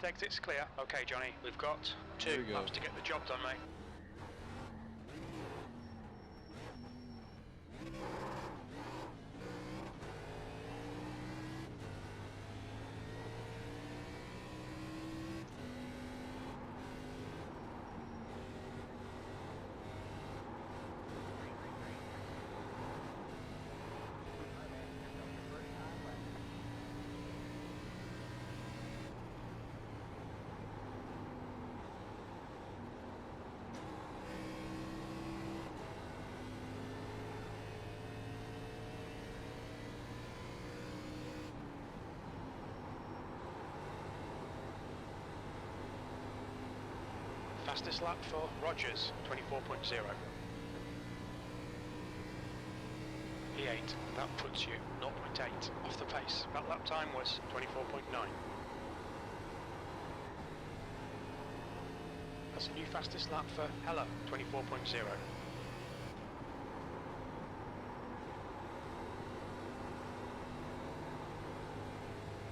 Pit exit's clear. Okay, Johnny, we've got 2 laps to get the job done, mate. Fastest lap for Rogers, 24.0. P8, that puts you 0.8 off the pace. That lap time was 24.9. That's a new fastest lap for Hella, 24.0.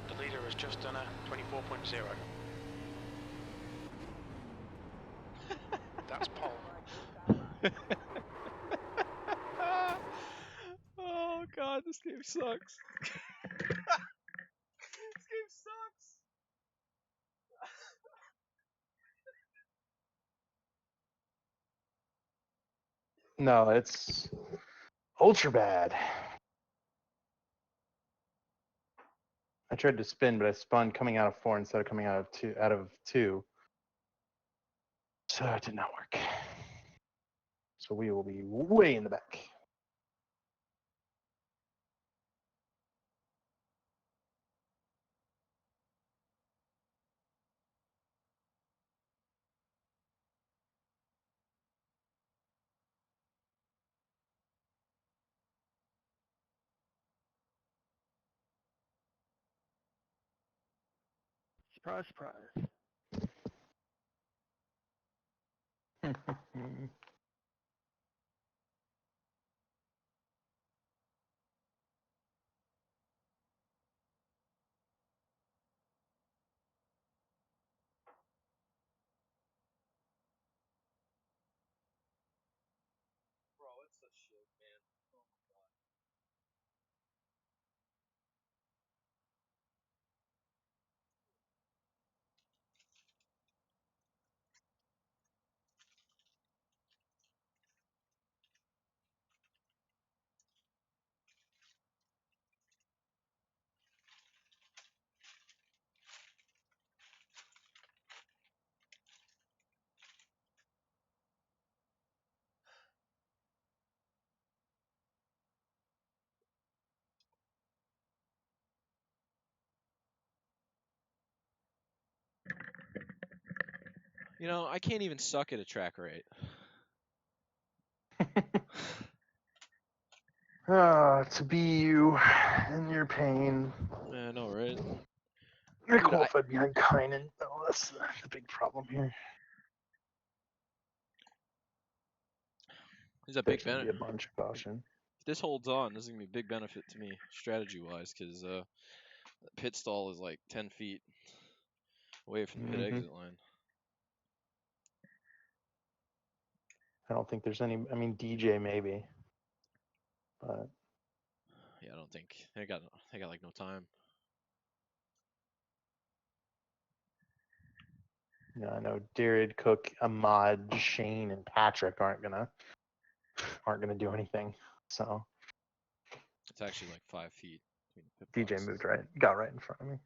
The leader has just done a 24.0. That's Paul. Oh god, this game sucks. This game sucks. No, it's ultra bad. I tried to spin, but I spun coming out of 4 instead of coming out of 2. So it did not work. So we will be way in the back. Surprise, surprise. Bro, it's such shit, man. Oh my god. You know, I can't even suck at a track right. To be you and your pain. I know, right? I Dude, qualified behind Kynan. Oh, that's the big problem here. There's a There big should be benefit. a bunch of caution. If this holds on, this is gonna be a big benefit to me strategy-wise, because pit stall is like 10 feet away from the pit exit line. I don't think there's any. I mean, DJ maybe, but Yeah, I don't think they got like no time. yeah, I know Jared, Cook, Ahmad, Shane, and Patrick aren't gonna do anything. So It's actually like 5 feet between the pit DJ boxes. moved got right in front of me.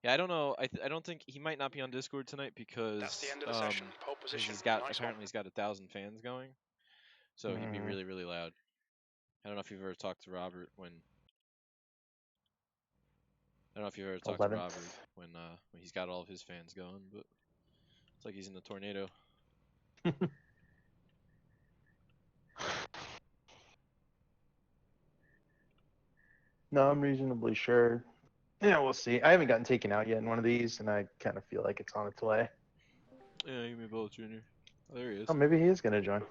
Yeah, I don't know. I don't think he might not be on Discord tonight because That's the end of the session. Pole position. he's got Nice apparently he's got 1,000 fans going, so he'd be really loud. I don't know if you've ever talked to Robert when. I don't know if you've ever talked to 11th. Robert when he's got all of his fans going, but it's like he's in a tornado. No, I'm reasonably sure. Yeah, we'll see. I haven't gotten taken out yet in one of these, and I kind of feel like it's on its way. Yeah, give me a bullet, Junior. Oh, there he is. Oh, maybe he is gonna join.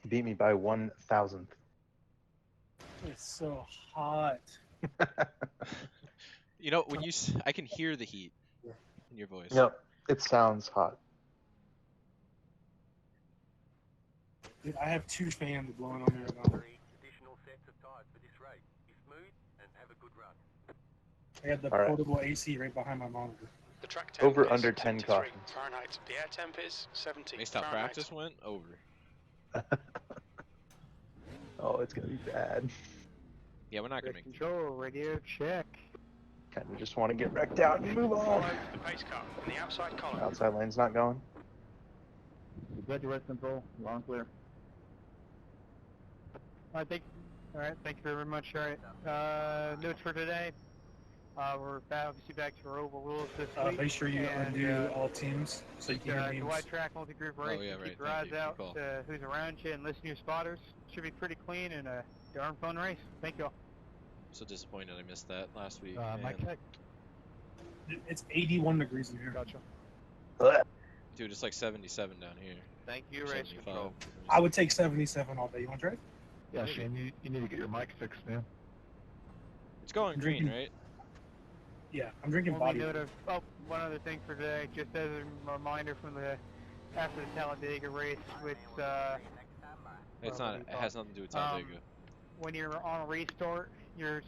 He beat me by 1,000th. It's so hot. You know, when I can hear the heat in your voice. Yep, it sounds hot. Dude, I have 2 fans blowing on me right now. Additional sets of tires for this race. Be smooth and have a good run. I got the All right. portable AC right behind my monitor. The track temp Over is under 10 73 cautions. Fahrenheit. The air temp is 70 Based how Fahrenheit. practice went, over. Oh, it's gonna be bad. Yeah, we're not gonna make it. Control, radio check. Kind of just want to get wrecked out and move on. Follow the pace car in the outside column. Outside lane's not going. Good, direct control, long clear. All right, thank you very much. All right, notes for today. We're obviously back to our oval rules this week. Make sure you and, undo all teams so you can hear the names. wide track multi-group race. Oh, yeah, Keep right, your thank eyes you. Good out call. to who's around you and listen to your spotters. Should be pretty clean and a darn fun race. Thank you all. So disappointed I missed that last week. Mike man. Heck. It's 81 degrees in here. Gotcha. Dude, it's like 77 down here. Thank you, race 75. control. I would take 77 all day. You want to try? Yeah, Shane, you need to get your mic fixed, man. It's going green, right? Yeah, I'm drinking Only body. note of, one other thing for today, just as a reminder from after the Talladega race, which It's not. It has nothing to do with Talladega. when you're on a restart, you're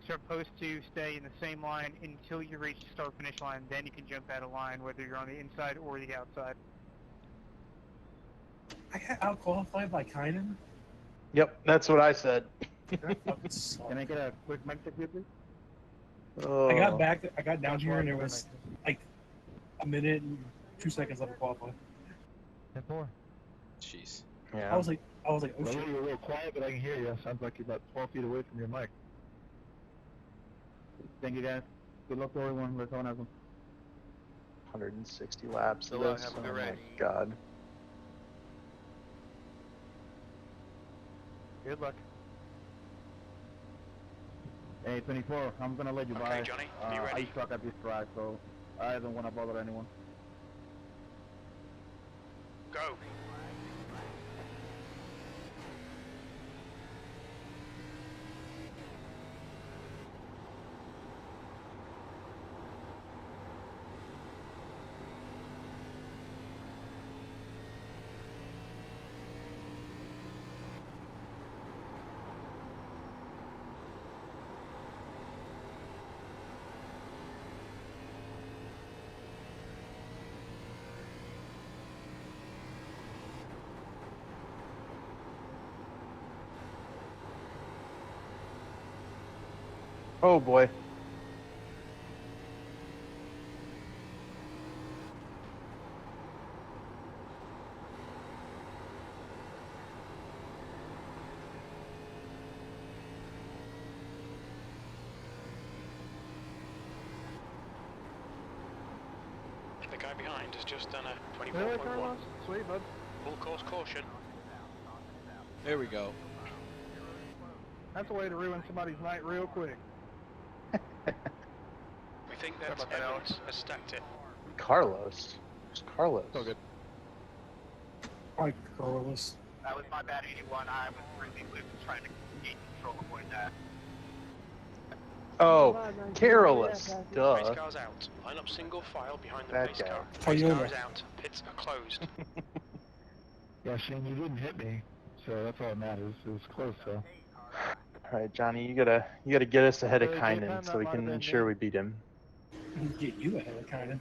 supposed to stay in the same line until you reach the start-finish line. Then you can jump out of line, whether you're on the inside or the outside. I got out-qualified by Kynan. Yep, that's what I said. That fucking sucked. Can I get a quick mic check here, please? Oh. I got back. I got down here and there was like a minute and 2 seconds left to qualify. 10-4. Jeez. Yeah. I was like, oh shit. You're real quiet, but I can hear you. Sounds like you're about 12 feet away from your mic. Thank you, guys. Good luck to everyone. We're going out. 160 laps of So long, this. have a Oh good my race. god. Good luck. Hey, 24, I'm gonna let you Okay, by. Johnny, be ready. I suck at this track, so I don't want to bother anyone. Go. Oh boy. The guy behind has just done a Really, 24.1. Carlos? Sweet, bud. Full course caution. There we go. That's a way to ruin somebody's night real quick. We think that about that, Evans has stacked it. Carlos. Who's Carlos? So good. Like Carlos. That was my bad 81. I was really loose trying to gain control of avoid that. Oh, Carolus. Pace Duh. car's out. Line up single file behind the That pace guy. car. Pace Toyota. car is out. Pits are closed. Yeah, Shane, you didn't hit me, so that's all that matters. It was close, though. All right, Johnny, you gotta get us ahead of Good Kynan time, so that we might can have been ensure me. we beat him. Get you ahead of Kynan.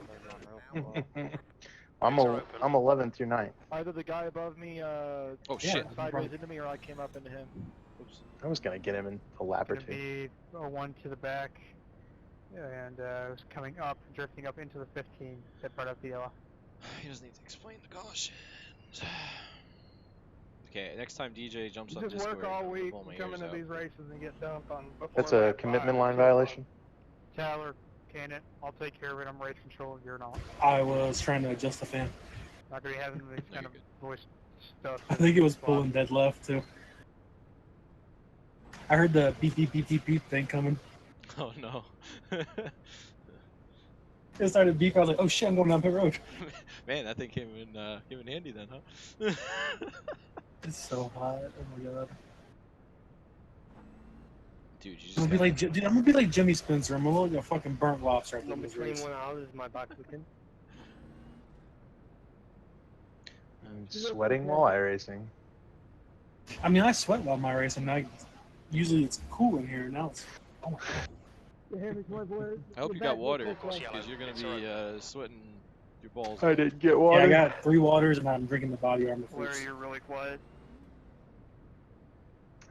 I'm Pits are open. I'm 11th through 9th. Either the guy above me Oh Yeah. shit. sideways into me, or I came up into him. Oops. I was gonna get him in a lap or Gonna two. be a 1 to the back, and it was coming up, drifting up into the 15 that brought up the yellow. He doesn't need to explain the cautions. Okay, next time DJ jumps You on just Discord, work all I'm gonna week, blow my come ears into out. these races and get dumped on. before That's a lap commitment 5. line violation. Tyler, Cannon, I'll take care of it. I'm race control. You're not. I was trying to adjust the fan. Not gonna be having this No, kind of you're voice stuff. I think it was pulling dead left too. I heard the beep beep beep beep beep thing coming. Oh no. It started beep. I was like, oh shit, I'm going down pit road. Man, that thing came in handy then, huh? It's so hot. Oh my god. Dude, you just I'm gonna be gotta- like, dude, I'm gonna be like Jimmy Spencer. I'm gonna look like a fucking burnt lobster after In this between race. 1 hour is my back looking. I'm sweating while iRacing. I mean, I sweat while my racing. Usually it's cool in here. Now it's. Oh, I hope you got water, because you're gonna be sweating your balls. I off. didn't get yeah, water. I got 3 waters and I'm drinking the body armor Where fruits. you're really quiet.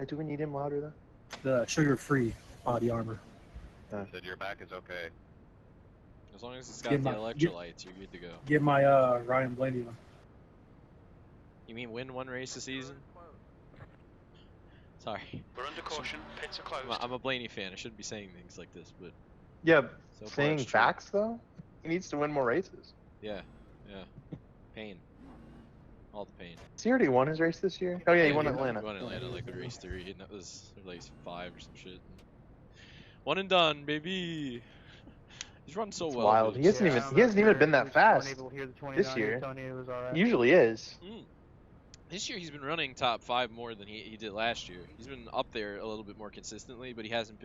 Do we need him louder though? The sugar-free body armor. Said your back is okay. As long as it's got Get the my- electrolytes, you're good to go. Get my Ryan Blaney on. You mean win 1 race a season? Sorry. We're under caution. Pits are closed. I'm a Blaney fan. I shouldn't be saying things like this, but Yeah, so far saying it's true. facts though. He needs to win more races. Yeah, yeah. Pain. All the pain. Has he already won his race this year? Oh yeah, he won He Atlanta. won Atlanta like at race 3, and that was race 5 or some shit. 1 and done, baby. He's run so It's well. wild. but He it's- hasn't even been that fast Unable to hear the 29, this year. Tony, it was alright. He usually is. This year he's been running top 5 more than he did last year. He's been up there a little bit more consistently, but he hasn't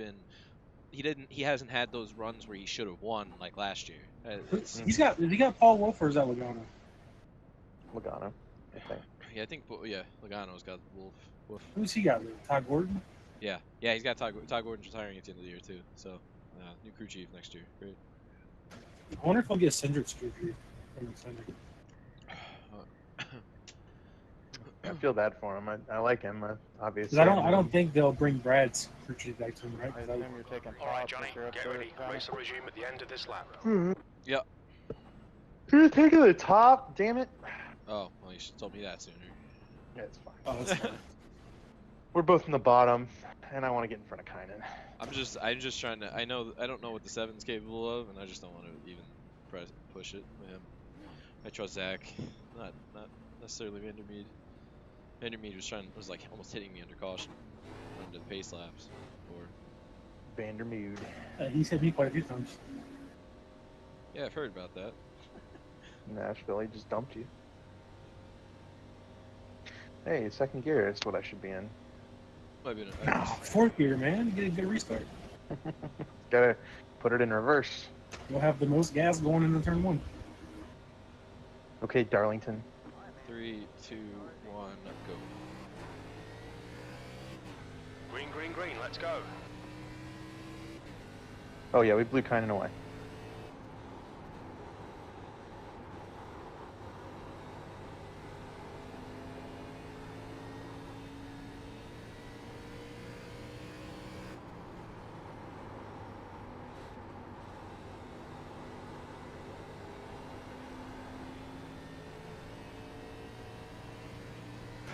hasn't had those runs where he should have won like last year. He got Paul Wolf or is that Logano? Logano, I think. Yeah, I think Logano's got Wolf. Who's he got? Todd Gordon? Yeah, he's got Todd Gordon's retiring at the end of the year too. So new crew chief next year. Great. I wonder if I'll get Cindric's crew chief. I feel bad for him. I like him, obviously. Because I don't think they'll bring Brad's crew chief back to him, right? I 'Cause assume you're taking Alright, top Johnny, if you're up get there, ready. Johnny. Race will resume at the end of this lap. Yeah. Who's taking the top? Damn it. Oh, well, you should have told me that sooner. Yeah, it's fine. Oh, that's fine. We're both in the bottom, and I want to get in front of Kynan. I'm just trying to. I don't know what the 7's capable of, and I just don't want to even push it with him. I trust Zach, not necessarily Vandermeed. Vandermeed was like almost hitting me under caution under the pace laps. Or Vandermeed. He's hit me quite a few times. yeah, I've heard about that. Nashville, he just dumped you. Hey, second gear is what I should be in. Might be No, 4th gear, man. Get a good restart. Gotta put it in reverse. You'll have the most gas going into turn 1. Okay, Darlington. 3, 2, 1, go. Green, green, green. Let's go. Oh yeah, we blew Kynan away.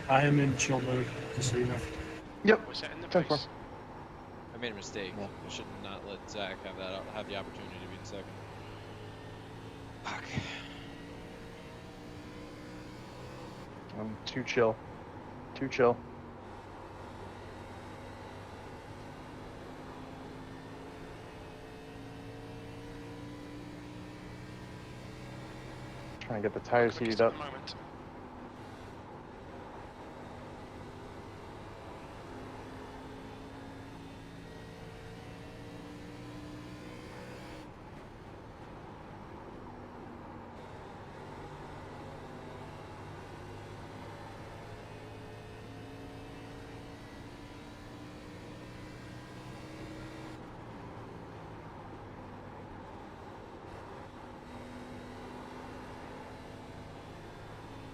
I am in chill mode, just so you know. Yep. We're setting the 10-4. pace. I made a mistake. Yeah. I should not let Zach have the opportunity to be in second. Fuck. I'm too chill. Too chill. Trying to get the tires Quickest heated at up. the moment.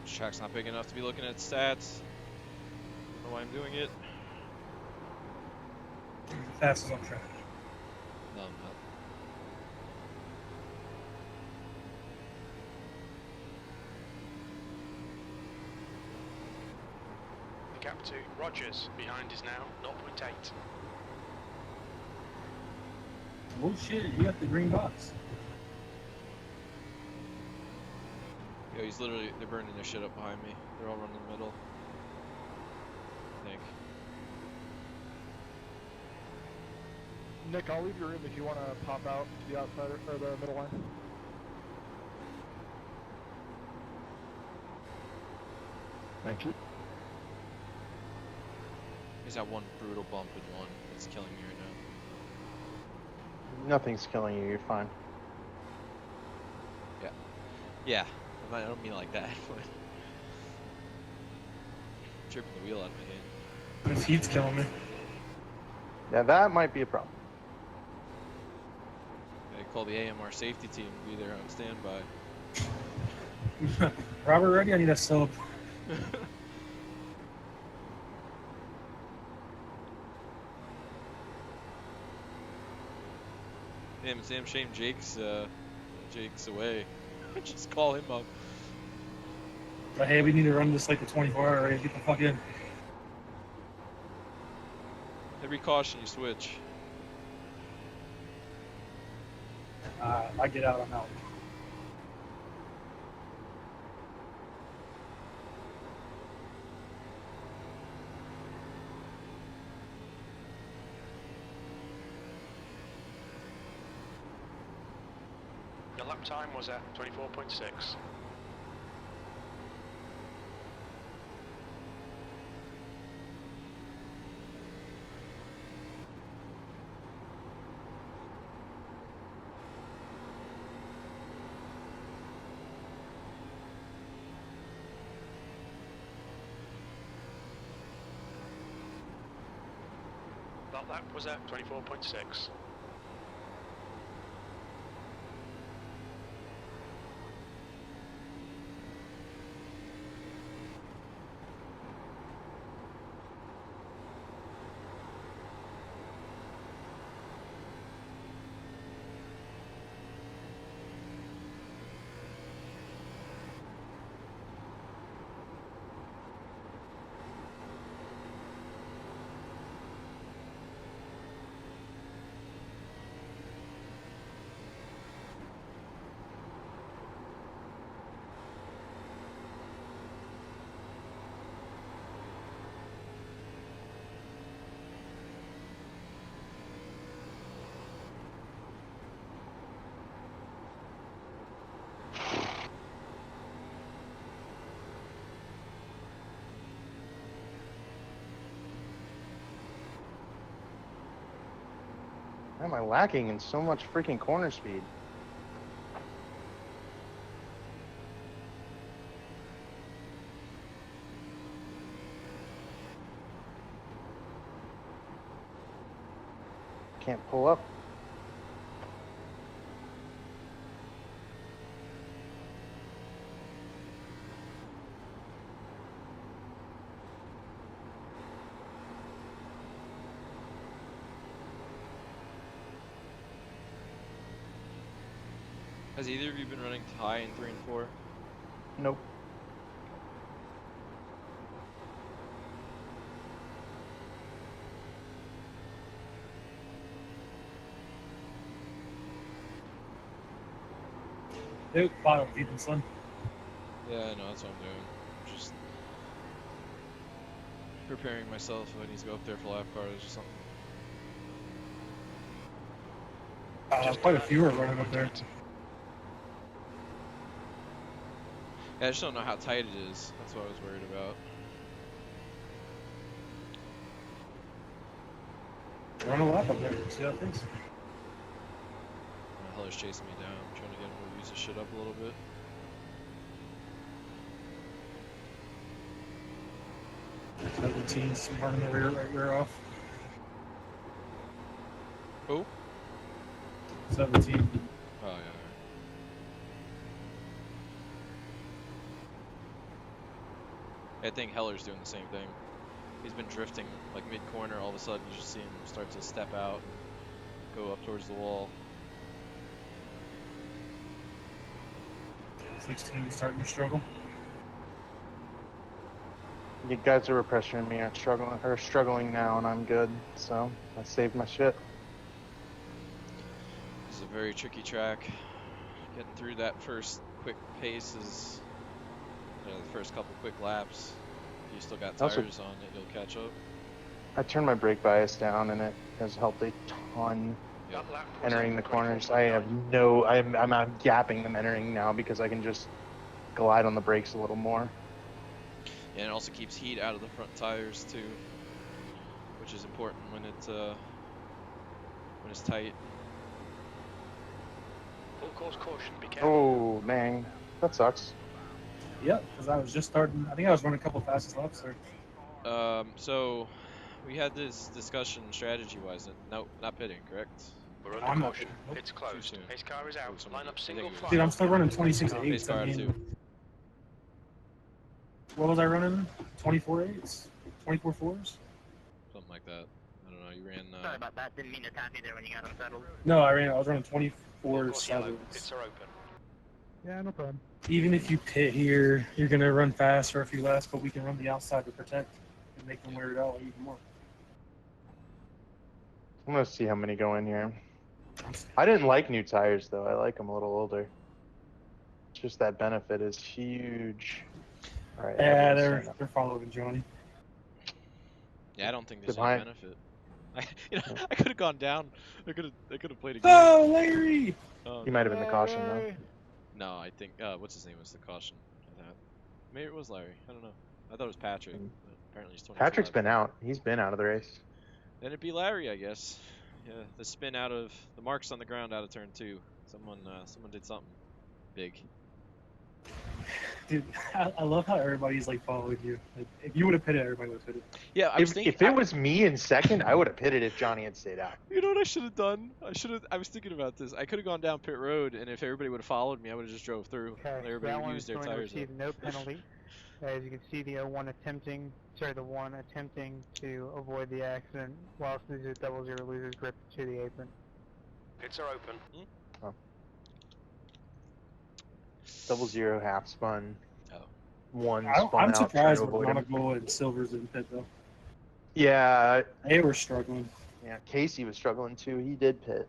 This track's not big enough to be looking at stats. Don't know why I'm doing it. Fastest on track. No, I'm not. The gap to Rogers behind is now 0.8. Oh shit, you got the green box. Yo, they're burning their shit up behind me. They're all running in the middle. I think. Nick, I'll leave your room if you want to pop out to the outside or the middle line. Thank you. He's got one brutal bump and one that's killing me right now. Nothing's killing you. You're fine. Yeah, I don't mean like that, but tripping the wheel out of my hand. This heat's killing me. Yeah, that might be a problem. I call the AMR safety team to be there on standby. Robert, ready? I need a sub. Damn, it's a damn shame Jake's away. Just call him up. But hey, we need to run this like the 24-hour race. Get the fuck in. Every caution you switch. I get out, I'm out. Your lap time was at 24.6. That lap was at 24.6. Why am I lacking in so much freaking corner speed? Can't pull up. Has either of you been running high in 3 and 4? Nope. Dude, bottom deep and slim. Yeah, I know, that's what I'm doing. Just preparing myself if I need to go up there for lap cars or something. Quite a few are running up there. Yeah, I just don't know how tight it is. That's what I was worried about. Run a lap up there. See how it is. Heller's chasing me down. I'm trying to get him to use his shit up a little bit. The team's running the rear off. Who? 17. Oh, yeah. I think Heller's doing the same thing. He's been drifting like mid-corner, all of a sudden you just see him start to step out and go up towards the wall. 16 starting to struggle. You guys are pressuring me. I'm struggling now, and I'm good. So I saved my shit. This is a very tricky track. Getting through that first quick pace is, the first couple quick laps. If you still got Also- tires on it, you'll catch up. I turned my brake bias down, and it has helped a ton Yeah. That lap was entering at the corners. 24.9. I have no. I'm out gapping them entering now because I can just glide on the brakes a little more. And it also keeps heat out of the front tires too. which is important when it's tight. Full course caution, be careful. Oh, man. That sucks. Yep, because I was just starting. I think I was running a couple fastest laps there. So we had this discussion strategy-wise. No, not pitting, correct? We're under I'm not caution. pitting, nope. It's closed. Too soon. Pace car is out. someone Line up did. I single think it was- file. Dude, I'm still running 26 No, 8s. pace car I mean, too. what was I running? 24 8s? 24 4s? Something like that. I don't know. You ran. Sorry about that. Didn't mean to tap you there when you got unsettled. No, I was running Full 24 course yellow. 7s. Pits are open. Yeah, no problem. Even if you pit here, you're gonna run fast for a few laps, but we can run the outside to protect and make them wear it out even more. I'm gonna see how many go in here. I didn't like new tires though. I like them a little older. It's just that benefit is huge. All right. Yeah, everyone's signed up. they're following Johnny. Yeah, I don't think there's Goodbye. any benefit. I could have gone down. I could have played a game. Oh, Larry! Oh, He might have been the caution though. Yay. No, I think what's his name was the caution. Maybe it was Larry. I don't know. I thought it was Patrick. But apparently he's 22. Patrick's been out. He's been out of the race. Then it'd be Larry, I guess. Yeah, the spin out of the marks on the ground out of turn 2. Someone did something big. Dude, I love how everybody's like following you. Like, if you would have pitted, everybody would have pitted. Yeah, I was thinking. If it was me in second, I would have pitted if Johnny had stayed out. You know what I should have done? I was thinking about this. I could have gone down pit road, and if everybody would have followed me, I would have just drove through. Okay, Everybody that would one use is their going to tires up. receive no penalty. As you can see, the one attempting to avoid the accident whilst losing double zero loses grip to the apron. Pits are open. 0-0 half spun. Oh. One spun I'm out. surprised trying to avoid him. Monaco and Silver's in pit though. Yeah, They were struggling. yeah. Casey was struggling too. He did pit.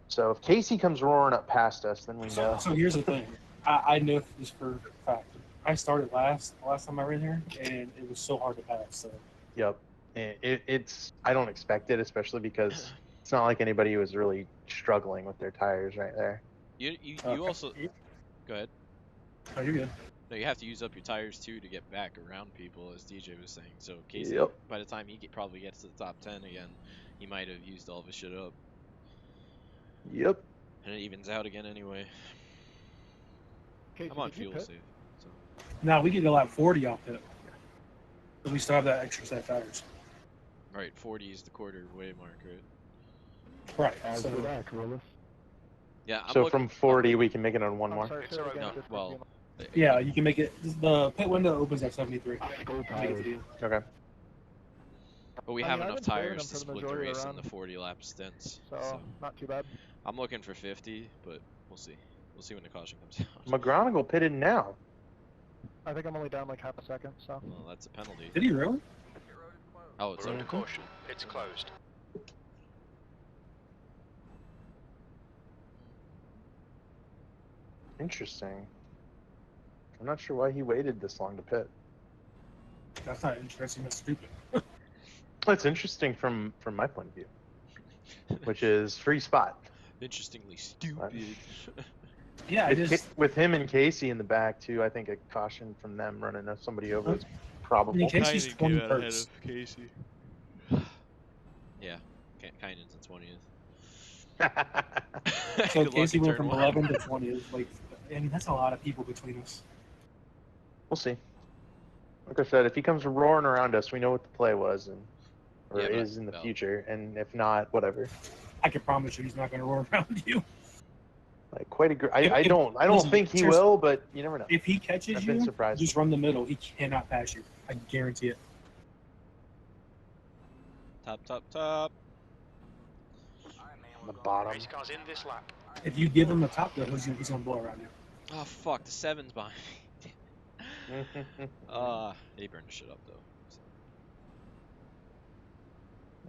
So if Casey comes roaring up past us, then we know. So here's the thing. I know this for a fact. I started last time I ran here, and it was so hard to pass. So Yep. It's. I don't expect it, especially because it's not like anybody was really struggling with their tires right there. You Okay. also go ahead. Oh, you're good. No, you have to use up your tires too to get back around people, as DJ was saying. So Casey, Yep. by the time he probably gets to the top 10 again, he might have used all of his shit up, Yep. and it evens out again anyway. Casey, I'm on did you fuel pit? safe. So. Now we can go lap 40 off pit, but we still have that extra set of tires. Right, 40 is the quarter way mark, right? Right. As So did I, Carlos. Yeah. I'm So looking- from 40, we can make it on one I'm more. sorry, It's say it all again, right. just Well, to yeah, you can make it. The pit window opens at 73. Go Make it tires. to you. Okay. But we I have mean, I've enough been sparing tires them to for the split the majority of race the in the run. 40 lap stints. So, not too bad. I'm looking for 50, but we'll see. We'll see when the caution comes out. McGonigal pitted now. I think I'm only down like half a second, so. Well, that's a penalty. Did he really? Oh, it's We're under over. caution. Pits closed. Interesting. I'm not sure why he waited this long to pit. That's not interesting. That's stupid. It's interesting from my point of view, which is free spot. Interestingly stupid. Yeah, I With, just. with him and Casey in the back too, I think a caution from them running somebody over is probable. In case he's 20 first. Casey. Yeah, Kainen's in 20th. So Good luck Casey in went turn from one. 11 to 20. It's like, I mean, that's a lot of people between us. We'll see. Like I said, if he comes roaring around us, we know what the play was or Yeah, but- is in the no. future, and if not, whatever. I can promise you he's not going to roar around you. Like quite agree. If- I don't listen, think he seriously. will, but you never know. If he catches I've been you, surprised. just run the middle. He cannot pass you. I guarantee it. Top. On the bottom. Race car's in this lap. If you give him the top, though, he's going to blow around you. Oh fuck, the 7's behind me. He burned the shit up though. So.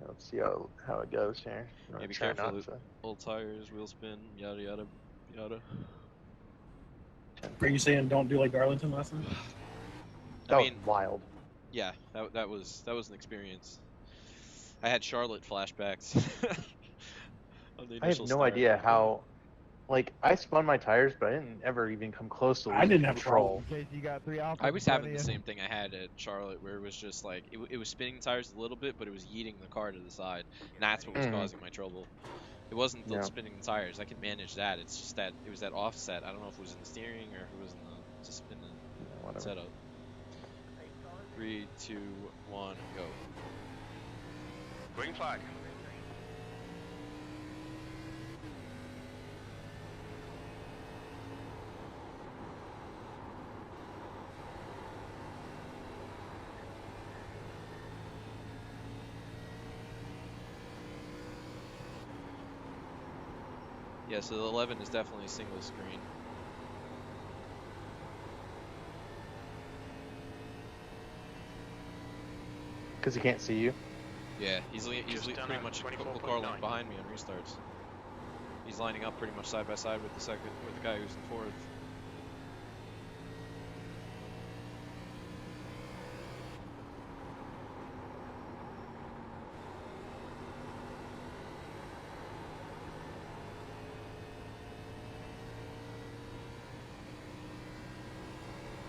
Let's see how it goes here. I'm Yeah, gonna be try careful not with- to. Old tires, wheel spin, yada yada yada. Are you saying don't do like Darlington last time? That I was mean, wild. yeah, that was an experience. I had Charlotte flashbacks. On the I have initial no start. idea how like I spun my tires, but I didn't ever even come close to I losing didn't have a control. In case you got 3 alphas I was in front having of the you. same thing I had at Charlotte, where it was just like it was spinning tires a little bit, but it was yeeting the car to the side, and that's what was Mhm. causing my trouble. It wasn't the Yeah. spinning the tires. I could manage that. It's just that it was that offset. I don't know if it was in the steering or if it was in the Whatever. setup. 3, 2, 1, go. Green flag. Yeah, so the 11 is definitely a single screen. Because he can't see you. Yeah, he's Just done pretty a much a 24.9. car length behind me on restarts. He's lining up pretty much side by side with the guy who's in fourth.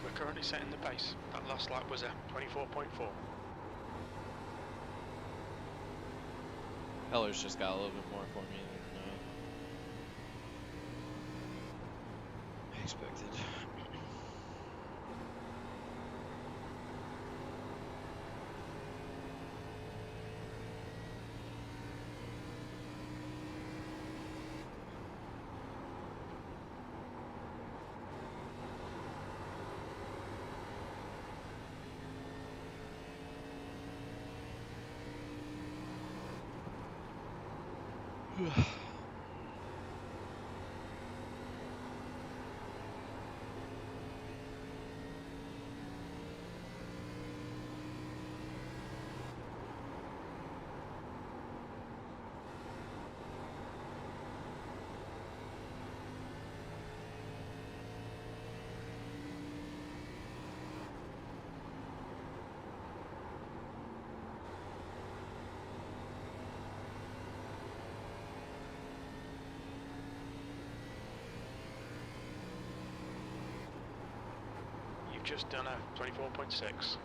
We're currently setting the pace. That last lap was a 24.4. Heller's just got a little bit more for me than I expected. You've just done a 24.6.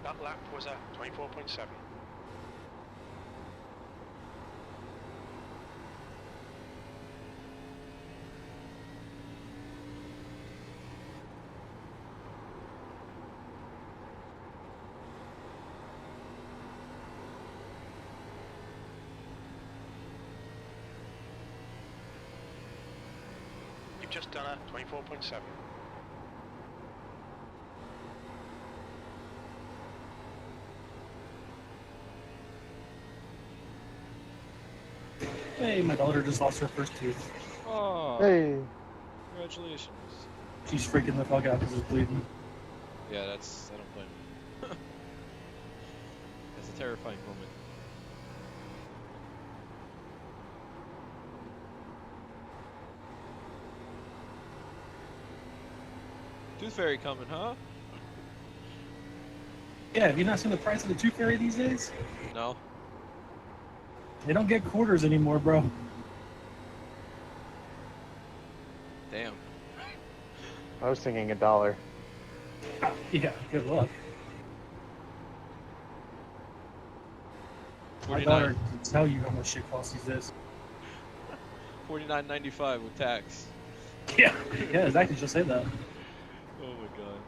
That lap was a 24.7. You've just done a 24.7. Hey, my daughter just lost her first tooth. Oh, Hey. congratulations. She's freaking the fuck out because it's bleeding. Yeah, I don't blame you. That's a terrifying moment. Tooth Fairy coming, huh? Yeah, have you not seen the price of the tooth fairy these days? No. They don't get quarters anymore, bro. Damn. I was thinking $1. Yeah, good luck. My 49 daughter can tell you how much shit costs these days. $49.95 with tax. Yeah, yeah, exactly. She'll say that. Oh my god.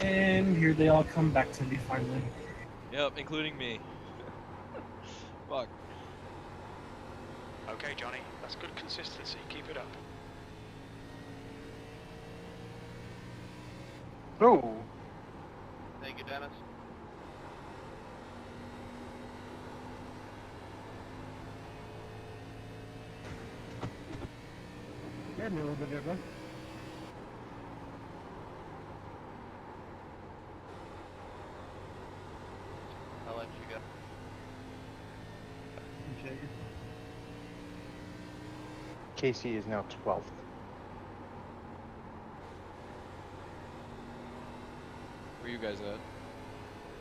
And here they all come back to me finally. Yep, including me. Fuck. Okay, Johnny, that's good consistency. Keep it up. Oh. Thank you, Dennis. Yeah, you a little bit there, bro. I'll let you go. Appreciate you. Casey is now 12th. Where you guys at?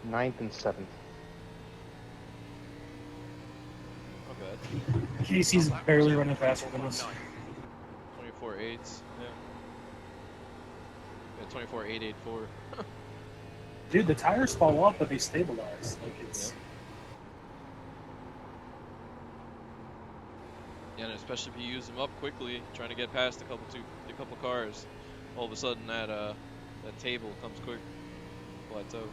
9th and 7th. Okay. Casey's barely running faster than us. 24.8s. Yeah. Yeah, 24.884. Dude, the tires fall off, but they stabilize. Like it's. Yeah, and especially if you use them up quickly, trying to get past a couple cars, all of a sudden that table comes quick, plateau.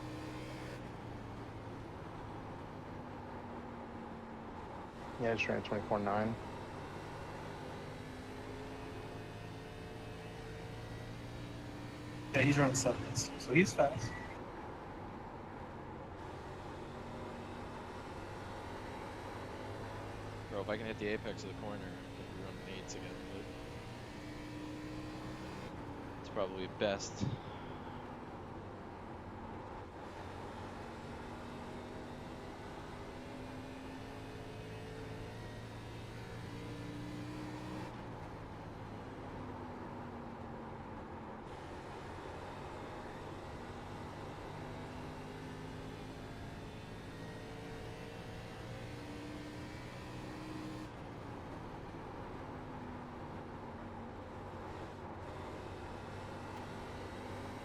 Yeah, just ran 24.9. Yeah, he's running 7s, so he's fast. Bro, if I can hit the apex of the corner, I can be running 8s again, but it's probably best.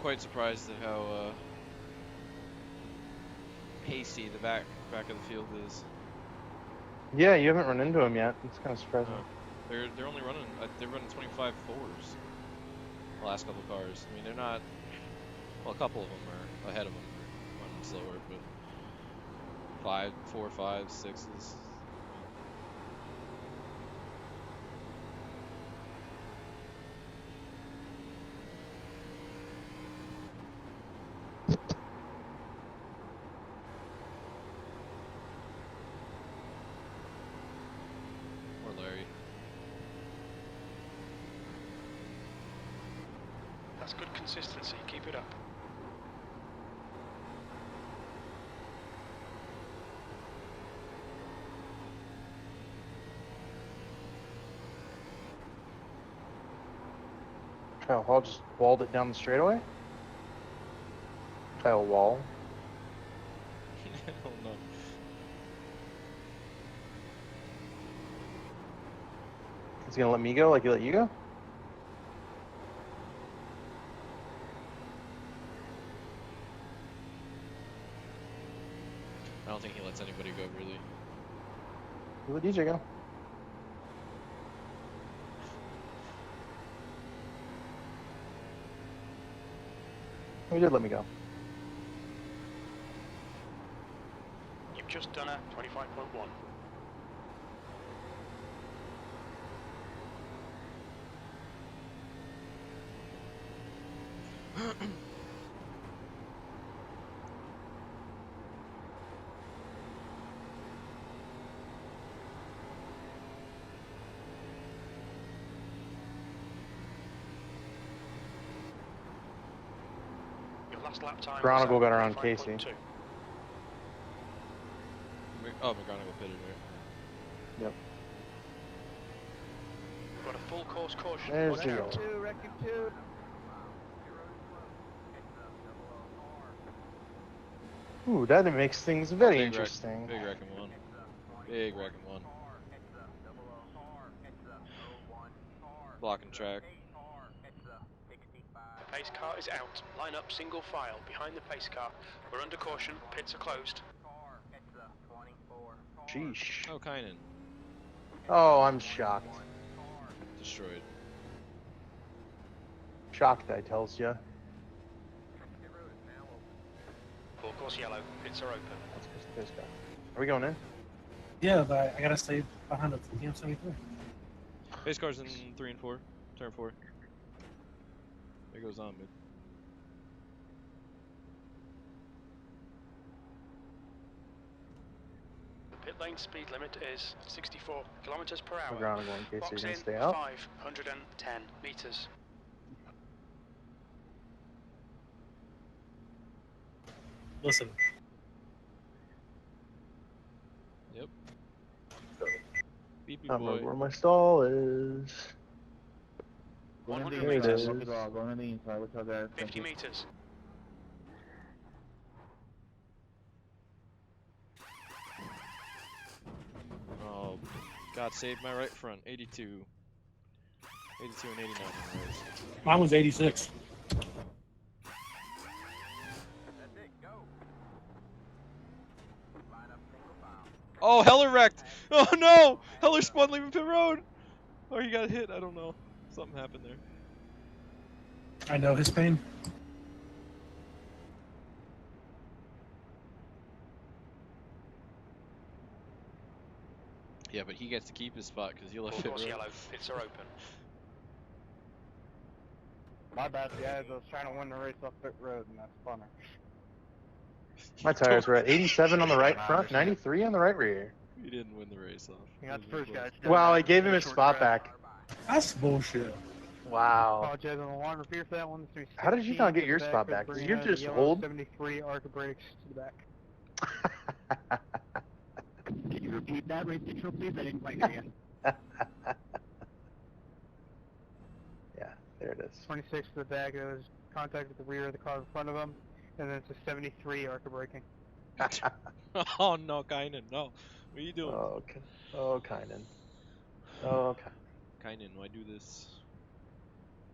Quite surprised at how hasty the back of the field is. Yeah, you haven't run into him yet. It's kind of surprising. They're only running they're running 25 4s. The last couple of cars. I mean, they're not. Well, a couple of them are ahead of them, are running slower, but 4, 5, 6s. Or Larry. That's good consistency. Keep it up. Kyle Hall just walled it down the straightaway. Kyle Wall. Oh no. He's gonna let me go like he let you go? I don't think he lets anybody go, really. He let DJ go. He did let me go. You've just done a 25.1. Your last lap time. Chronicle got around Casey. Oh, McGonigal pitted, right? Yep. Got a full course caution. There's Watch the out. yellow. Reckon 2. Ooh, that makes things very Big interesting. Big wreck in one. Big wreck in one. Blocking track. The pace car is out. Line up single file behind the pace car. We're under caution. Pits are closed. Sheesh. Oh, Kynan. Oh, I'm shocked. Destroyed. Shocked, I tells ya. Full course yellow. Pits are open. Let's push this guy. Are we going in? Yeah, but I gotta stay behind the TM73. Base cars in 3 and 4. Turn 4. There goes on mid. The pit pit lane speed limit is 64 kilometers per hour. McGonigal, in case Box you're gonna in stay out. 510 meters. Listen, Yep. Beepy I don't remember boy. where my stall is. Going in the 100 There it inside, is. look it all. Going in the inside, what's up there? 50 meters. Oh, God save my right front. 82. 82 and 89 in the race. mine was 86. Oh, Heller wrecked! Oh no! Heller spun leaving pit road! Or he got hit, I don't know. Something happened there. I know his pain. Yeah, but he gets to keep his spot because he left Full pit course road. yellow. Pits are open. My bad, guys. I was trying to win the race off pit road, and that's funny. My tires were at 87 on the right front, 93 on the right rear. He didn't win the race off. You got It the was first close. guy. that's done Wow, that I gave in him a his short spot track. back. That's bullshit. Wow. Apologize on the long repair for that one. It's gonna be How did you 16 not get to your the spot for back? the 'Cause you're Brina, the just yellow old. 73 ARCA brakes to the back. Can you repeat that race control, please? I didn't quite hear you. Yeah, there it is. 26 to the back. It was contact with the rear of the car in front of him, and then it's a 73 ARCA braking. Oh no, Kynan, no. What are you doing? Oh, okay. Oh, Kynan. Oh, okay. Kynan, why do this?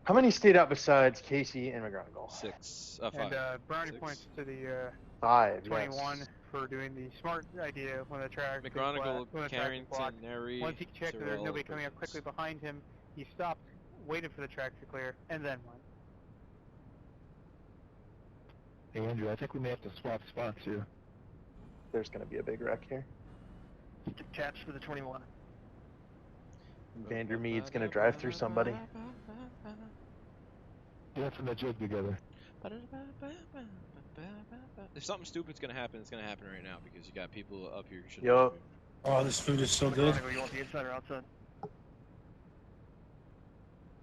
How many stayed out besides Casey and McGonigal? 6. And 5. brownie 6. points to the 5. 21 Yes. for doing the smart idea when the track is McGonigal, when the track is blocked. Carrington, Neri, Once he checked that there's Terrell, nobody coming up Perkins. quickly behind him, he stopped, waited for the track to clear, and then went. Hey Andrew, I think we may have to swap spots here. There's gonna be a big wreck here. Catch for the 21. Vandermead's gonna drive through somebody. Get from the jig together. If something stupid's gonna happen, it's gonna happen right now because you got people up here who shouldn't Yup. be. Oh, this food is so good. You want the inside or outside?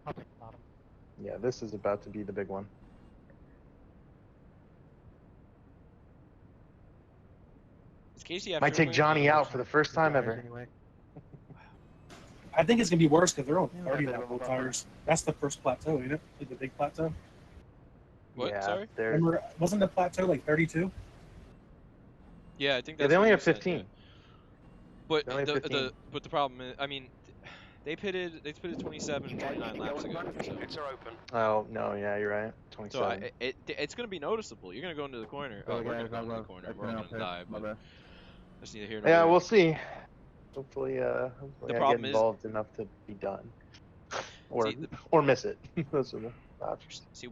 I'll take the bottom. Yeah, this is about to be the big one. Is Casey after Might take him? Johnny out for the first time Tires ever. Anyway. I think it's gonna be worse because they're on Yeah, 30 they now, will full bump tires. That's the first plateau, ain't it? Like the big plateau. What? Yeah, Sorry? they're, Remember, wasn't the plateau like 32? Yeah, I think yeah, that's they only what have you said, 15. yeah. But They only have 15. but the problem is, I mean, they pitted 27 and 29 laps ago. So, Pits are open. Oh, no, yeah, you're right. so 27. it's gonna be noticeable. You're gonna go into the corner. Oh, we're gonna go into the corner. We're all gonna die. But that's neither here nor Yeah, there. we'll see. Hopefully, The I problem get is- involved enough to be done. Or, See, or miss it. Those are the options. See,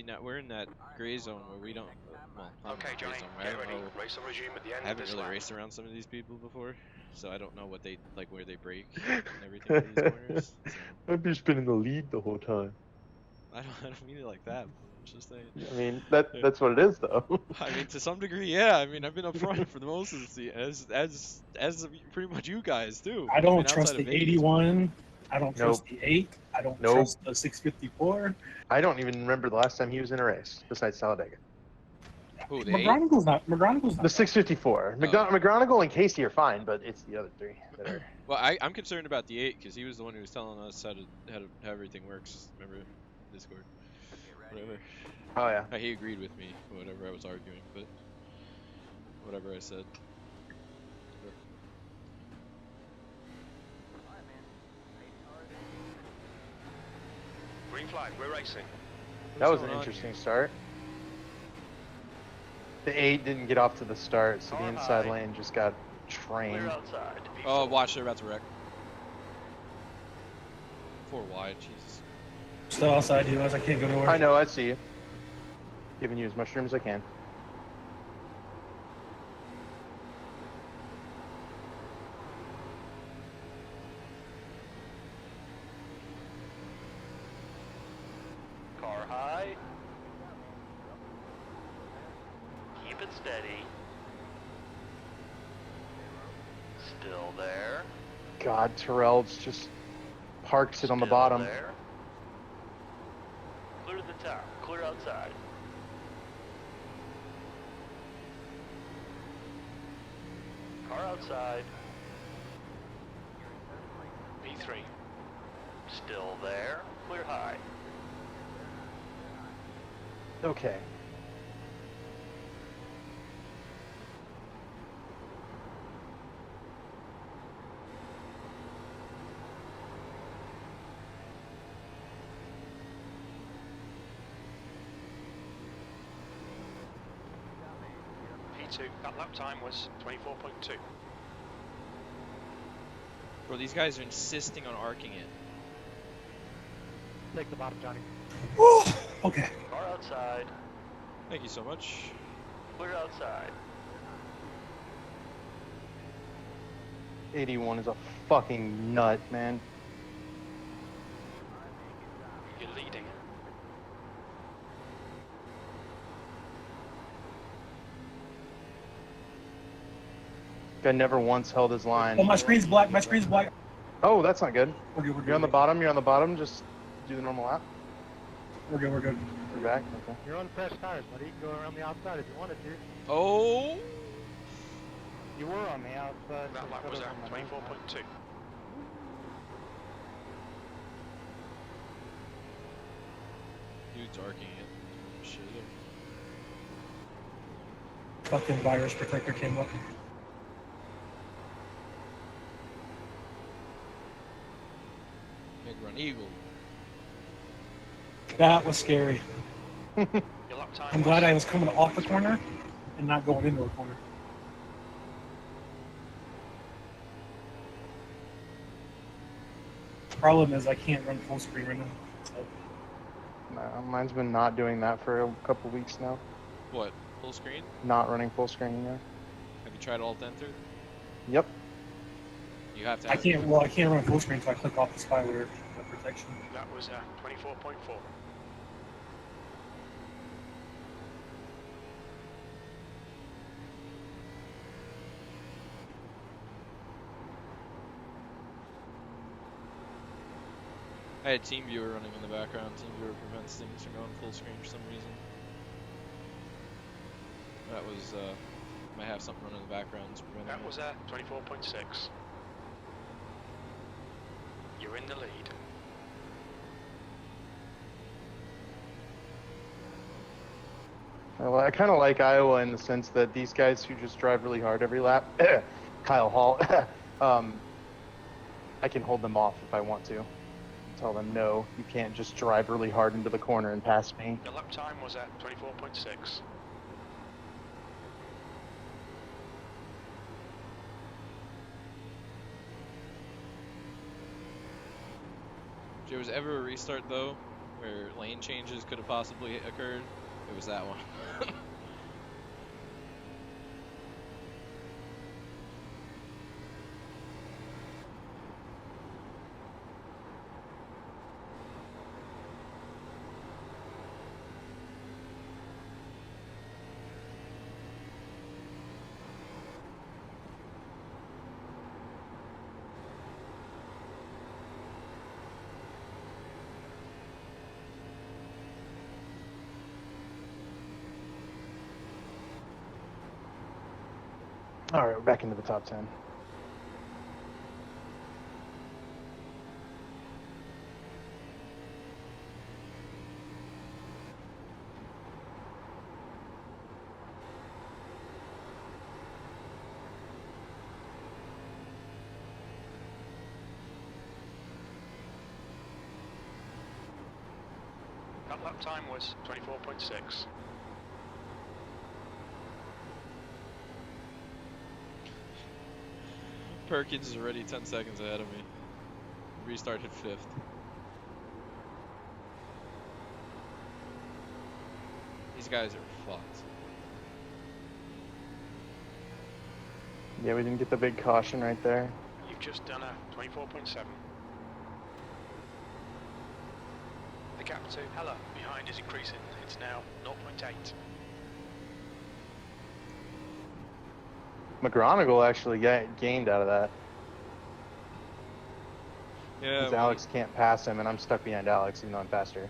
now we're in that gray zone where we don't. Well, I'm Okay, in the gray Johnny, zone where I get don't ready. know. Race will resume at the end I of haven't this really lap. raced around some of these people before, so I don't know what they like, where they break and everything in these corners. So I've just been in the lead the whole time. I don't mean it like that. But I'm just saying. I mean, that's what it is, though. I mean, to some degree, yeah. I mean, I've been up front for the most of the season, as pretty much you guys too. I don't mean, trust outside the of Vegas. 81. I don't trust the 8. I don't Nope. trust the 654. I don't even remember the last time he was in a race besides Talladega. Who, the 8? McGonigal's not. McGonigal's not. The 654. McGonigal and Casey are fine, but it's the other three that are. Well, I'm concerned about the 8 because he was the one who was telling us how everything works. Remember, Discord, whatever. Oh yeah. He agreed with me, whatever I was arguing, but whatever I said. Green flag, we're racing. That was going an on interesting start. The 8 didn't get off to the start, so the Car inside high. lane just got trained. outside. Oh, watch, they're about to wreck. 4 wide, Jesus. Still outside you, as I can't go nowhere. I know, I see you. Giving you as much room as I can. Car high. Keep it steady. Still there. God, Terrell's just parks it on the Still bottom. there. Clear the top. Clear outside. Car outside. B3. Still there. Clear high. Okay. P2. That lap time was 24.2. Bro, these guys are insisting on arcing it. Take the bottom, Johnny. Okay. Car outside. Thank you so much. Clear outside. 81 is a fucking nut, man. You're leading. Guy never once held his line. Oh, my screen's black. My screen's black. Oh, that's not good. We're good. We're good. You're on the bottom. You're on the bottom. Just do the normal lap. We're good. We're good. You're back. Okay. You're on fresh tires, buddy. You can go around the outside if you wanted to. Oh! You were on the outside. That lap was at 24.2. Dude's arcing it. Shit. Fucking virus protector came up. Big run eagle. That was scary. Your lap time I'm glad I was coming off the corner and not going into a corner. Problem is I can't run full screen right now. So, No, mine's been not doing that for a couple weeks now. What? Full screen? Not running full screen, yeah. Have you tried alt enter? Yep. You have to I have can't. Well, I can't run full screen until I click off the spyware protection. That was 24.4. I had TeamViewer running in the background. TeamViewer prevents things from going full screen for some reason. That was, might have something running in the background that's preventing That it. was 24.6. You're in the lead. Well, I kind of like Iowa in the sense that these guys who just drive really hard every lap, Kyle Hall, I can hold them off if I want to. Tell them, no, you can't just drive really hard into the corner and pass me. Your lap time was at 24.6. If there was ever a restart, though, where lane changes could have possibly occurred, it was that one. All right, we're back into the top 10. That lap time was 24.6. Perkins is already 10 seconds ahead of me. Restart hit 5th. These guys are fucked. Yeah, we didn't get the big caution right there. You've just done a 24.7. The gap to Hella behind is increasing. It's now 0.8. McGonigal actually gained out of that. Yeah. Because Alex can't pass him, and I'm stuck behind Alex, even though I'm faster.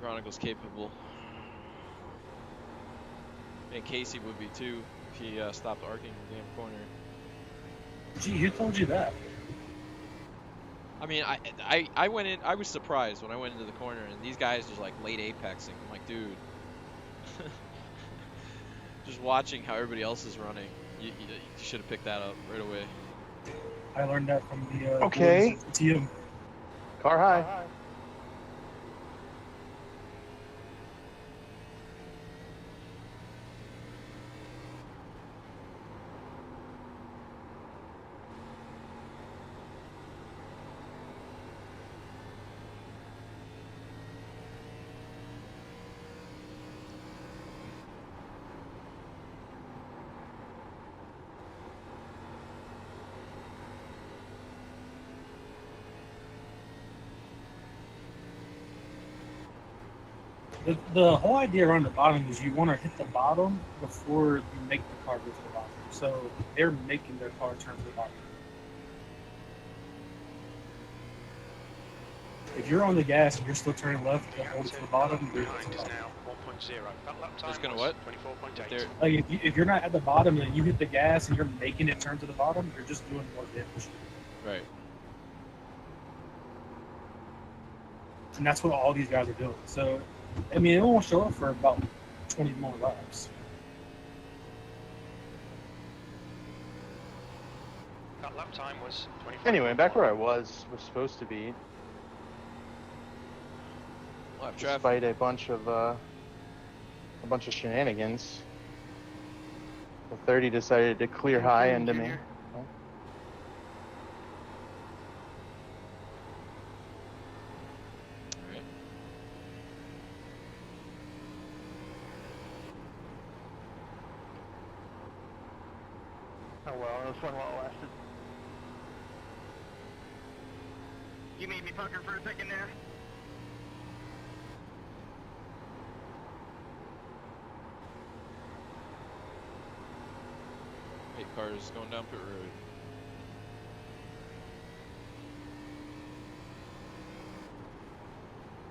Chronicle's capable. And Casey would be too if he stopped arcing the damn corner. Gee, who told you that? I mean, I went in. I was surprised when I went into the corner and these guys just like late apexing. I'm like, dude. Just watching how everybody else is running, you should have picked that up right away. I learned that from the Okay. TM. Car high. The whole idea around the bottom is you want to hit the bottom before you make the car go to the bottom. So they're making their car turn to the bottom. If you're on the gas and you're still turning left to hold it to the bottom, you're Behind is now 1.0. That lap time Just gonna was what? 24.8. like if you're not at the bottom and you hit the gas and you're making it turn to the bottom, you're just doing more damage. Right. And that's what all these guys are doing. So, I mean, it won't show up for about 20 more laps. That lap time was 25. Anyway, back where I was supposed to be, Lap traffic. despite a bunch of shenanigans. The 30 decided to clear high into me. Alright. Oh well, it was fun while it lasted. You made me pucker for a second there. Eight cars going down pit road.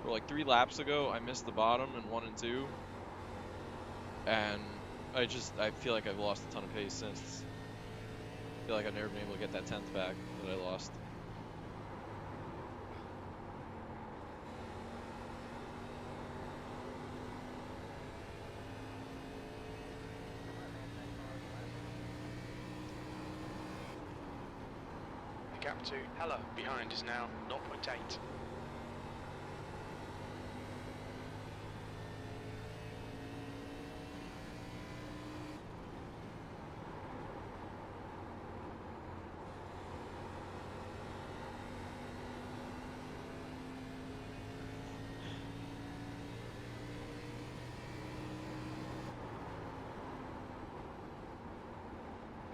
Well, like 3 laps ago, I missed the bottom in 1 and 2, and I feel like I've lost a ton of pace since. I feel like I've never been able to get that 10th back that I lost. The gap to Hella behind is now 0.8.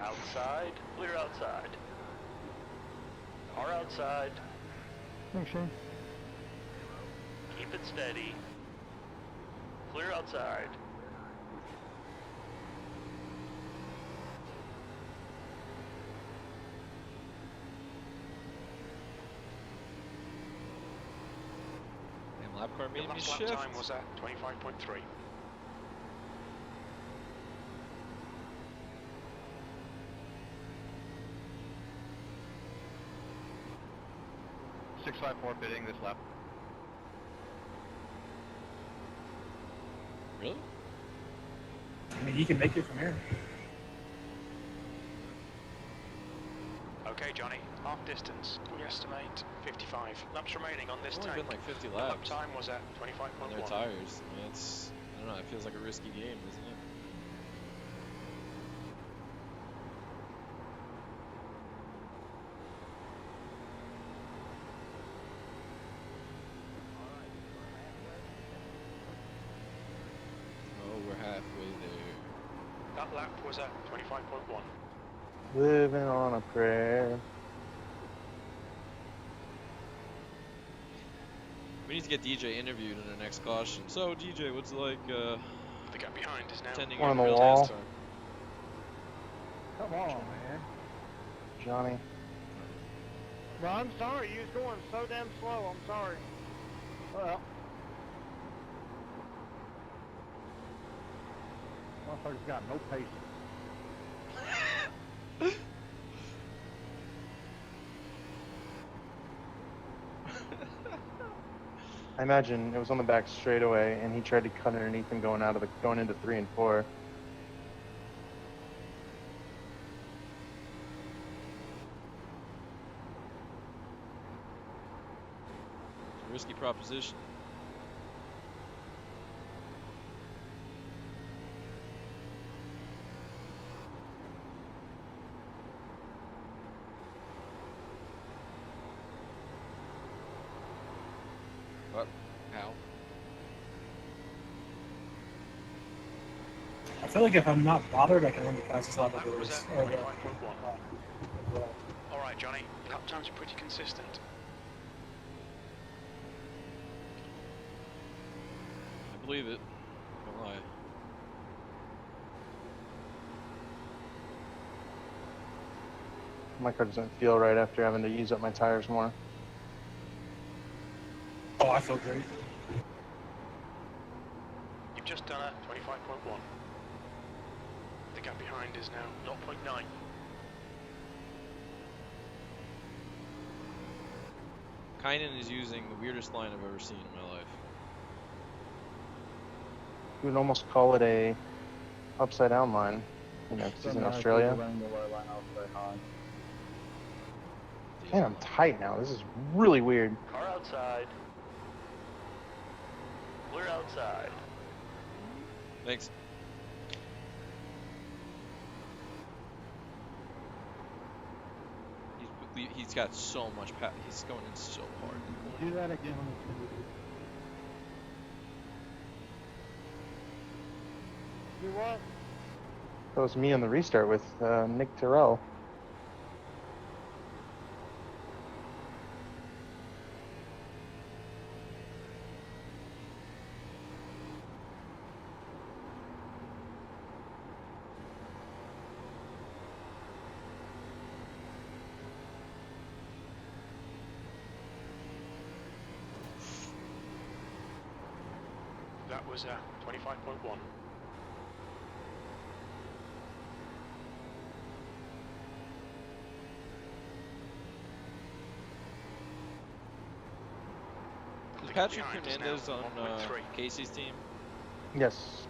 Outside, clear outside. Car outside, Thanks, Shane. keep it steady. Clear outside. Damn, lap car The made me last lap shift. time was at 25.3. 654 bidding this lap. Really? I mean, he can make it from here. Okay, Johnny, half distance. We estimate 55 laps remaining on this It's only tank. been like 50 The lap laps time was at on their 25.1. tires. I mean, it's, I don't know, it feels like a risky game, doesn't it? Oh, we're halfway there. That lap was at 25.1. Living on a prayer. We need to get DJ interviewed in our next caution. So DJ, what's it like The gap behind is now attending One a on the real wall. NASCAR? Come on, man. Johnny. Well, I'm sorry, you was going so damn slow, I'm sorry. Well. Motherfucker's got no patience. I imagine it was on the back straightaway, and he tried to cut underneath him going into 3 and 4. It's a risky proposition. What? How? I feel like if I'm not bothered, I can run the fastest lap of the That was race. at Or the, 25.1. Alright, Johnny, lap times are pretty consistent. I believe it. Don't lie. My car doesn't feel right after having to use up my tires more. oh, I feel great. You've just done a 25.1. The gap behind is now 0.9. Kynan is using the weirdest line I've ever seen in my life. You would almost call it a upside down line. You know, 'cause he's in Australia. Man, I'm tight now. This is really weird. Car outside. We're outside. Thanks. He's got so much he's going in so hard. Do that again. Do what? That was me on the restart with Nick Terrell. That was a 25.1. Is The Patrick behind is now Hernandez on 1.3. Casey's team? Yes.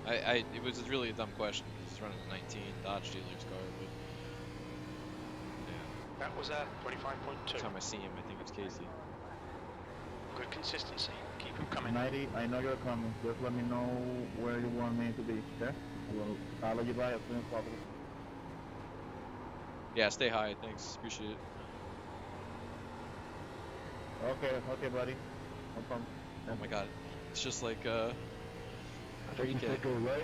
Okay. It was really a dumb question because he's running a 19 Dodge dealer's car, but yeah. That was a 25.2. Every time I see him, I think it's Casey. Good consistency. Keep them coming. 90, I know you're coming. Just let me know where you want me to be, okay? We'll follow you by as soon as possible. Yeah, stay high. Thanks. Appreciate it. Okay, buddy. No problem. Oh my god. It's just like, I think you 3K. take it away.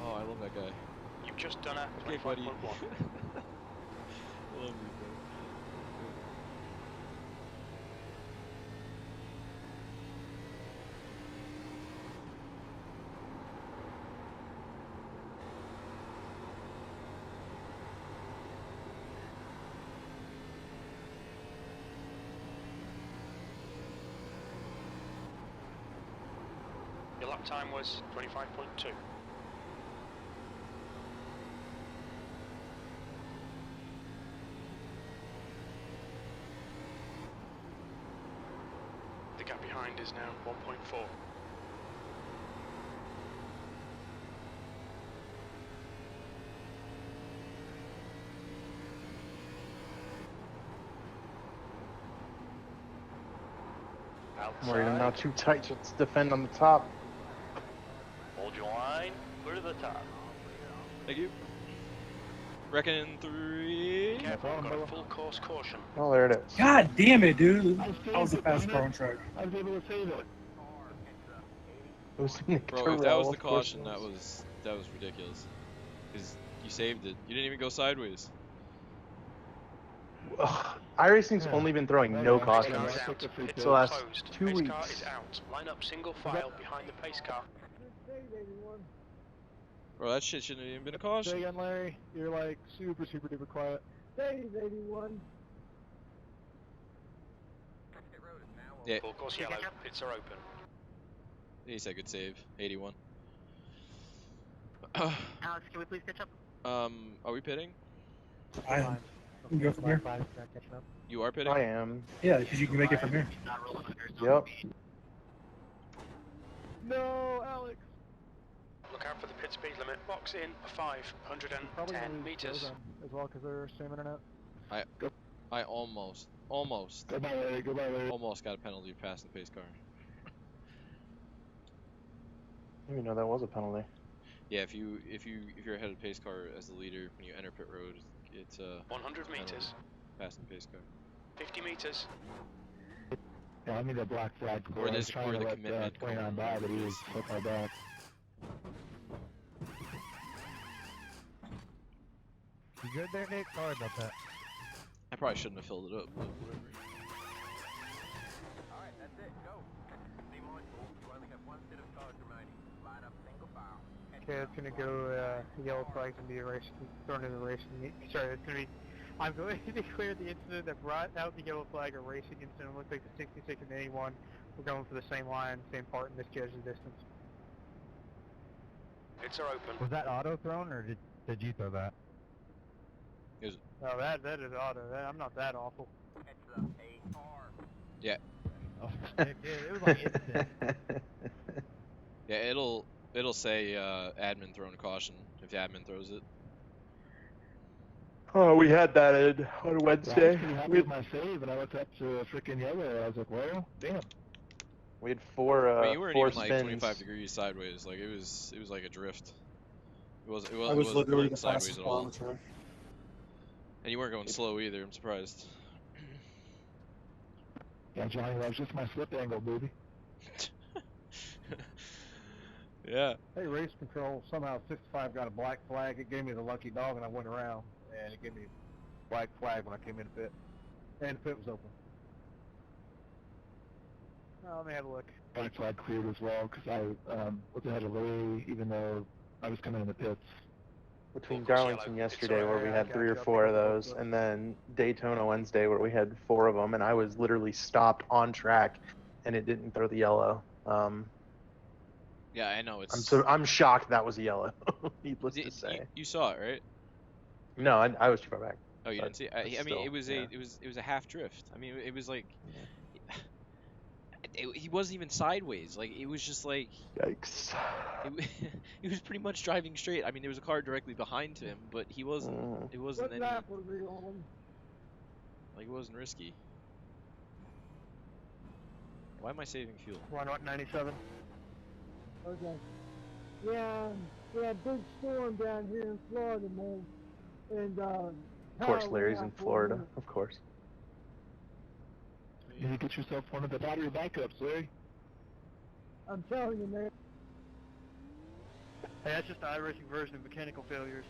Oh, I love that guy. You've just done a Okay, 25.1. buddy. I love you, bro. Your lap time was 25.2. The gap behind is now 1.4. I'm worried I'm now Outside. too tight to defend on the top. Hold your line. Clear to the top. Thank you. Reckon 3. Careful, problem, got a brother. full course caution. Oh, there it is. God damn it, dude. I That was the fastest car on track. I was able to save it. It was Nick Bro, Terrell, if that was the of course caution, it that was ridiculous. Because you saved it. You didn't even go sideways. Ugh. iRacing's only been throwing no Pace cautions car Pace is car is out. for Pits the last closed. 2 Pace weeks. car is out. Line up single file behind the pace car. Bro, that shit shouldn't have even been a caution. Say again, Larry. You're like super duper quiet. Yeah, Full course yellow. Pits are open. he said good save. 81. Alex, can we please catch up? Are we pitting? I am. You can go from here. You are pitting? I am. Yeah, because you can make it from here. Yep. No, Alex. Look out for the pit speed limit. Box in 510 Probably gonna lose meters. Joe then, as well because they're same internet. I almost Goodbye, Larry. almost got a penalty for passing the pace car. I didn't even know that was a penalty. Yeah, if you're ahead of the pace car as the leader when you enter pit road, it's 100 meters. passing the pace car. 50 meters. Yeah, I need a black flag. Or I was this- trying or to the let, commitment 29 by, but he was so far back. You good there, Nick? Sorry about that. I probably shouldn't have filled it up, but whatever. Alright, that's it, go. Simon, you only have one set of cars remaining. Line up single file. Okay, it's gonna go, yellow flag's gonna be erased, thrown in the race. Sorry, it's gonna be, I'm going to declare the incident that brought out the yellow flag a racing incident. It looks like the 66 and 81. We're going for the same line, same part, and misjudged the distance. Pits are open. Was that auto thrown, or did you throw that? No, that is auto. I'm not that awful. It's a AR. Yeah. Oh, it was like instant. Yeah, it'll say admin throwing caution if the admin throws it. Oh, we had that on I Wednesday. was pretty happy with my save, and I looked up to freaking yellow. I was like, well, damn. We had four I mean, you weren't four even like spins. 25 degrees sideways. Like it was like a drift. It wasn't I was literally the sideways fastest at car on all. the track. And you weren't going slow either. I'm surprised. Yeah, Johnny, that was just my slip angle, baby. Yeah. Hey, race control. Somehow 65 got a black flag. It gave me the lucky dog, and I went around, and it gave me a black flag when I came in the pit. And the pit was open. Oh, let me have a look. Black flag cleared as well, because I was ahead of Larry, even though I was coming in the pits. Between Full course Darlington yellow. yesterday It's where we alright, had I got 3 or you. I'll 4 of pick up those, those. and then Daytona Wednesday where we had 4 of them, and I was literally stopped on track, and it didn't throw the yellow. Yeah, I know. It's. I'm shocked that was a yellow. Needless to say. You saw it, right? No, I was too far back. Oh, you But- didn't see. but I mean, still, it was yeah. it was a half drift. I mean, it was like. He wasn't even sideways. Like it was just like. Yikes. He was pretty much driving straight. I mean, there was a car directly behind him, but he wasn't. It wasn't any. Like it wasn't risky. Why am I saving fuel? Run what, 97? Okay. Yeah, big storm down here in Florida, man. And, Of course, Larry's in Florida. Of course. You need to get yourself one of the battery backups, Larry. I'm telling you, man. Hey, that's just the iRacing version of mechanical failures.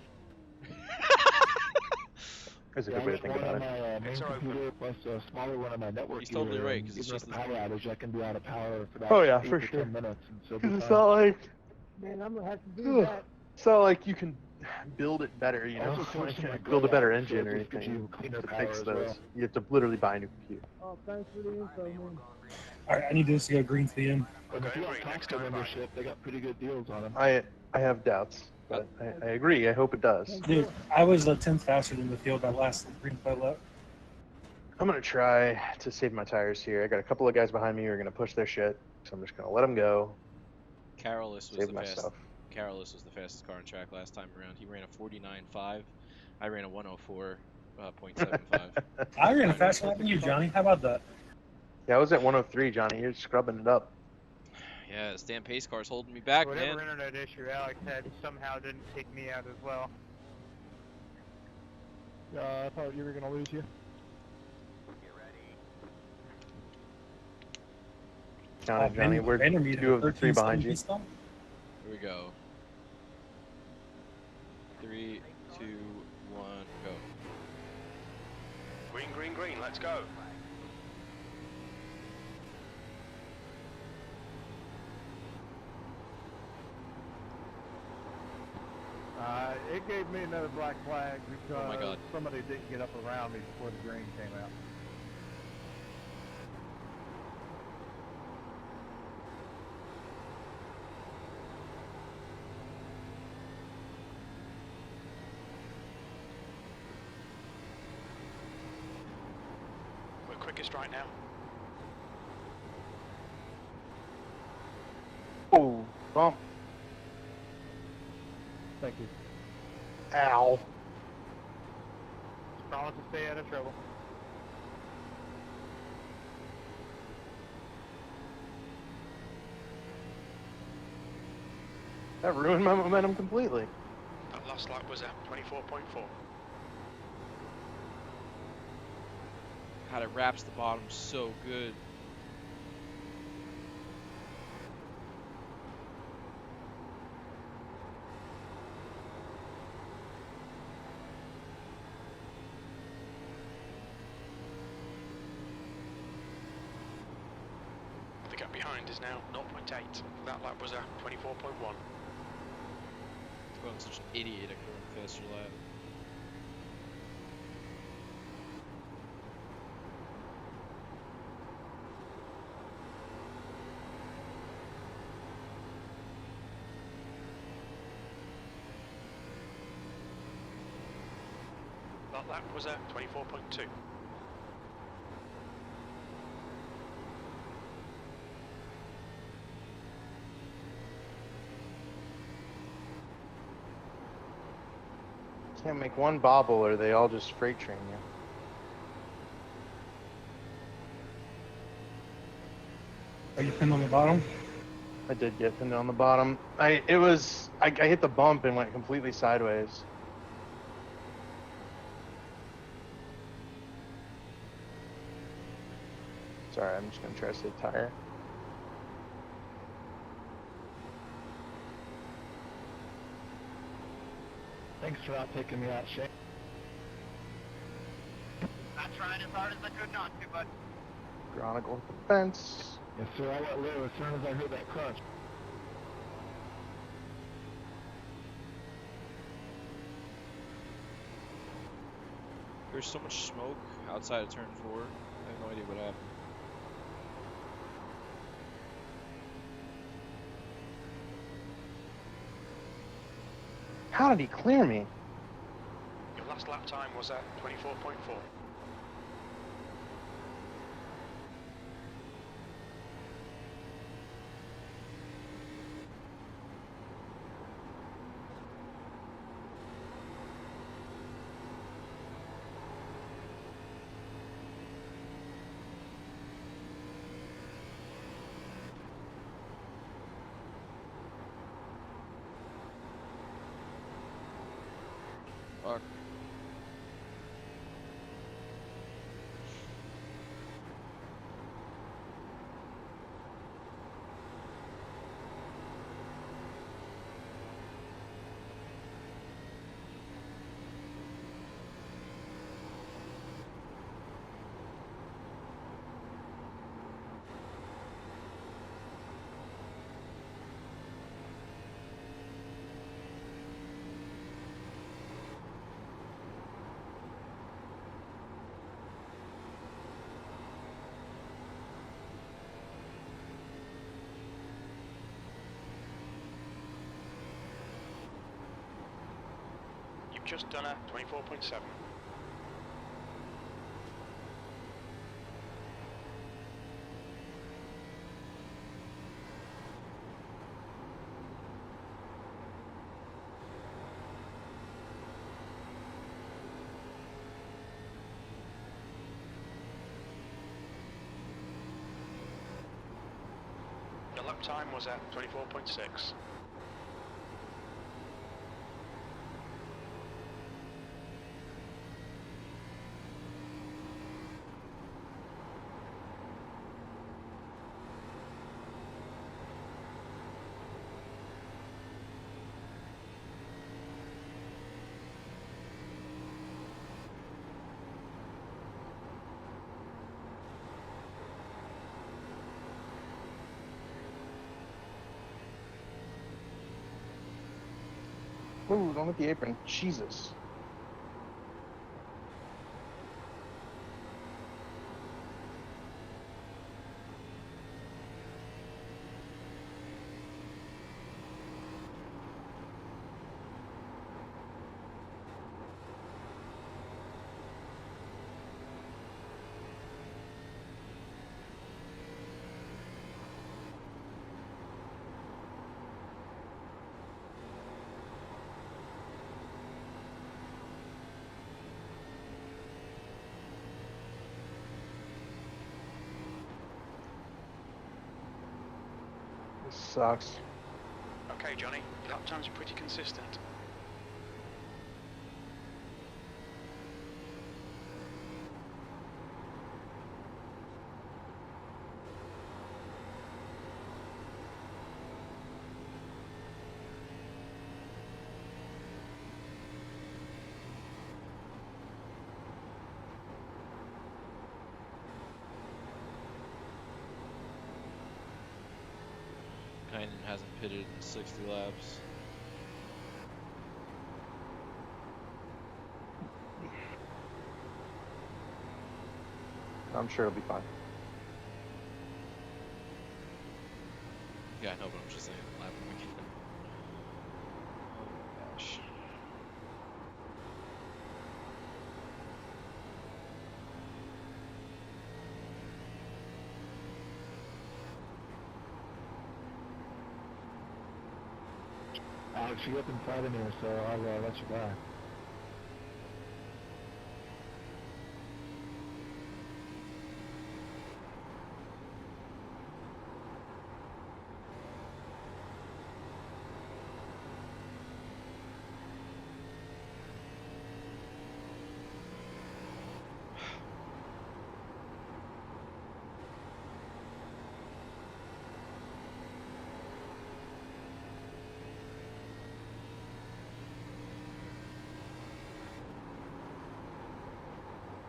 That's a Yeah, good way I to got think one about on it. my main It's alright. computer plus a smaller one on my network. He's totally here, right, and 'cause it's even just with a power outage, I can be out of power for about Oh, yeah, 8 for to sure. 10 minutes, and so Because it's not like You can build it better, you know. Also, It's not like switching my build a better graphics, engine so or it just gives anything you cleaner to power fix as those. well. You have to literally buy a new computer. Oh, thanks for the info, man. Alright, I need this to go green to the end. And if Okay, you have great, next Costco time, membership, they got pretty good deals on them. I have doubts, but I agree. I hope it does. Dude, I was a tenth faster than the field that last green flag lap. I'm gonna try to save my tires here. I got a couple of guys behind me who are gonna push their shit, so I'm just gonna let them go. Carolus was Save the my fastest. stuff. Carolus was the fastest car on track last time around. He ran a 49.5. I ran a 104.75. I ran a faster lap than you, Johnny. How about that? Yeah, I was at 103, Johnny. You're scrubbing it up. Yeah, this damn pace car's holding me back, Whatever man. internet issue Alex had somehow didn't take me out as well. I thought you were gonna lose you. Johnny, Johnny, we're Vandermeer 2 of the 3 behind you. Here we go. 3, 2, 1, go. Green Green, green, green, let's go. It gave me another black flag because Oh my God. somebody didn't get up around me before the green came out. We're quickest right now. Oh, bump. Thank you. Ow. Promise to stay out of trouble. That ruined my momentum completely. That last lap was at 24.4. God, it wraps the bottom so good. The gap behind is now 0.8. That lap was at 24.1. I'm such an idiot. I could run faster lap. That lap was at 24.2. Can't make one bobble or they all just freight train you. Are you pinned on the bottom? I did get pinned on the bottom. I hit the bump and went completely sideways. Sorry, I'm just gonna try to save tire. Thanks for not taking me out, Shane. I tried as hard as I could not to, but Chronicle with the fence. Yes, sir. I let live as soon as I heard that crunch. There's so much smoke outside of turn 4. I have no idea what happened. How did he clear me? Your last lap time was at 24.4. Fuck. You've just done a 24.7. Your lap time was at 24.6. Ooh, don't hit the apron. Jesus. This sucks. Okay, Johnny, lap times are pretty consistent. Kynan hasn't pitted in 60 laps. I'm sure it'll be fine. Yeah, I know, but I'm just saying, lap him again. Oh my gosh. Alex, you up inside of me, so I'll let you by.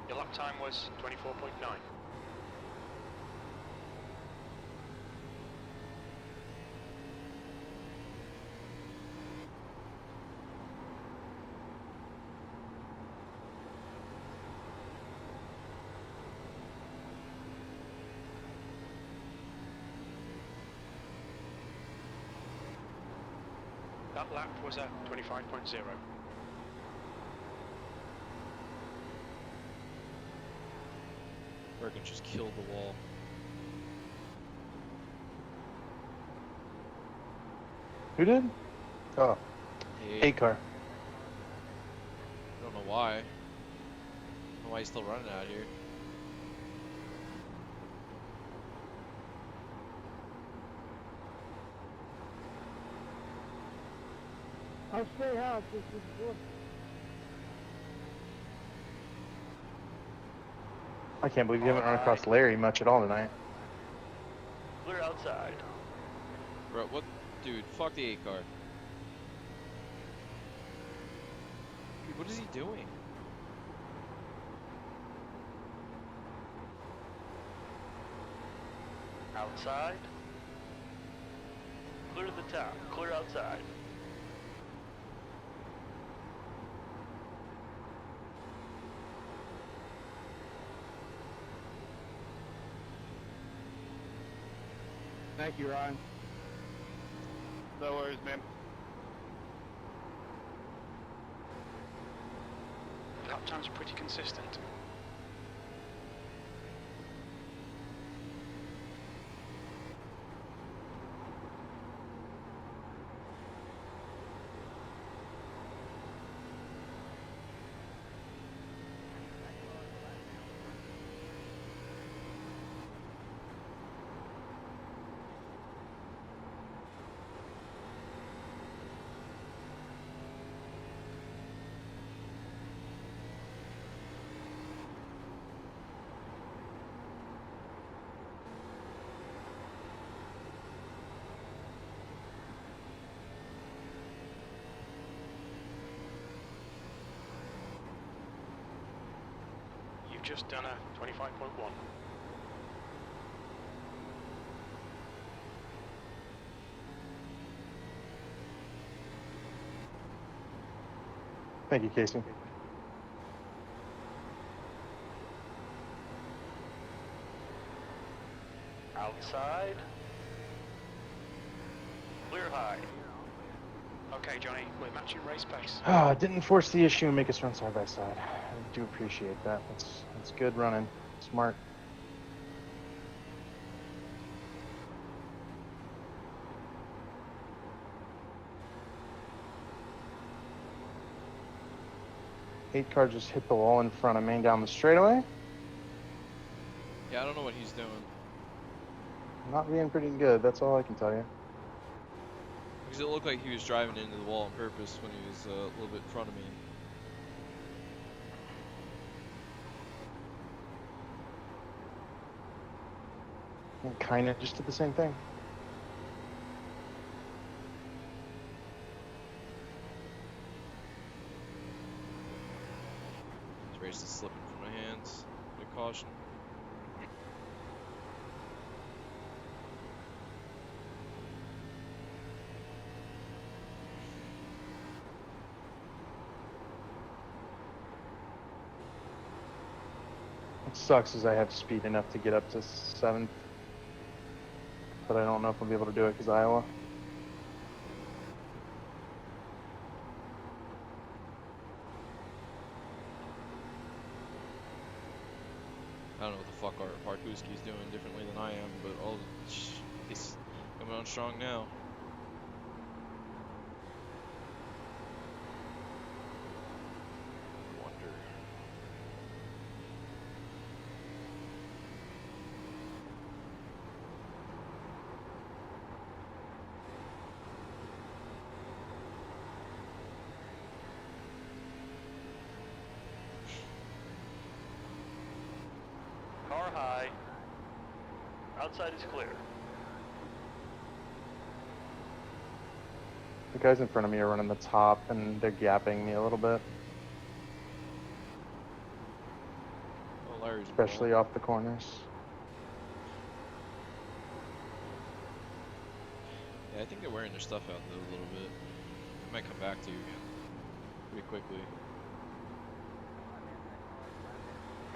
Your lap time was 24.9. That lap was at 25.0. Bergen just killed the wall. Who did? Oh, Hey, A-car. I don't know why. I don't know why he's still running out here. I'll stay out. This is good. I can't believe you haven't run across Larry much at all tonight. Clear outside. Bro, what? Dude, fuck the 8 car. Dude, what is he doing? Outside. Clear the top. Clear outside. Thank you, Ryan. No worries, man. Lap times are pretty consistent. You've just done a 25.1. Thank you, Casey. Outside. Clear high. Okay, Johnny, we're matching race pace. Didn't force the issue and make us run side by side. I do appreciate that. That's good running. Smart. Eight car just hit the wall in front of me down the straightaway. Yeah, I don't know what he's doing. Not being pretty good, that's all I can tell you. Because it looked like he was driving into the wall on purpose when he was a little bit in front of me. Kind of just did the same thing. This race is slipping from my hands. Good caution. What sucks is I have speed enough to get up to 7th, but I don't know if I'll be able to do it because Iowa. I don't know what the fuck our Parkuski's doing differently than I am, but he's coming on strong now. Wonder. Car high. Outside is clear. The guys in front of me are running the top and they're gapping me a little bit, Oh, Larry's especially off the corners. Yeah, I think they're wearing their stuff out though a little bit. It might come back to you again pretty quickly.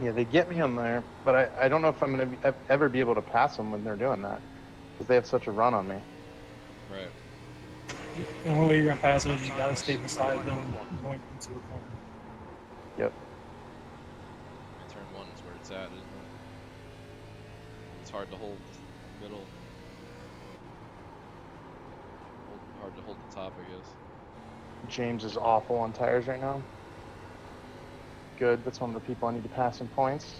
Yeah, they get me on there, but I don't know if I'm going to ever be able to pass them when they're doing that, because they have such a run on me. Right. The only way you're gonna pass it is you gotta stay beside them going into a corner. Yep. Turn 1 is where it's at, isn't it? It's hard to hold the middle. Hard to hold the top, I guess. James is awful on tires right now. Good, that's one of the people I need to pass in points.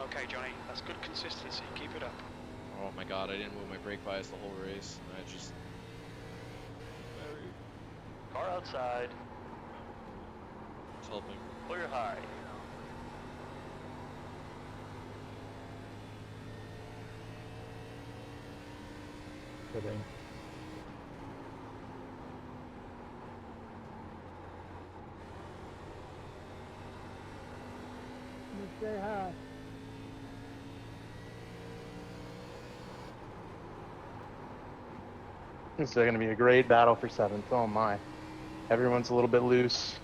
Okay, Johnny, that's good consistency. Keep it up. Oh my god, I didn't move my brake bias the whole race. And I just... Car outside. It's helping. Clear high. Kidding. Say hi. This is going to be a great battle for 7th. Oh my. Everyone's a little bit loose.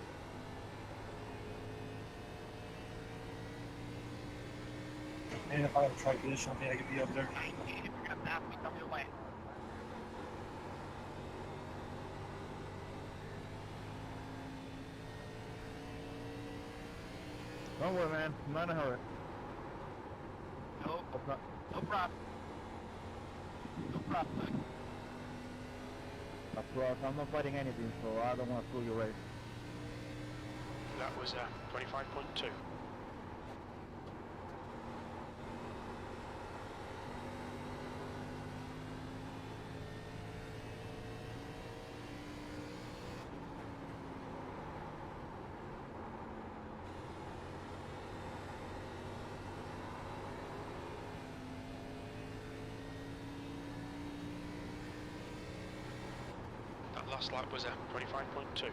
And if I had tried this, I think I could be up there. Don't worry, man. I'm not in a hurry. No, That's not... no problem. No problem. I'm not fighting anything, so I don't want to screw your race. That was 25.2. That last lap was 25.2.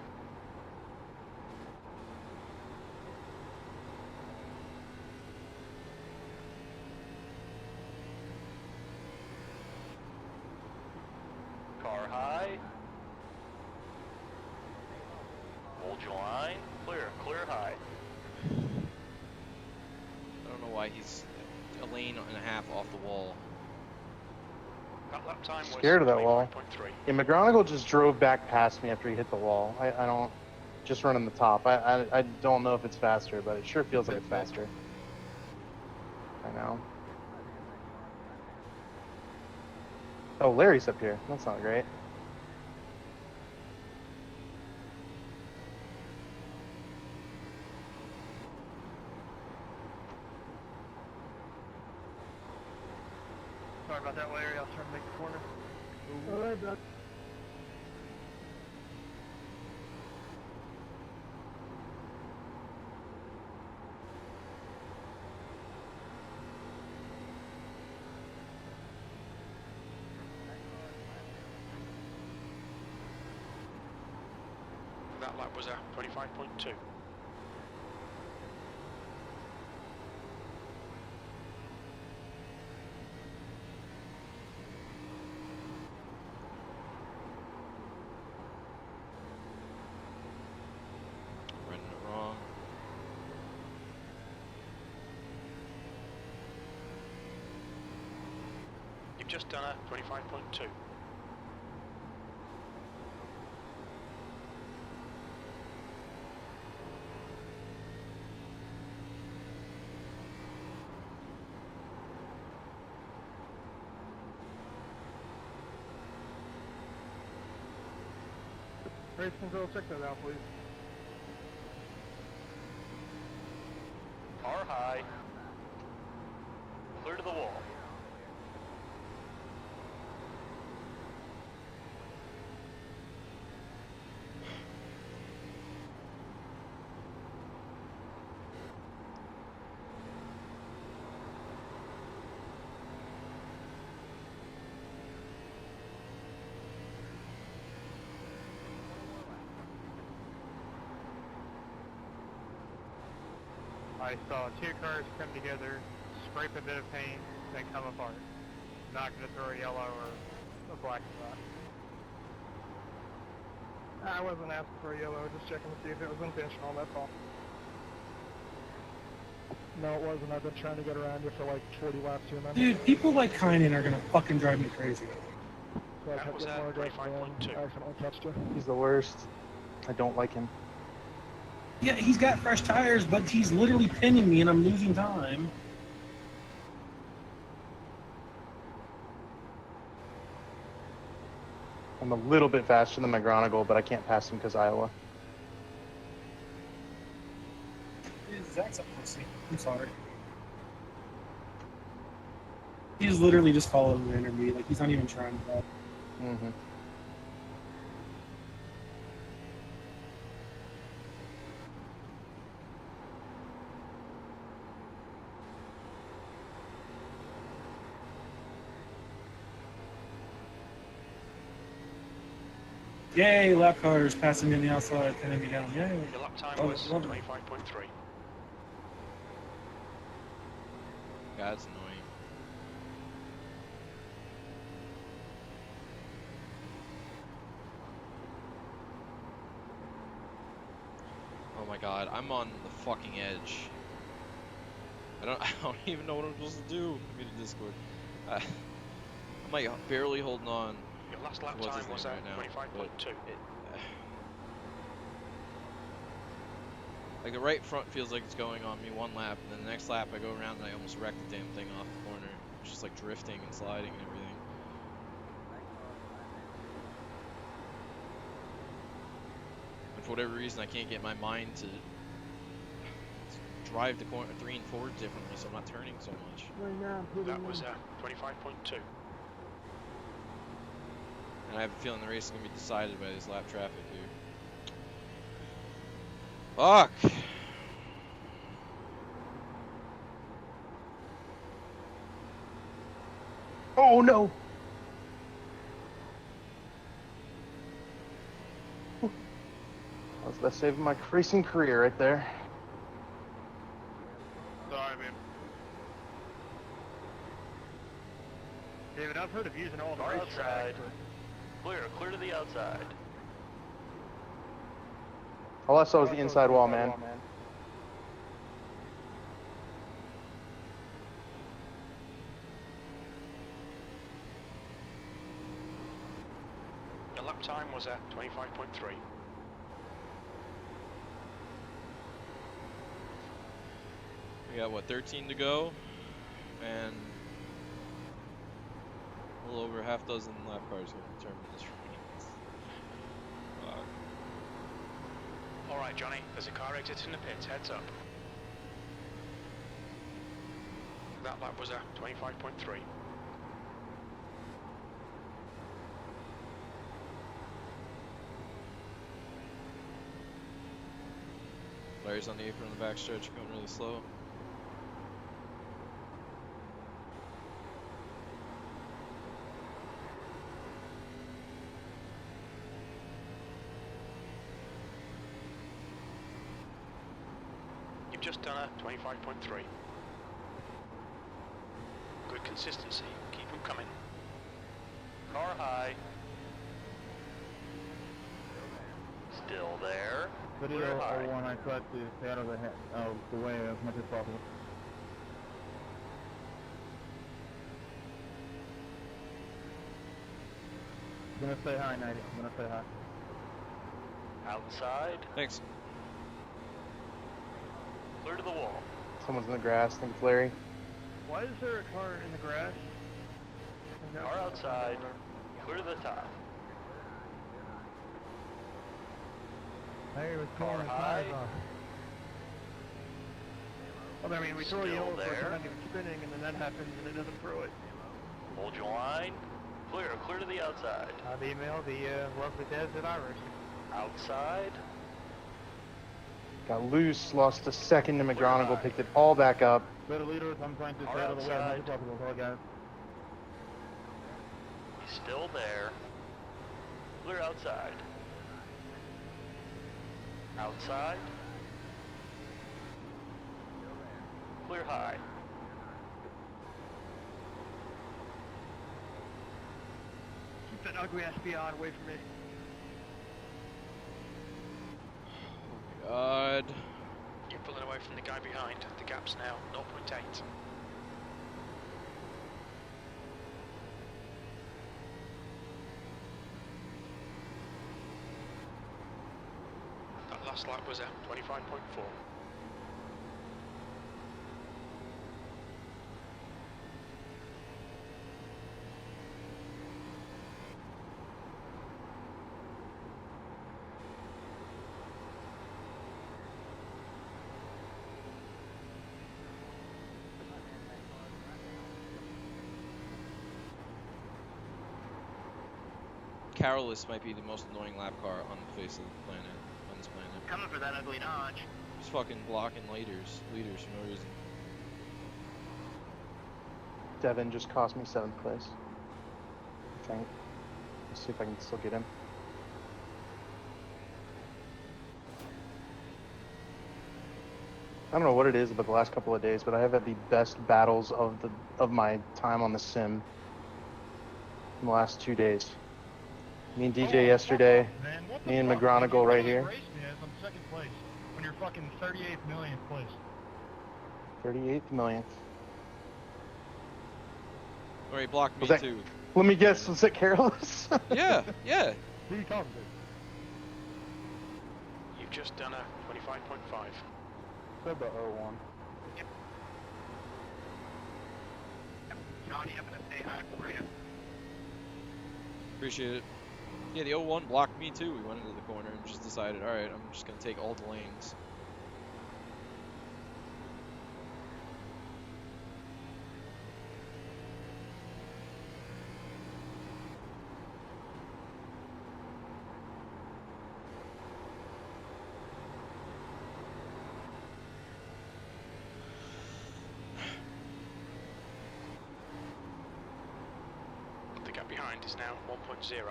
why he's a lane and a half off the wall. That lap time was Scared of that wall. 25.3. Yeah, McGonigal just drove back past me after he hit the wall. I don't just running the top. I don't know if it's faster, but it sure feels like it's faster. I know. Oh, Larry's up here. That's not great. Sorry about that, Larry. I was trying to make the corner. Alright, Doc. That lap was a 25.2. Running it wrong. You've just done a 25.2. Race control, check that out, please. Car high. Clear to the wall. I saw two cars come together, scrape a bit of paint, then come apart. Not going to throw a yellow or a black spot. I wasn't asking for a yellow, just checking to see if it was intentional, that's all. No, it wasn't. I've been trying to get around you for like 40 laps here, man. Dude, people like Kynan are gonna fucking drive me crazy. So I That kept was getting more aggressive 25.2. and accidentally touched you. He's the worst. I don't like him. Yeah, he's got fresh tires, but he's literally pinning me and I'm losing time. I'm a little bit faster than McGonigal, but I can't pass him because Iowa. Zach's a pussy. I'm sorry. He's literally just following the intermediate. Like, he's not even trying to drive. Mm-hmm. Yay, lap cars passing me on the outside, pinning me down. Yay. Your lap time Oh, was love it. 25.3. That's annoying. Oh my god, I'm on the fucking edge. I don't even know what I'm supposed to do. I mean, Discord. I'm like barely holding on. Your last lap What's his time was name at right now, 25.2. Like the right front feels like it's going on me one lap, and then the next lap I go around and I almost wreck the damn thing off the corner. It's just like drifting and sliding and everything. And for whatever reason, I can't get my mind to drive the corner 3 and 4 differently, so I'm not turning so much. Right now, That was 25.2. And I have a feeling the race is going to be decided by this lap traffic here. Fuck! Oh no! That was the best save of my racing career right there. Sorry, man. David, I've heard of using all the Car race outside. tracks. Clear to the outside. All I saw was the inside wall, man. 25.3. We got what, 13 to go, and a little over half dozen lap cars going to determine this race. Fuck. Alright, Johnny, there's a car exiting the pits, heads up. That lap was a 25.3. Larry's on the apron on the backstretch, going really slow. You've just done a 25.3. Good consistency, keep them coming. Car high. Still there. Video Clear high. 01, I tried to stay out of the way as much as possible. I'm gonna say hi, 90. I'm gonna say hi. Outside. Thanks. Clear to the wall. Someone's in the grass. I think it's Larry. Why is there a car in the grass? Car outside. Clear to the top. Hey, what's Car going on? high. Well, I mean, we throw a Still yellow for there. kind of spinning, and then that happens, and it doesn't throw it. Hold your line. Clear. Clear to the outside. I've emailed the lovely devs at Irish. Outside. Got loose, lost a second to McGonigal, picked it all back up. Better leaders, I'm trying to stay out of the way as much as possible. Sorry, guys. He's still there. Clear outside. Outside. Clear high. Keep that ugly ass beyond away from me. God. You're pulling away from the guy behind. The gap's now 0.8. That last lap was a 25.4. Carolus might be the most annoying lap car on the face of the planet, on this planet. Coming for that ugly Dodge. Just fucking blocking leaders for no reason. Devin just cost me 7th place. I think. Let's see if I can still get him. I don't know what it is about the last couple of days, but I have had the best battles of my time on the sim in the last 2 days. Me and DJ yesterday, Man, what me and fuck? McGonigal You right really here. raced me as I'm second place when you're fucking 38th millionth place. 38th millionth. Or he blocked me Was that- too. Let me guess, was it Carolus? Yeah, yeah. Who you talking to? You've just done a 25.5. Said the 01. Johnny, I'm gonna say hi for you. Appreciate it. Yeah, the 01 blocked me too. We went into the corner and just decided, alright, I'm just gonna take all the lanes. The gap behind is now 1.0.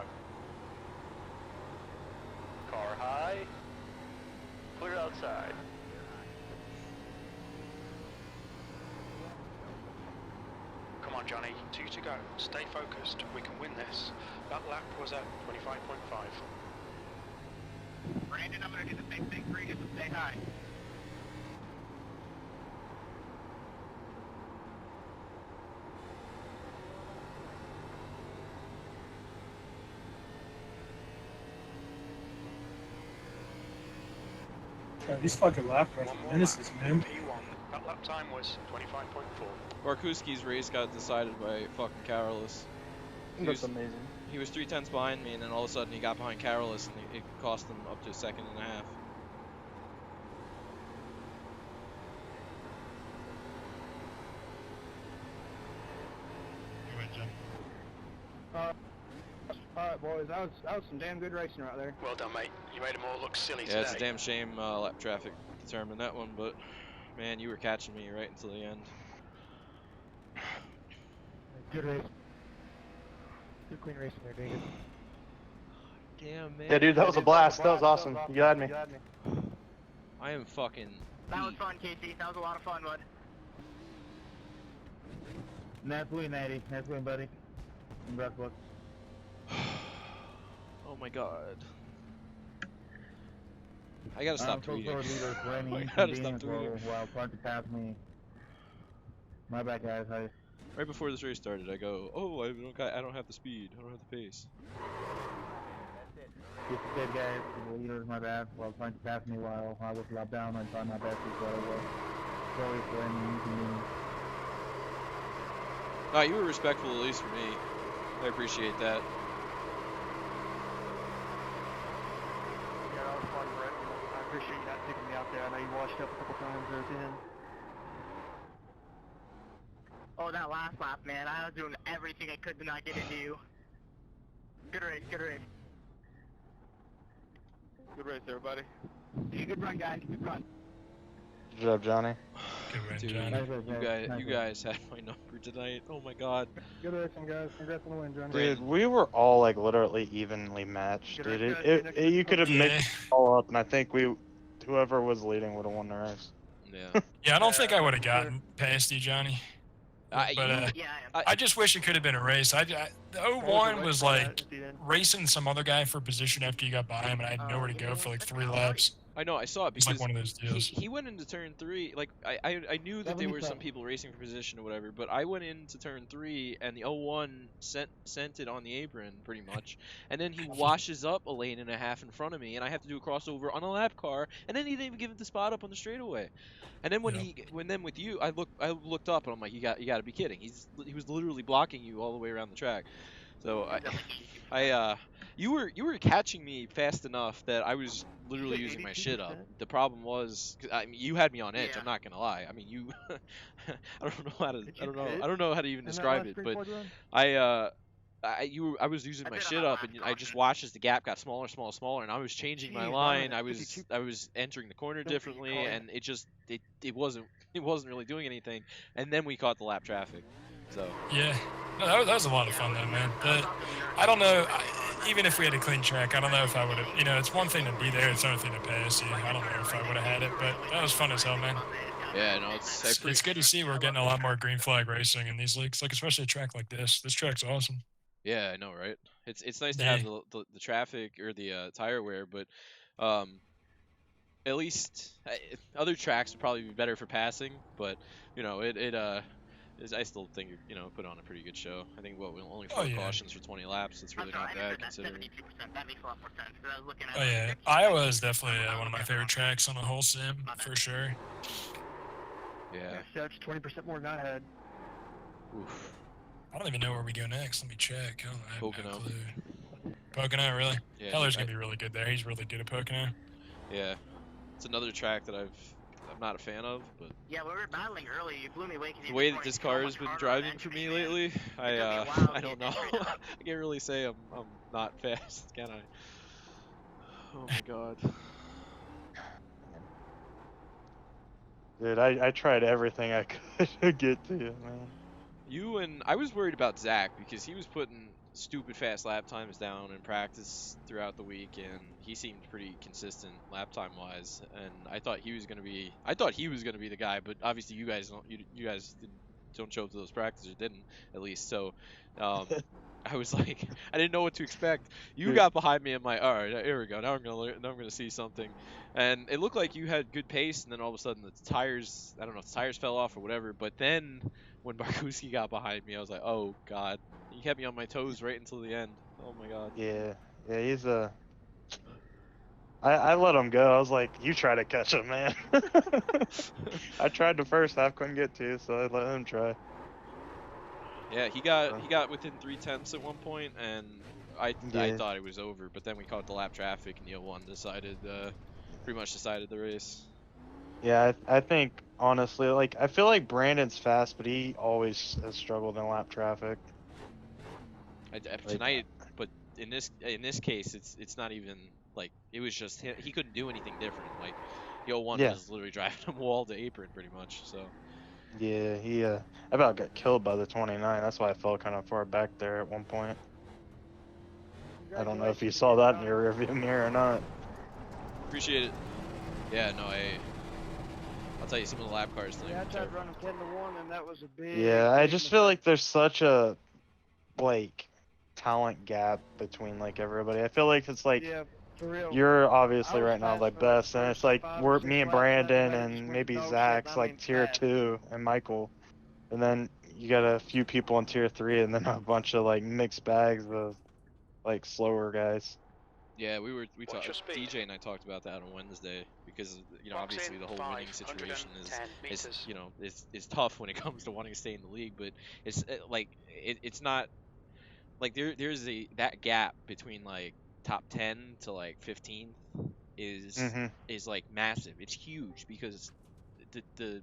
Car high. Clear outside. Come on, Johnny, 2 to go. Stay focused. We can win this. That lap was at 25.5. Brandon, I'm gonna do the same thing for you. Say hi. These fucking lap cars One are more menaces, lap. man. P1. That lap time was 25.4. Barkuski's race got decided by fucking Carolus. That's amazing. He was 3/10 behind me, and then all of a sudden he got behind Carolus, and it cost him up to a second and a half. You win, Jim. Alright, boys, that was some damn good racing right there. Well done, mate. You made them all look silly Yeah, today. it's a damn shame lap traffic determined that one, but man, you were catching me right until the end. Good race. Good clean racing there, David. Damn, man. Yeah, dude, that was a blast. That was awesome. You got me. I am fucking. That was fun, Casey. That was a lot of fun, bud. Nice win, Eddie. Nice win, buddy. Congrats, bud. Oh my god. I gotta stop tweeting. Leader for any I gotta stop inconvenience tweeting. while trying to pass me. My bad, guys. Right before this race started, I go, "Oh, I don't have the speed. I don't have the pace." Just said, guys, the leader, my bad, while trying to pass me while I was locked down. I tried my best to get away. Sorry for any inconvenience. No, you were respectful, at least for me. I appreciate that. Yeah, that was fun, Brett. I appreciate you not taking me out there. I know you washed up a couple times there at the end. Oh, that last lap, man. I was doing everything I could to not get into you. Good race, good race. Good race, everybody. Good run, guys. Good run. Good job, Johnny. Good win, Dude, Johnny. you guys had my number tonight. Oh my god. Good racing, guys. Congrats on the win, Johnny. Dude, we were all like literally evenly matched, Good dude. race, guys. You could have Yeah. mixed it all up, and I think whoever was leading would have won the race. Yeah. Yeah, I don't think I would have gotten past you, Johnny. But Yeah, I just wish it could have been a race. The 01 was like racing some other guy for position after you got by him, and I had nowhere to go for like 3 laps. I know, I saw it It's because like one of those deals. he went into turn 3, like, I knew that there were some people racing for position or whatever, but I went into turn 3, and the 01 sent it on the apron, pretty much, and then he washes up a lane and a half in front of me, and I have to do a crossover on a lap car, and then he didn't even give it the spot up on the straightaway. And then when with you, I looked up, and I'm like, you got to be kidding. He was literally blocking you all the way around the track. So you were catching me fast enough that I was literally using my shit up. The problem was, 'cause, I mean, you had me on edge. I'm not gonna lie. I mean, you, I don't know how to even describe it, but I was using my shit up, and I just watched as the gap got smaller, and I was changing my line. I was entering the corner differently, and it wasn't really doing anything. And then we caught the lap traffic. So Yeah, no, that was a lot of fun though, man. But I don't know, even if we had a clean track, I don't know if I would have, it's one thing to be there, it's another thing to pass you. I don't know if I would have had it, but that was fun as hell, man. yeah, no, It's good to see we're getting a lot more green flag racing in these leagues, like especially a track like this. This track's awesome. Yeah, I know, right? It's nice to have the traffic or the tire wear, but at least other tracks would probably be better for passing. But I still think you're put on a pretty good show. I think only 4 cautions for 20 laps. It's really not bad considering. That makes a lot more sense. 'Cause I was looking at Oh yeah, Iowa is definitely one of my favorite tracks on the whole sim for sure. Yeah. That's 20% more than I had. Oof. I don't even know where we go next. Let me check. I have no Pocono. clue. Pocono, really? Yeah, Heller's gonna be really good there. He's really good at Pocono. Yeah, it's another track that I'm not a fan of, but yeah, we were battling early. You blew me away. the way that this car has been driving for me lately, I don't know. I can't really say I'm not fast, can I? Oh my god. Dude, I tried everything I could get to you, man. I was worried about Zach because he was putting stupid fast lap times down in practice throughout the week, and he seemed pretty consistent lap time wise. And I thought he was gonna be the guy, but obviously you guys don't show up to those practices, or didn't at least. So I was like, I didn't know what to expect. You got behind me, and I'm like, all right, here we go. Now I'm gonna see something. And it looked like you had good pace, and then all of a sudden the tires, I don't know if the tires fell off or whatever. But then when Barkuski got behind me, I was like, oh god. He kept me on my toes right until the end. Oh my god. Yeah, I let him go. I was like, you try to catch him, man. I tried the first half, couldn't get to, so I let him try. Yeah, he got within 3/10 at one point, and I Yeah. thought it was over, but then we caught the lap traffic, and the 01 pretty much decided the race. Yeah, I think honestly, like I feel like Brandon's fast, but he always has struggled in lap traffic. Tonight, but in this case, it's not even like it was just he couldn't do anything different. Like the 01 Yeah. was literally driving him wall to apron pretty much. So Yeah, he I about got killed by the 29. That's why I fell kind of far back there at one point. I don't know if you saw that in your rearview mirror or not. appreciate it. Yeah, no, I'll tell you, some of the lap cars tonight. Yeah, I were tried terrible. running 10-1, and that was a big. Yeah, I big just feel like mistake. there's such a like talent gap between like everybody. I feel like it's like Yeah, for real. you're I obviously was right now fast the for like best, and it's first like 5 or we're 6 me and laps, and then Brandon later just and went maybe no shit. Zach's I like mean, tier fast. 2 and Michael, and then you got a few people in tier 3, and then a bunch of like mixed bags of like slower guys. Yeah, we What's talked. your speed? DJ and I talked about that on Wednesday because Box obviously in the whole winning situation 510 meters. is tough when it comes to wanting to stay in the league, but it's like it's not like there's that gap between like top 10 to like 15th is Mm-hmm. is like massive. It's huge because the the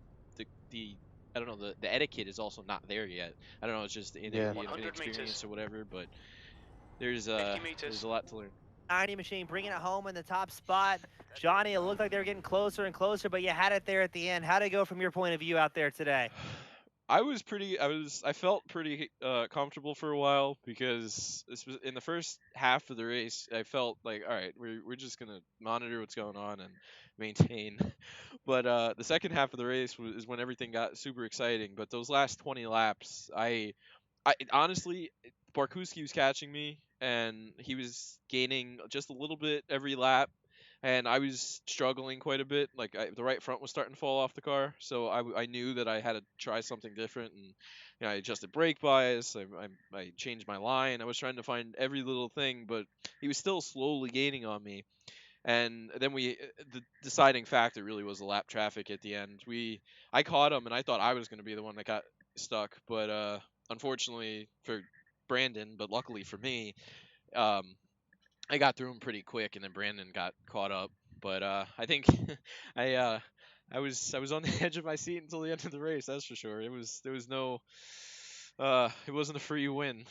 the I don't know, the etiquette is also not there yet. I don't know, it's just Yeah. 100 meters. inexperience or whatever, but 50 there's meters. a lot to learn. 90 machine bringing it home in the top spot. Johnny, it looked like they were getting closer and closer, but you had it there at the end. How'd it go from your point of view out there today? I felt pretty comfortable for a while because this was in the first half of the race. I felt like, all right, we're just gonna monitor what's going on and maintain. But the second half of the race is when everything got super exciting. But those last 20 laps, I honestly, Barkuski was catching me, and he was gaining just a little bit every lap, and I was struggling quite a bit. Like the right front was starting to fall off the car, so I knew that I had to try something different, and I adjusted brake bias. I changed my line. I was trying to find every little thing, but he was still slowly gaining on me. And then the deciding factor really was the lap traffic at the end. I caught him, and I thought I was going to be the one that got stuck, but unfortunately for Brandon, but luckily for me, um, I got through him pretty quick, and then Brandon got caught up. But I think I I was on the edge of my seat until the end of the race. That's for sure. There was no it wasn't a free win.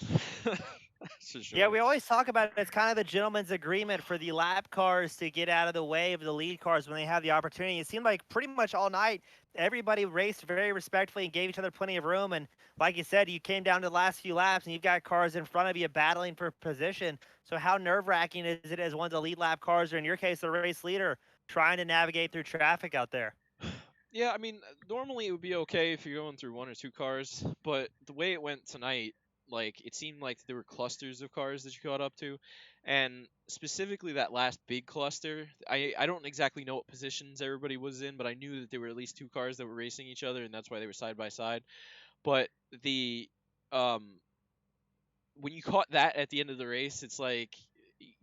That's for sure. Yeah, we always talk about it. It's kind of the gentleman's agreement for the lap cars to get out of the way of the lead cars when they have the opportunity. It seemed like pretty much all night, everybody raced very respectfully and gave each other plenty of room. And like you said, you came down to the last few laps and you've got cars in front of you battling for position. So how nerve-wracking is it as one of the lead lap cars, or in your case, the race leader, trying to navigate through traffic out there? Yeah, I mean, normally it would be okay if you're going through one or two cars, but the way it went tonight, like it seemed like there were clusters of cars that you caught up to, and specifically that last big cluster, I don't exactly know what positions everybody was in, but I knew that there were at least two cars that were racing each other, and that's why they were side by side. But the um when you caught that at the end of the race, it's like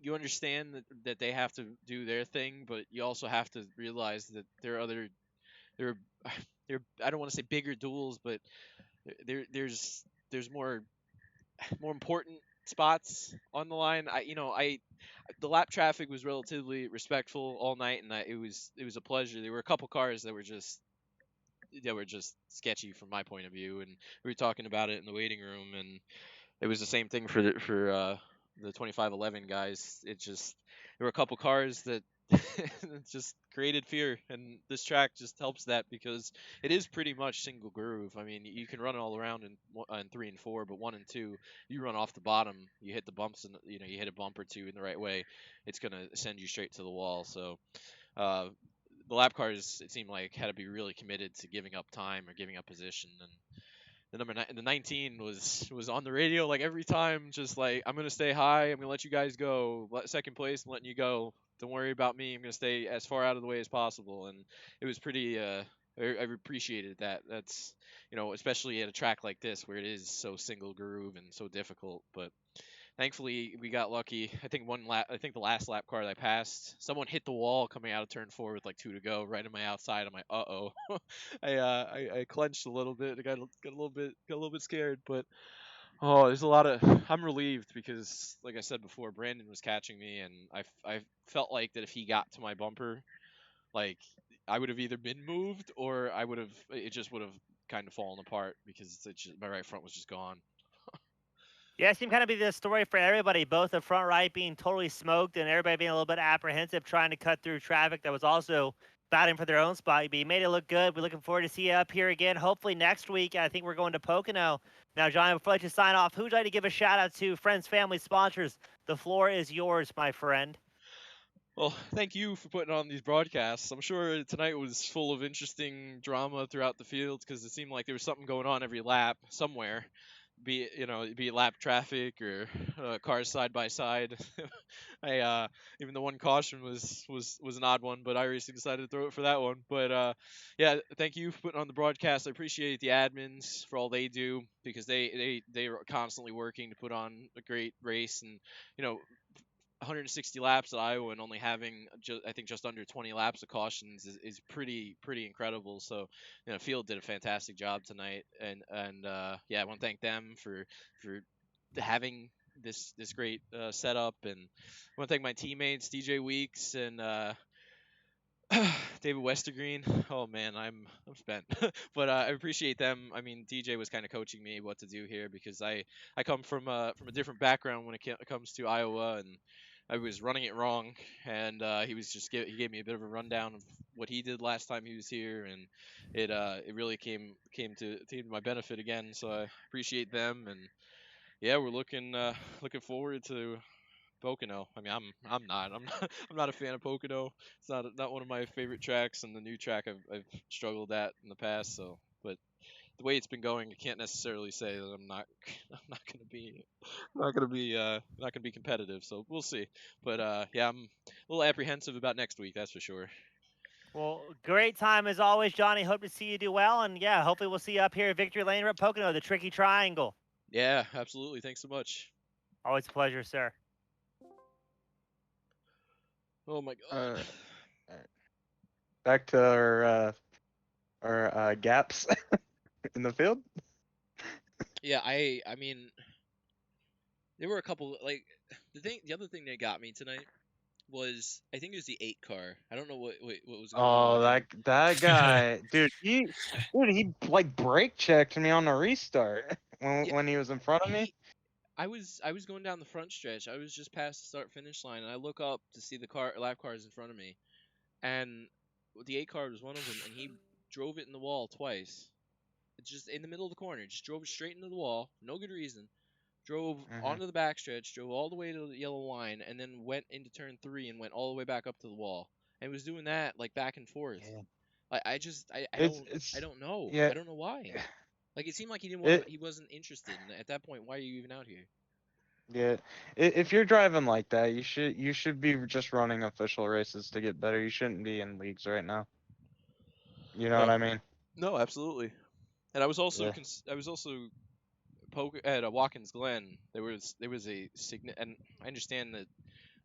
you understand that they have to do their thing, but you also have to realize that there are there I don't want to say bigger duels, but there's more important spots on the line. I the lap traffic was relatively respectful all night, and it was a pleasure. There were a couple cars that were just sketchy from my point of view, and we were talking about it in the waiting room, and it was the same thing for the 2511 guys. It just there were a couple cars that just created fear, and this track just helps that because it is pretty much single groove. I mean, you can run all around in 3 and 4, but 1 and 2, you run off the bottom, you hit the bumps, and you hit a bump or two in the right way, it's gonna send you straight to the wall. So uh, the lap cars, it seemed like, had to be really committed to giving up time or giving up position, and the 19 was on the radio like every time, just like, I'm gonna stay high, I'm gonna let you guys go. Second place, I'm letting you go. Don't worry about me. I'm gonna stay as far out of the way as possible. And it was pretty. I appreciated that. That's especially at a track like this where it is so single groove and so difficult. But thankfully we got lucky. I think the last lap car that I passed, someone hit the wall coming out of turn 4 with like 2 to go, right in my outside. I'm like, uh-oh. I clenched a little bit. I got a little bit scared, but oh, there's a lot of. I'm relieved because, like I said before, Brandon was catching me, and I felt like that if he got to my bumper, like I would have either been moved or it just would have kind of fallen apart because my right front was just gone. Yeah, it seemed kind of be the story for everybody, both the front right being totally smoked and everybody being a little bit apprehensive trying to cut through traffic that was also battling for their own spot. But you made it look good. We're looking forward to see you up here again. Hopefully next week. I think we're going to Pocono. Now, Johnny, before I let you sign off, who'd you like to give a shout out to? Friends, family, sponsors. The floor is yours, my friend. Well, thank you for putting on these broadcasts. I'm sure tonight was full of interesting drama throughout the field because it seemed like there was something going on every lap somewhere. Be it lap traffic or cars side by side. Even the one caution was an odd one, but iRacing decided to throw it for that one. But yeah, thank you for putting on the broadcast. I appreciate the admins for all they do because they are constantly working to put on a great race. And 160 laps at Iowa and only having I think just under 20 laps of cautions is pretty incredible. So field did a fantastic job tonight, and yeah, I want to thank them for having this great setup, and I want to thank my teammates DJ Weeks and David Westergreen. Oh man, I'm spent, but I appreciate them. I mean, DJ was kind of coaching me what to do here because I come from a different background when it comes to Iowa, and I was running it wrong, and he gave me a bit of a rundown of what he did last time he was here, and it really came to my benefit again. So I appreciate them, and yeah, we're looking forward to Pocono. I mean, I'm not I'm not a fan of Pocono. It's not one of my favorite tracks, and the new track I've struggled at in the past. So, but the way it's been going, I can't necessarily say that I'm not I'm not gonna be competitive. So we'll see. But yeah, I'm a little apprehensive about next week. That's for sure. Well, great time as always, Johnny. Hope to see you do well. And yeah, hopefully we'll see you up here at Victory Lane or at Pocono, the Tricky Triangle. Yeah, absolutely. Thanks so much. Always a pleasure, sir. Oh my god. Back to our gaps in the field. Yeah, I mean, there were a couple like the other thing that got me tonight was I think it was the 8 car. I don't know what was going on Oh, with him. that guy, dude, he like brake checked me on the restart when he was in front of me. I was going down the front stretch. I was just past the start finish line, and I look up to see the lap cars in front of me, and the 8 car was one of them, and he drove it in the wall twice. It's just in the middle of the corner, just drove it straight into the wall, no good reason. Drove onto the backstretch, drove all the way to the yellow line, and then went into turn 3 and went all the way back up to the wall. And was doing that like back and forth. Yeah. I don't know. Yeah. I don't know why. Like it seemed like he wasn't interested. And at that point, why are you even out here? Yeah, if you're driving like that, you should be just running official races to get better. You shouldn't be in leagues right now. You know what I mean? No, absolutely. And I was also at Watkins Glen. There was a and I understand that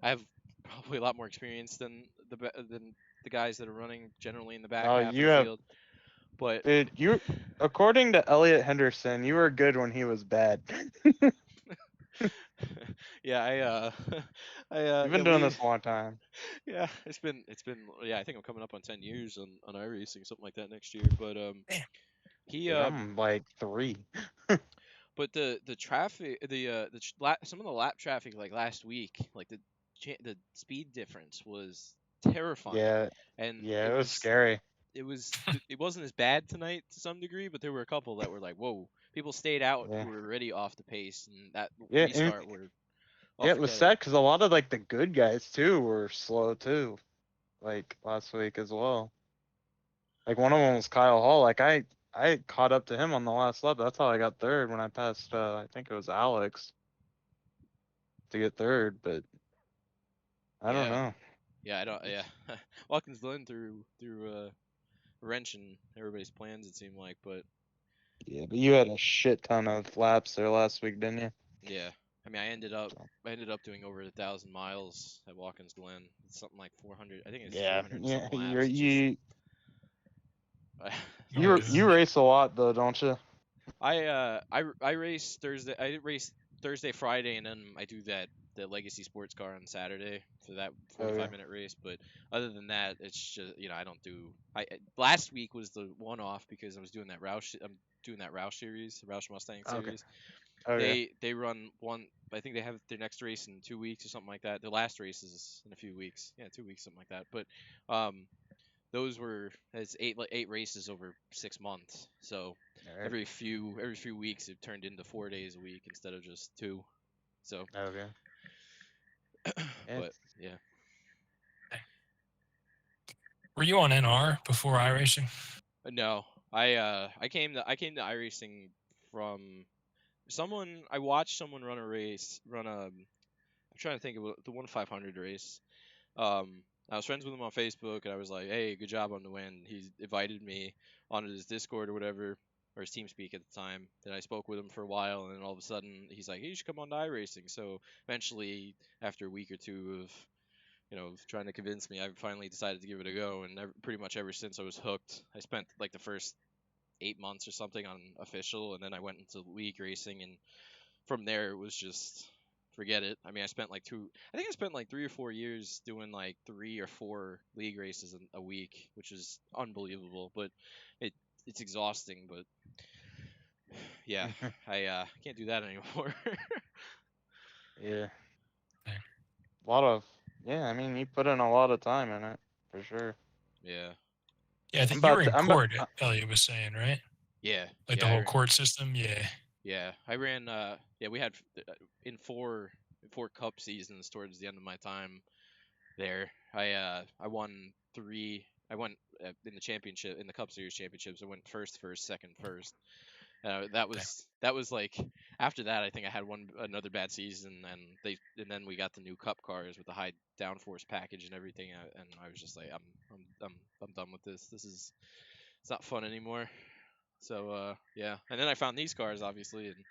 I have probably a lot more experience than the guys that are running generally in the back half of the field. But dude, according to Elliot Henderson, you were good when he was bad. Yeah, You've been doing this a long time. Yeah, it's been yeah. I think I'm coming up on 10 years on iRacing, something like that next year. But I'm like 3. But the traffic, some of the lap traffic like last week, like the speed difference was terrifying. Yeah, and it was scary. It wasn't as bad tonight to some degree, but there were a couple that were like, whoa. People stayed out who were already off the pace, and that restart were. Yeah, it was sad because a lot of like the good guys too were slow too, like last week as well. Like one of them was Kyle Hall. Like I caught up to him on the last lap. That's how I got third when I passed. I think it was Alex to get third, but I don't know. Yeah, I don't. Yeah, Watkins Glen through wrenching everybody's plans. It seemed like, but yeah, but you had a shit ton of laps there last week, didn't you? Yeah, I mean, I ended up doing over 1,000 miles at Watkins Glen. It's something like 400. I think it's 400 and some you're, laps. It's just, you race a lot though, don't you? I race Thursday. I race Thursday, Friday, and then I do the Legacy Sports Car on Saturday for that 45-minute race. But other than that, it's just I don't do. Last week was the one-off because I was doing that Roush. I'm doing that Roush series, Roush Mustang series. Okay. They run one. I think they have their next race in 2 weeks or something like that. Their last race is in a few weeks. Yeah, 2 weeks, something like that. But those were it's eight races over 6 months. So every few weeks it turned into 4 days a week instead of just 2. So Okay. but yeah. Were you on NR before iRacing? No, I came to iRacing from someone. I watched someone run a race. I'm trying to think of the 1/500 race. I was friends with him on Facebook, and I was like, "Hey, good job on the win." He invited me onto his Discord or whatever, or his TeamSpeak at the time. Then I spoke with him for a while, and then all of a sudden, he's like, "Hey, you should come on to iRacing." So eventually, after a week or two of trying to convince me, I finally decided to give it a go, and pretty much ever since I was hooked. I spent like the first 8 months or something on official, and then I went into league racing, and from there it was just forget it. I mean, I spent like 3 or 4 years doing like 3 or 4 league races a week, which is unbelievable, but it's exhausting. But yeah, I can't do that anymore. Yeah. A lot of I mean, you put in a lot of time in it for sure. Yeah. Yeah, I think you were in court. Elliot was saying, right? Yeah. Like the whole court system. Yeah. Yeah, I ran. We had in four cup seasons towards the end of my time there. I won 3. I went in the championship, in the Cup Series championships. I went first, second, first. That was like after that. I think I had another bad season, and then we got the new Cup cars with the high downforce package and everything. And I was just like, I'm done with this. It's not fun anymore. So yeah, and then I found these cars obviously, and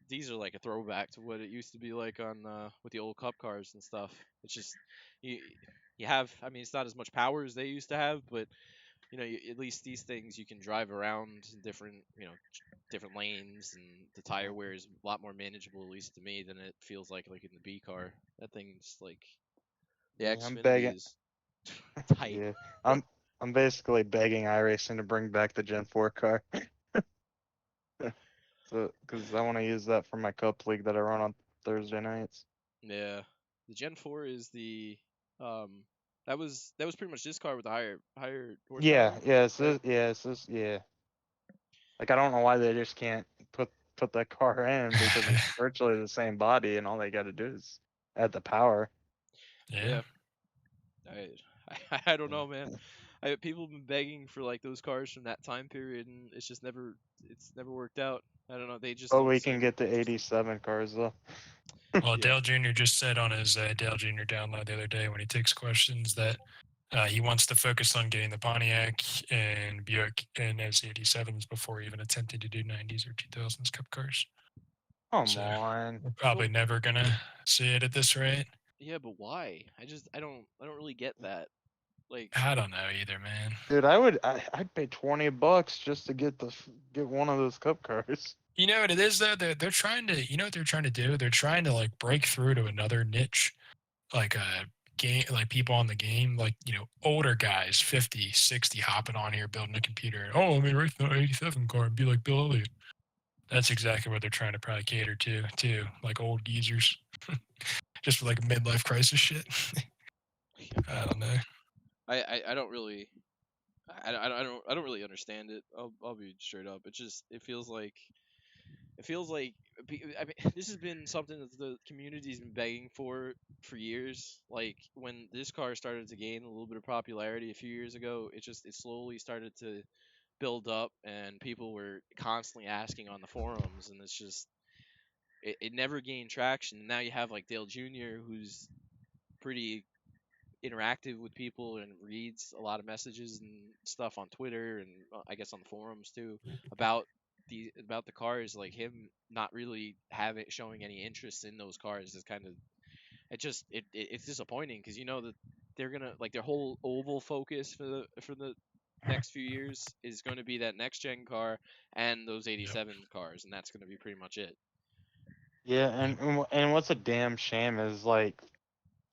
these are like a throwback to what it used to be like on with the old Cup cars and stuff. It's just you have. I mean, it's not as much power as they used to have, but at least these things you can drive around in different lanes, and the tire wear is a lot more manageable, at least to me, than it feels like in the B car. That thing's like the I'm Xfinity begging. is tight. Yeah, I'm basically begging iRacing to bring back the Gen 4 car. So, because I want to use that for my Cup League that I run on Thursday nights. Yeah, the Gen 4 is the that was pretty much this car with the higher horsepower. Yeah. Like I don't know why they just can't put that car in because it's virtually the same body and all they got to do is add the power. Yeah. I don't know, man. People have been begging for like those cars from that time period, and it's never worked out. I don't know. They just Oh, don't we seem. can get the 87 cars though. Well, Dale Jr. just said on his Dale Jr. download the other day when he takes questions that he wants to focus on getting the Pontiac and Buick and S87s before even attempting to do 90s or 2000s Cup cars. Come on. We're probably never gonna see it at this rate. Yeah, but why? I don't really get that. Like I don't know either, man. Dude, I'd pay $20 just to get one of those Cup cars. You know what it is though? They're trying to. You know what they're trying to do? They're trying to like break through to another niche, like a game, like people on the game, like older guys, 50, 60, hopping on here building a computer. Oh, let me race the 87 car and be like Bill Elliott. That's exactly what they're trying to probably cater to, too. Like old geezers, just for like midlife crisis shit. I don't know. I don't really. I don't really understand it. I'll be straight up. It feels like I mean this has been something that the community's been begging for years. Like when this car started to gain a little bit of popularity a few years ago, it slowly started to build up, and people were constantly asking on the forums, and it never gained traction. Now you have like Dale Jr., who's pretty interactive with people and reads a lot of messages and stuff on Twitter and I guess on the forums too about the cars, like him not really showing any interest in those cars is kind of it's disappointing because you know that they're gonna like their whole oval focus for the next few years is going to be that next gen car and those 87 cars, and that's going to be pretty much it. Yeah, and what's a damn shame is like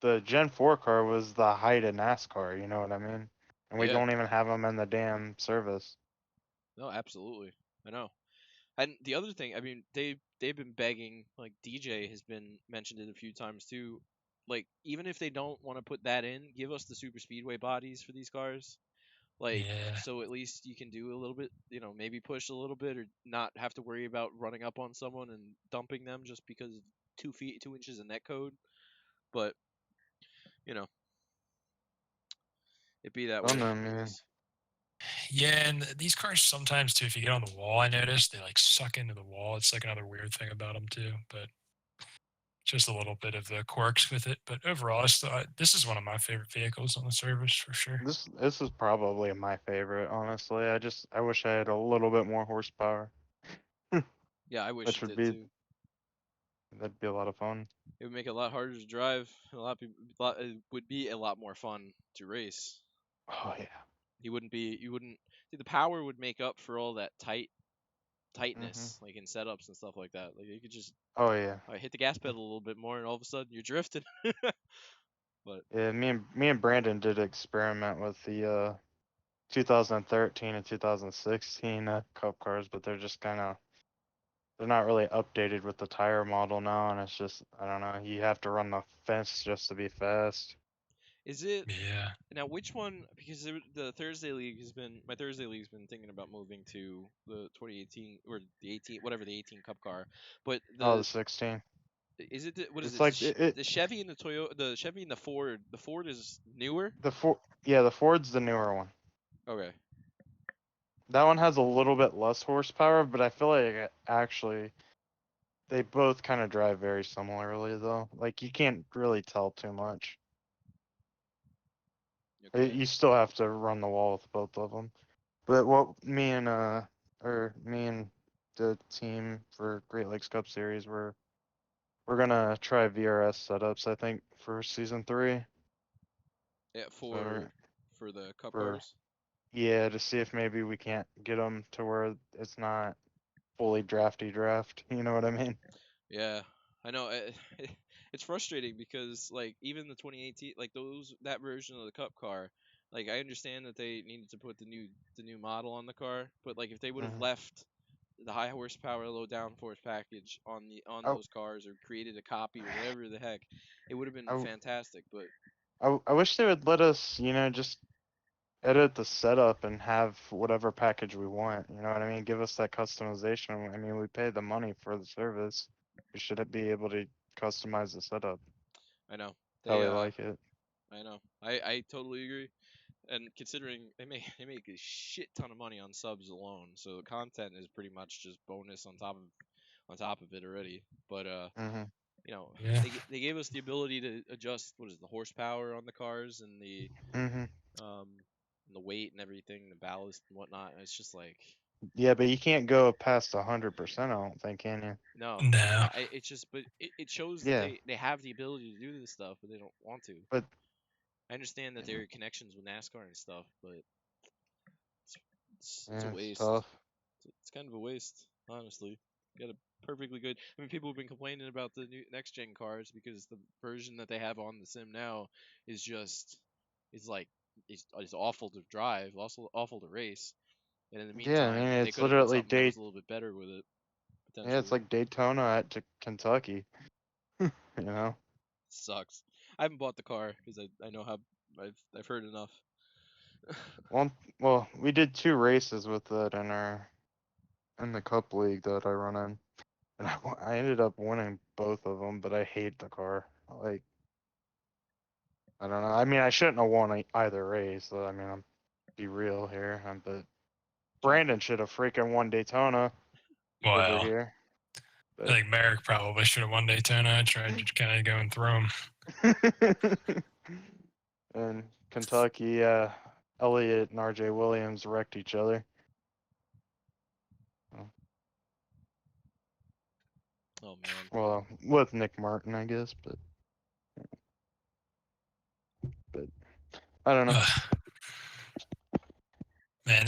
the Gen 4 car was the height of NASCAR. You know what I mean? And we Yeah. don't even have them in the damn service. No, absolutely. I know. And the other thing, I mean, they've been begging, like DJ has been mentioned it a few times too. Like even if they don't want to put that in, give us the super speedway bodies for these cars. Like Yeah. so at least you can do a little bit, you know, maybe push a little bit or not have to worry about running up on someone and dumping them just because of 2 inches of net code. But you know, it be that Oh way, no, I man. guess. Yeah, and these cars sometimes too, if you get on the wall, I noticed they like suck into the wall. It's like another weird thing about them too, but just a little bit of the quirks with it. But overall, this is one of my favorite vehicles on the service for sure. This is probably my favorite, honestly. I wish I had a little bit more horsepower. Yeah, I wish Which it would did be too. that'd be a lot of fun. It would make it a lot harder to drive. It would be a lot more fun to race. Oh yeah. You wouldn't see the power would make up for all that Mhm. tightness, like in setups and stuff like that. Like you could just Oh yeah. hit the gas pedal a little bit more, and all of a sudden you're drifting. But Yeah, me and Brandon did experiment with the 2013 and 2016 Cup cars, but they're not really updated with the tire model now, and it's just I don't know. You have to run the fence just to be fast. is it Yeah. now which one? Because the Thursday league has been my Thursday league's been thinking about moving to the 2018 or the 18 whatever the 18 Cup car, but Oh, the 16. is it what is It's it like it the Chevy and the Toyota, the Chevy and the Ford? The Ford is newer. the Ford's the newer one. Okay. That one has a little bit less horsepower, but I feel like actually they both kind of drive very similarly though. Like you can't really tell too much. Okay. You still have to run the wall with both of them. But what me and the team for Great Lakes Cup Series we're gonna try VRS setups I think for season 3. Yeah, So for the Cup for cars. yeah, to see if maybe we can't get them to where it's not fully draft. You know what I mean? Yeah, I know. It's frustrating because like even the 2018, like that version of the Cup car, like I understand that they needed to put the new model on the car, but like if they would have Mhm. left the high horsepower, low downforce package on I, those cars or created a copy or whatever the heck, it would have been I, fantastic. But I wish they would let us, just edit the setup and have whatever package we want. You know what I mean? Give us that customization. I mean, we pay the money for the service. We should be able to customize the setup I know how they we like it. I know I totally agree. And considering they make a shit ton of money on subs alone, so the content is pretty much just bonus on top of it already. But Hmm. you know, Yeah. they gave us the ability to adjust what is it, the horsepower on the cars and Hmm. um the weight and everything, the ballast and whatnot. And it's just like Yeah, but you can't go past 100%. I don't think, can you? no, No. it's just but it shows that Yeah, they have the ability to do this stuff, but they don't want to. but I understand that there are connections with NASCAR and stuff, but it's a yeah, it's waste. tough. It's kind of a waste, honestly. You got a perfectly good. I mean, people have been complaining about the new next gen cars because the version that they have on the sim now is just is like is awful to drive, also awful to race. And in the Yeah, I meantime, mean, they it's could have done literally something that was a little bit better with it yeah, it's potentially. like Daytona at Kentucky. You know? Sucks. I haven't bought the car because I know how I've heard enough. Well, we did 2 races with it in the Cup League that I run in, and I ended up winning both of them. But I hate the car. Like, I don't know. I mean, I shouldn't have won either race. So, I mean, I'm be real here. But Brandon should have freaking won Daytona over Well, here. I think Merrick probably should have won Daytona. I tried just kind of going through him. In Kentucky, Elliott and RJ Williams wrecked each other. Oh man. Well, with Nick Martin, I guess, but I don't know. Man,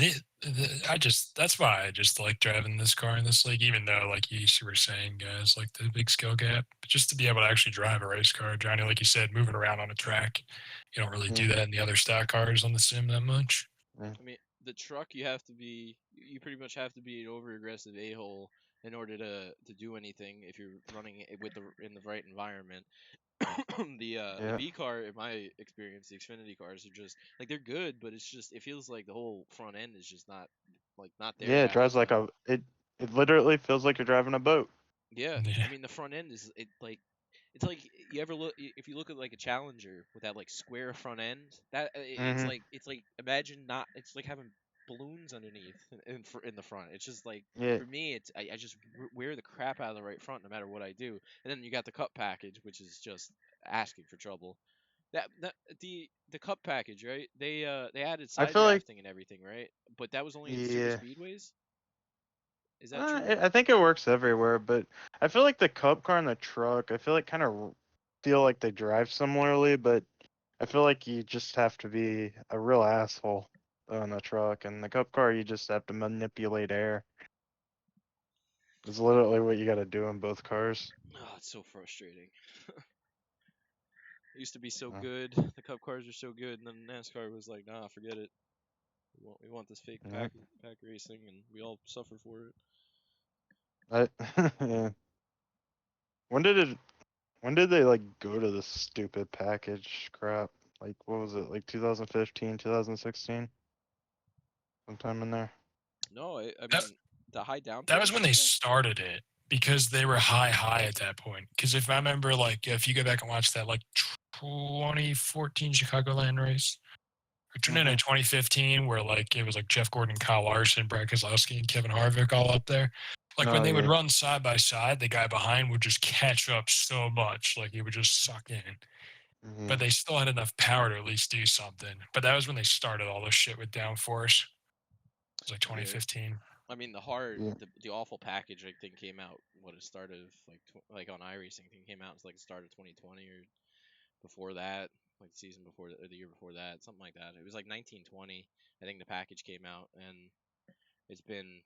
that's why I just like driving this car in this league, even though, like you were saying, guys, like the big skill gap. But just to be able to actually drive a race car, Johnny, like you said, moving around on a track, you don't really do that in the other stock cars on the sim that much. I mean, the truck you pretty much have to be an over aggressive a-hole in order to do anything if you're running it in the right environment. The B car, in my experience, the Xfinity cars are just like they're good, but it feels like the whole front end is just not there Yeah, it half drives the like time. it literally feels like you're driving a boat. Yeah, Yeah. I mean the front end it's like you ever look if you look at like a Challenger with that like square front end it's Mhm. like imagine not it's like having balloons underneath in the front. It's just like Yeah. for me I just wear the crap out of the right front no matter what I do. And then you got the cup package, which is just asking for trouble. That the cup package, right? They added I side feel like drafting and everything, right? But that was only in super yeah. speedways. Is that true? I think it works everywhere, but I feel like the Cup car and the truck, I feel like feel like they drive similarly, but I feel like you just have to be a real asshole in the truck, and the Cup car you just have to manipulate air. It's literally what you got to do in both cars. Oh, it's so frustrating. It used to be so Yeah. good. The Cup cars are so good, and then NASCAR was like, nah, forget it. We want this fake Yeah. pack racing, and we all suffer for it. Yeah. When did it? When did they like go to this stupid package crap? Like what was it? Like 2015, 2016, sometime in there. No, I That, mean the high that was when downforce they stuff. started it because they were high at that point. Because if I remember, like if you go back and watch that like 2014 Chicagoland race, or no, 2015, where like it was like Jeff Gordon, Kyle Larson, Brad Keselowski, and Kevin Harvick all up there. Like when Oh they would yeah. run side by side, the guy behind would just catch up so much, like he would just suck in. Mhm. But they still had enough power to at least do something. But that was when they started all this shit with downforce. It was like Yeah. 2015. I mean the awful package like thing came out. What it started like on iRacing thing came out. It's like the start of 2020 or before that, like the season before or the year before that, something like that. It was like 1920. I think the package came out, and it's been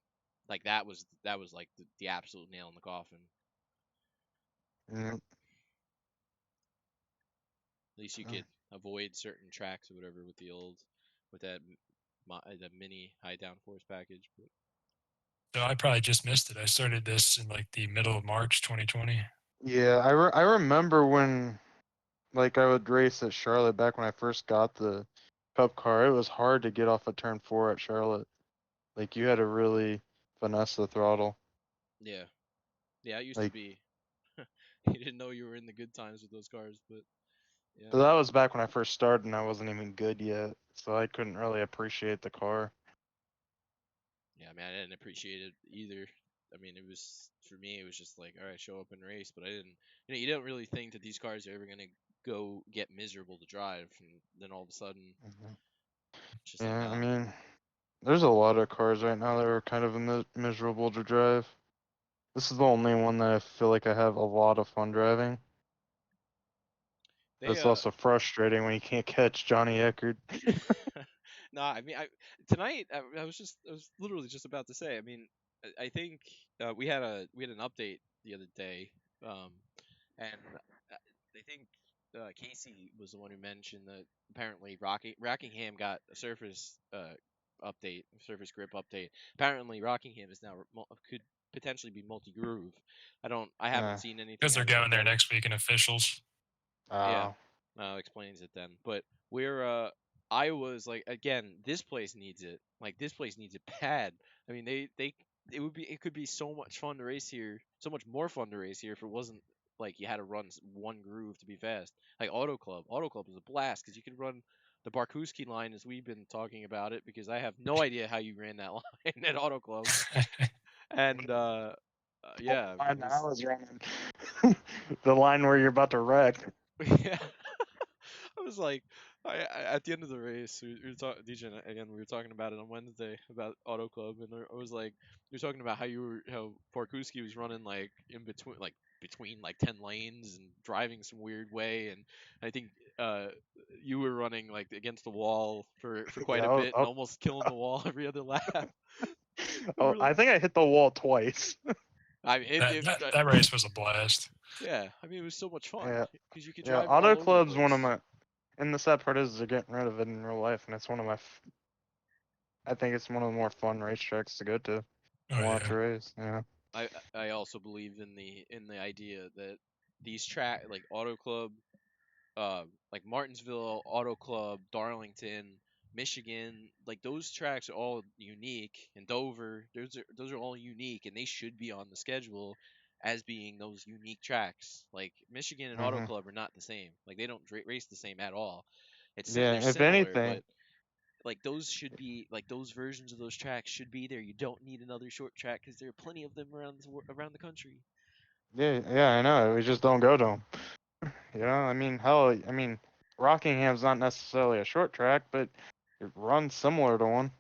like that was like the absolute nail in the coffin. Yeah. At least you could avoid certain tracks or whatever with that mini high downforce package. But So I probably just missed it. I started this in like the middle of March 2020. Yeah, I remember when like I would race at Charlotte back when I first got the Cup car. It was hard to get off of turn 4 at Charlotte. Like you had to really finesse the throttle. yeah, it used to Like be. You didn't know you were in the good times with those cars, but yeah, but that was back when I first started and I wasn't even good yet, so I couldn't really appreciate the car. yeah. I mean, I didn't appreciate it either. I mean, it was for me. It was just like, all right, show up and race. But I didn't. You don't really think that these cars are ever gonna go get miserable to drive, and then all of a sudden, it's just like, Yeah, I nah. mean, there's a lot of cars right now that are kind of miserable to drive. This is the only one that I feel like I have a lot of fun driving. But They it's also frustrating when you can't catch Johnny Eckert. No, I mean, tonight I was literally just about to say. I mean, I think we had an update the other day, and I think Casey was the one who mentioned that apparently Rockingham got a surface grip update. Apparently, Rockingham is now could potentially be multi groove. I haven't seen anything Because they're actually going there about it. next week in officials. Yeah, explains it then. But I was like, again, this place needs it. Like this place needs it bad. I mean, it could be so much fun to race here, so much more fun to race here if it wasn't like you had to run one groove to be fast. Like Auto Club is a blast because you could run the Barkuski line as we've been talking about it because I have no idea how you ran that line at Auto Club. And yeah, The line it that I was was running. The line where you're about to wreck. yeah. I was like, At the end of the race, we were talking, DJ and I- again, we were talking about it on Wednesday about Auto Club, and I was like, you were talking about how Parkuski was running like between like 10 lanes and driving some weird way, and I think you were running like against the wall for quite Yeah, a bit and almost killing the wall every other lap. We were I like, think I hit the wall twice. I mean, That race was a blast. yeah, I mean, it was so much fun Yeah, because you could yeah. drive all Auto over the Club's one of place. my, and the sad part is they're getting rid of it in real life, and it's one of my. I think it's one of the more fun racetracks to go to, Oh watch yeah. a race. Yeah. I also believe in the idea that these track like Auto Club, like Martinsville, Auto Club, Darlington, Michigan, like those tracks are all unique, and Dover, those are all unique, and they should be on the schedule as being those unique tracks. Like Michigan and Auto Mhm. Club are not the same. Like they don't race the same at all. They're Yeah. If similar, anything, but like those should be like those versions of those tracks should be there. You don't need another short track because there are plenty of them around the country. yeah, I know. We just don't go to them. You know, I mean, hell, I mean, Rockingham's not necessarily a short track, but it runs similar to one.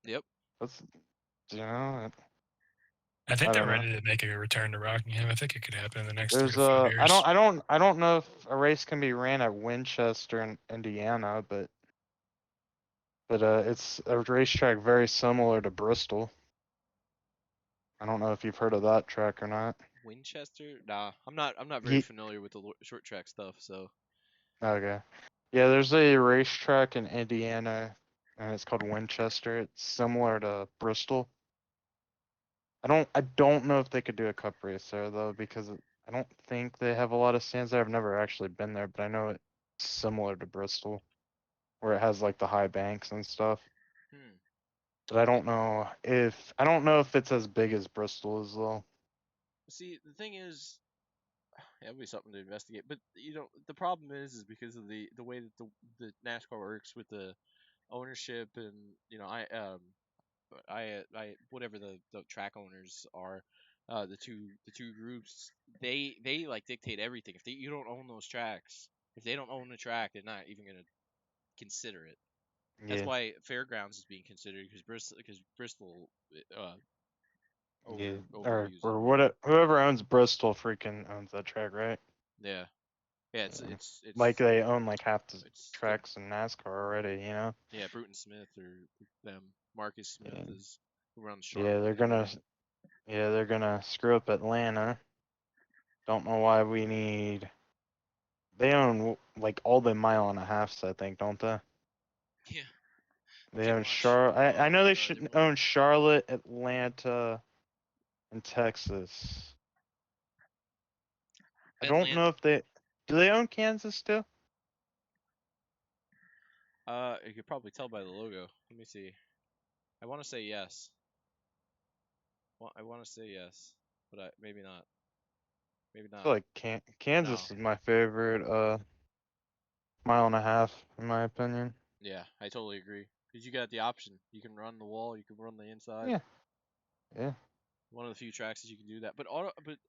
Yep. That's, you know, I think I they're don't know. ready to make a return to Rockingham. I think it could happen in the next 3 There's to 5 years. I don't know if a race can be ran at Winchester in Indiana, but it's a racetrack very similar to Bristol. I don't know if you've heard of that track or not. Winchester? Nah, I'm not very Ye familiar with the short track stuff. So Okay. Yeah, there's a racetrack in Indiana, and it's called Winchester. It's similar to Bristol. I don't know if they could do a cup race there though, because I don't think they have a lot of stands there. I've never actually been there, but I know it's similar to Bristol, where it has like the high banks and stuff. hmm. But I don't know if it's as big as Bristol is though. See, the thing is, yeah, it'll be something to investigate. But you know, the problem is because of the way that the NASCAR works with the ownership and you know I whatever the track owners are, the two groups, they like dictate everything. If you don't own those tracks, if they don't own the track, they're not even gonna consider it. That's Yeah, why Fairgrounds is being considered because Bristol yeah. overviews it. Or what? Whoever owns Bristol freaking owns that track, right? Yeah, yeah. Yeah. Like they own like half the It's the tracks in NASCAR already, you know? yeah Bruton Smith or them Marcus Smith Yeah. is who runs Yeah, Charlotte and everything. they're gonna screw up Atlanta. Don't know why we need. They own like all the mile and a halfs, I think, don't they? Yeah, They can't own watch I know they either should one. own Charlotte, Atlanta, and Texas. I don't Atlanta. know if they do they own Kansas too? You could probably tell by the logo. Let me see. I want to say yes. Well, I want to say yes, but maybe not. Maybe I feel not. like No. Kansas is my favorite mile and a half in my opinion. Yeah, I totally agree. Because you got the option. You can run the wall. You can run the inside. Yeah. Yeah. One of the few tracks that you can do that. But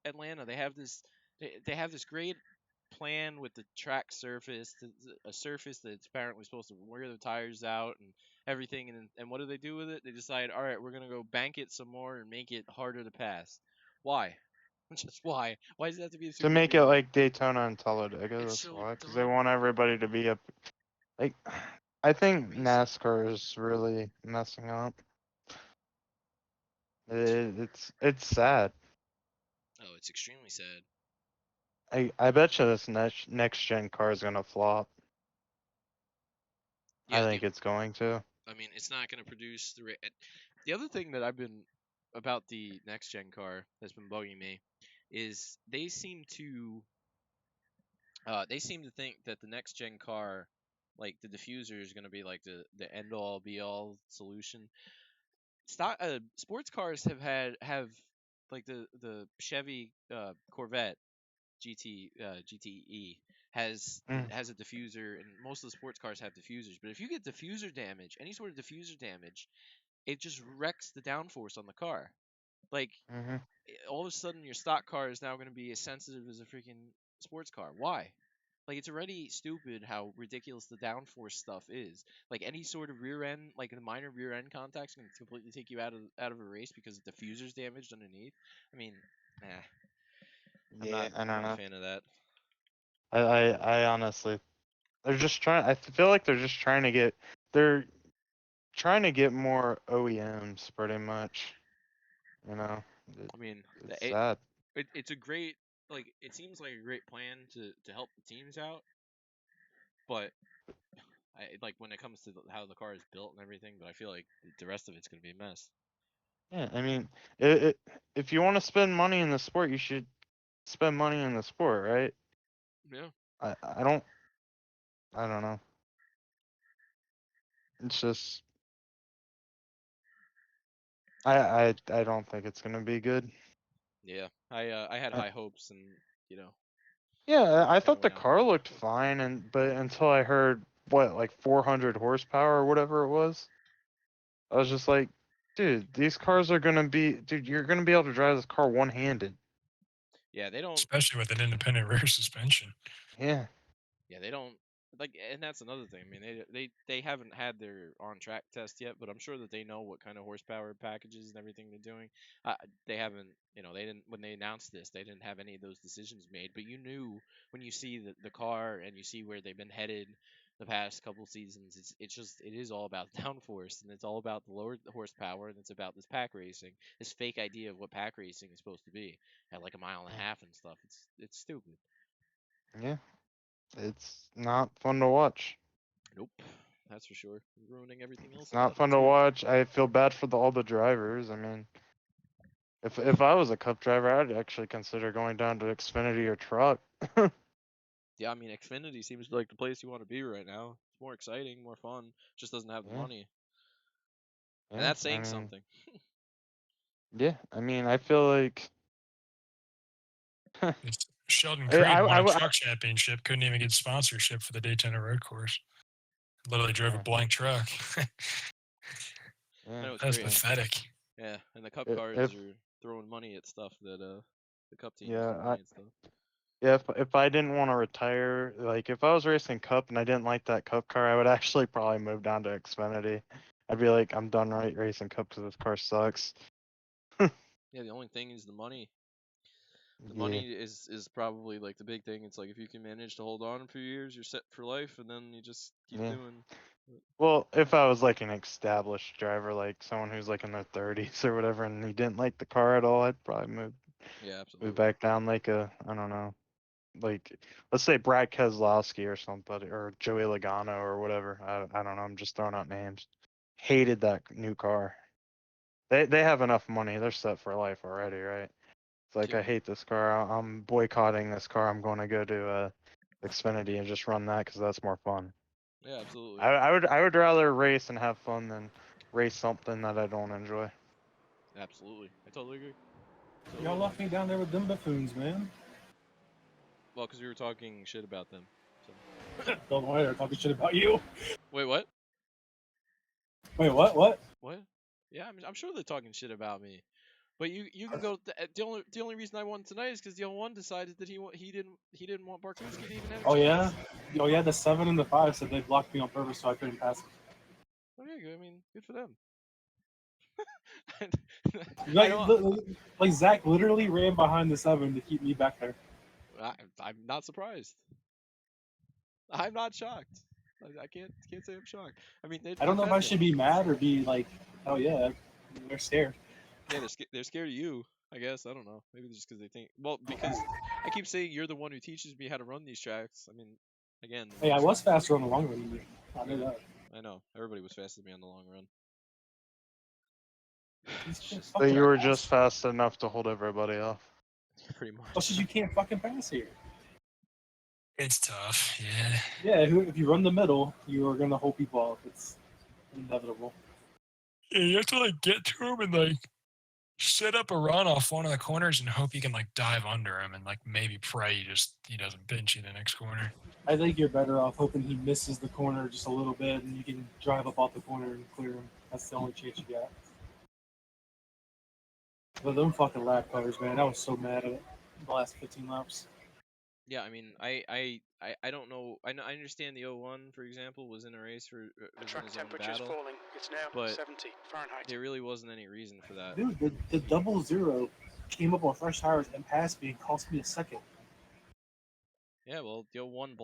Atlanta, they have this great plan with the track surface, a surface that's apparently supposed to wear the tires out and everything. And what do they do with it? They decide, all right, we're gonna go bank it some more and make it harder to pass. Why? Just why? Why does it have to be a To super make it region? like Daytona and Talladega, It's that's so why. Because they dumb. want everybody to be up. Like, I think Racing. NASCAR is really messing up. It's It's sad. oh, it's extremely sad. I bet you this next gen car is gonna flop. I Yeah, think it's going to. I mean, it's not going to produce the other thing that I've been about the next gen car that's been bugging me is they seem to think that the next gen car, like the diffuser, is going to be like the end all be all solution. Sports cars have like the Chevy Corvette GTE Mm. has a diffuser, and most of the sports cars have diffusers. But if you get diffuser damage, any sort of diffuser damage, it just wrecks the downforce on the car. Like Mhm. all of a sudden, your stock car is now going to be as sensitive as a freaking sports car. Why? Like, it's already stupid how ridiculous the downforce stuff is. Like, any sort of rear end, like a minor rear end contact's gonna completely take you out of a race because the diffuser's damaged underneath. I mean, I'm Yeah, I I'm don't not a know. fan of that. I honestly, they're just trying. I feel like they're just trying to get. They're trying to get more OEMs, pretty much. You know, I mean, it's sad. it's a great, like, it seems like a great plan to help the teams out, but like when it comes to how the car is built and everything, but I feel like the rest of it's gonna be a mess. Yeah, I mean, if you want to spend money in the sport, you should spend money in the sport, right? Yeah. I don't know. It's just I don't think it's gonna be good. Yeah, I had Uh, high hopes, and you know, Yeah, I kind of thought the went out the car window. looked fine, but until I heard what, like 400 horsepower or whatever it was, I was just like, dude, these cars are gonna be, dude, you're gonna be able to drive this car one-handed. Yeah, they don't. Especially with an independent rear suspension. Yeah. Yeah, they don't like, and that's another thing. I mean, they haven't had their on track test yet, but I'm sure that they know what kind of horsepower packages and everything they're doing. They haven't, they didn't when they announced this, they didn't have any of those decisions made. But you knew when you see the car and you see where they've been headed the past couple seasons, it is all about downforce, and it's all about the lower horsepower, and it's about this pack racing, this fake idea of what pack racing is supposed to be at like a mile and a half and stuff. It's stupid. Yeah. It's not fun to watch. Nope, that's for sure. Ruining everything else It's about not it fun to too. watch. I feel bad for all the drivers. I mean, if I was a Cup driver, I'd actually consider going down to Xfinity or Truck. Yeah, I mean, Xfinity seems like the place you want to be right now. It's more exciting, more fun. Just doesn't have the Yeah. money, and Yeah, that's I saying mean, something. yeah, I mean, I feel like Sheldon I, Creed won a I, truck championship, couldn't even get sponsorship for the Daytona Road Course. Literally drove a yeah, blank truck. I yeah. know it's That's great. pathetic. Yeah, and the Cup If cars are throwing money at stuff that the Cup teams yeah, throw money at stuff. yeah, if I didn't want to retire, like if I was racing Cup and I didn't like that Cup car, I would actually probably move down to Xfinity. I'd be like, I'm done racing Cup because this car sucks. Yeah, the only thing is the money. The Yeah, money is probably like the big thing. It's like if you can manage to hold on a few years, you're set for life, and then you just keep yeah. doing. Well, if I was like an established driver, like someone who's like in their 30s or whatever, and he didn't like the car at all, I'd probably Yeah, move absolutely. back down like I don't know, like let's say Brad Keselowski or somebody, or Joey Logano or whatever. I don't know. I'm just throwing out names. Hated that new car. They have enough money. They're set for life already, right? It's like Yep. I hate this car. I'm boycotting this car. I'm going to go to Xfinity and just run that because that's more fun. Yeah, absolutely. I would rather race and have fun than race something that I don't enjoy. Absolutely. I totally agree. Y'all Totally left agree. me down there with them buffoons, man. Well, because we were talking shit about them. So. Don't worry, they're talking shit about you. Wait, what? Wait, what? What? What? Yeah, I'm sure they're talking shit about me. But you can go. The only reason I won tonight is because the 01 decided that he didn't want Barkowski to even have a Oh chance. yeah, oh yeah. The 7 and the 5 said they blocked me on purpose so I couldn't pass them. Okay, I mean, good for them. Like, like Zach literally ran behind the 7 to keep me back there. I'm not surprised. I'm not shocked. I can't say I'm shocked. I mean, I don't know if I defend should him. be mad or be like, oh yeah, they're scared. Yeah, they're scared of you. I guess I don't know. Maybe just because they think. Well, because I keep saying you're the one who teaches me how to run these tracks. I mean, again. Hey, I was faster on the long run than you. I knew that. I know. Everybody was faster than me on the long run. But you were just fast enough to hold everybody off. Pretty much. Plus, you can't fucking pass here. It's tough, yeah. Yeah, if you run the middle, you are gonna hold people off. It's inevitable. Yeah, you have to like get to him and like set up a run off one of the corners and hope you can like dive under him and like maybe pray he doesn't pinch you the next corner. I think you're better off hoping he misses the corner just a little bit and you can drive up off the corner and clear him. That's the only chance you got. But them fucking lap cars, man, I was so mad at it the last 15 laps. Yeah, I mean, I don't know. I understand the 01, for example, was in a race for The was in track his own temperature's battle, falling. It's now but 70 Fahrenheit. there really wasn't any reason for that. Dude, the 00 came up on fresh tires and passed me and cost me a second. Yeah, well, the 01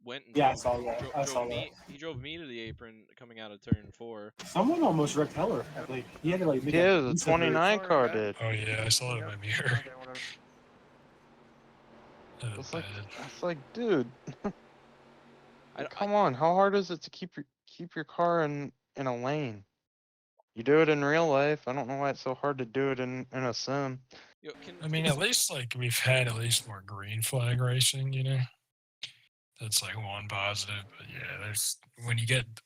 went and Yeah, I drove, saw that. I saw me. that. He drove me to the apron coming out of turn 4. Someone almost wrecked Heller. I think he had to like make Yeah, a the decent move. 29 car did. Oh yeah, I saw it in my mirror. Okay, whatever. That was It's like, bad. it's like, dude, I- come on. How hard is it to keep your car in a lane? You do it in real life. I don't know why it's so hard to do it in a sim. Yo, I mean, at least like we've had at least more green flag racing, you know. That's like one positive, but yeah, there's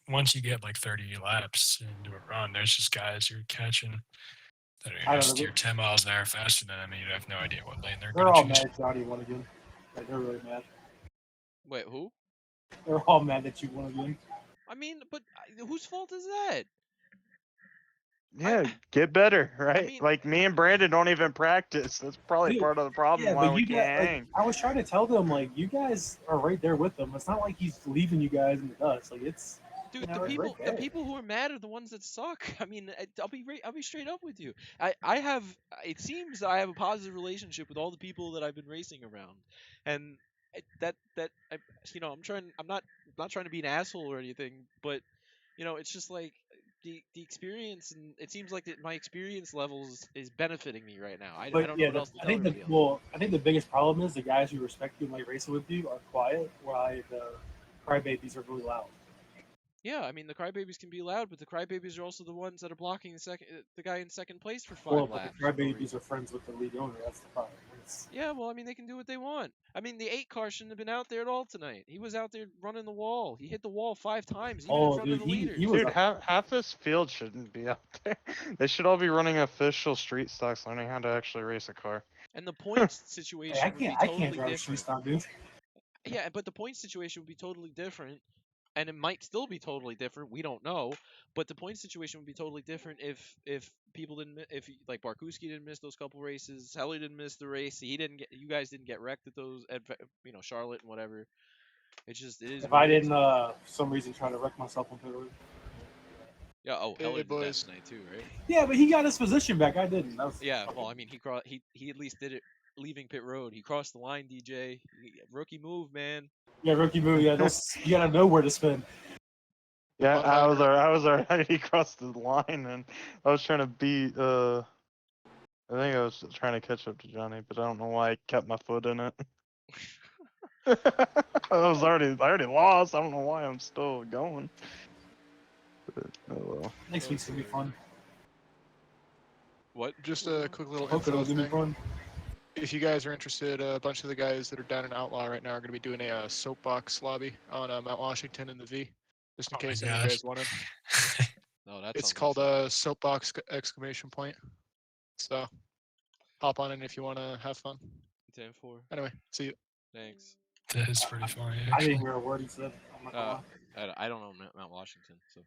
once you get like 30 laps into a run, there's just guys you're catching that I are don't just know. you're 10 miles an hour faster than them, and you have no idea what lane they're They're going all to choose. mad Johnny won again. Like, they're really mad. Wait, who? They're all mad that you won again. I mean, but whose fault is that? Yeah, get better, right? mean- like me and Brandon don't even practice. That's probably Dude, part of the problem Yeah, why but we you can't got like hang. I was trying to tell them like you guys are right there with them. It's not like he's leaving you guys in the dust. Like it's Dude, you know, the it's people right there. who are mad are the ones that suck. I mean, I'll be straight up with you. It seems that I have a positive relationship with all the people that I've been racing around, and I'm not trying to be an asshole or anything, but it's just like the experience, and it seems like that my experience levels is benefiting me right now. I But don't know yeah, what else to I tell think everybody else. I think the biggest problem is the guys who respect you and like racing with you are quiet, while the crybabies are really loud. Yeah, I mean the crybabies can be loud, but the crybabies are also the ones that are blocking the guy in second place for 5 Well, but laps. the crybabies are friends with the lead owner. That's the problem. Yeah, well, I mean, they can do what they want. I mean, the 8 car shouldn't have been out there at all tonight. He was out there running the wall. He hit the wall 5 times, even in front of the leaders. Dude, half this field shouldn't be out there. They should all be running official street stocks, learning how to actually race a car. And the points situation Hey, I would be can't totally drive a street different. stock, dude. Yeah, but the points situation would be totally different, and it might still be totally different. We don't know, but the point situation would be totally different if people didn't, if like Barkuski didn't miss those couple races, Heller didn't miss the race, you guys didn't get wrecked at those, at Charlotte and whatever. It is If what I it is. didn't, for some reason, try to wreck myself on pit road. Yeah. Oh, Hey, Heller did that boys. tonight too, right? Yeah, but he got his position back. I didn't. That was Yeah. Well, I mean, he at least did it leaving pit road. He crossed the line, DJ. Rookie move, man. yeah, rookie move. Yeah, you gotta know where to spin. Yeah, I was already across the line, and I was trying to beat. I think I was trying to catch up to Johnny, but I don't know why I kept my foot in it. I already lost. I don't know why I'm still going. But, oh well. Next week's gonna be fun. What? Just a quick little Hope it'll info be thing. fun. If you guys are interested, a bunch of the guys that are down in Outlaw right now are going to be doing a soapbox lobby on Mount Washington and the V, just in case any of you guys want in. No, that's It's called a soapbox exclamation point. So hop on in if you want to have fun. 10-4. Anyway, see you. Thanks. That is pretty funny. I didn't Actually. hear a word he said. I'm not gonna lie. I don't know Mount Washington, so.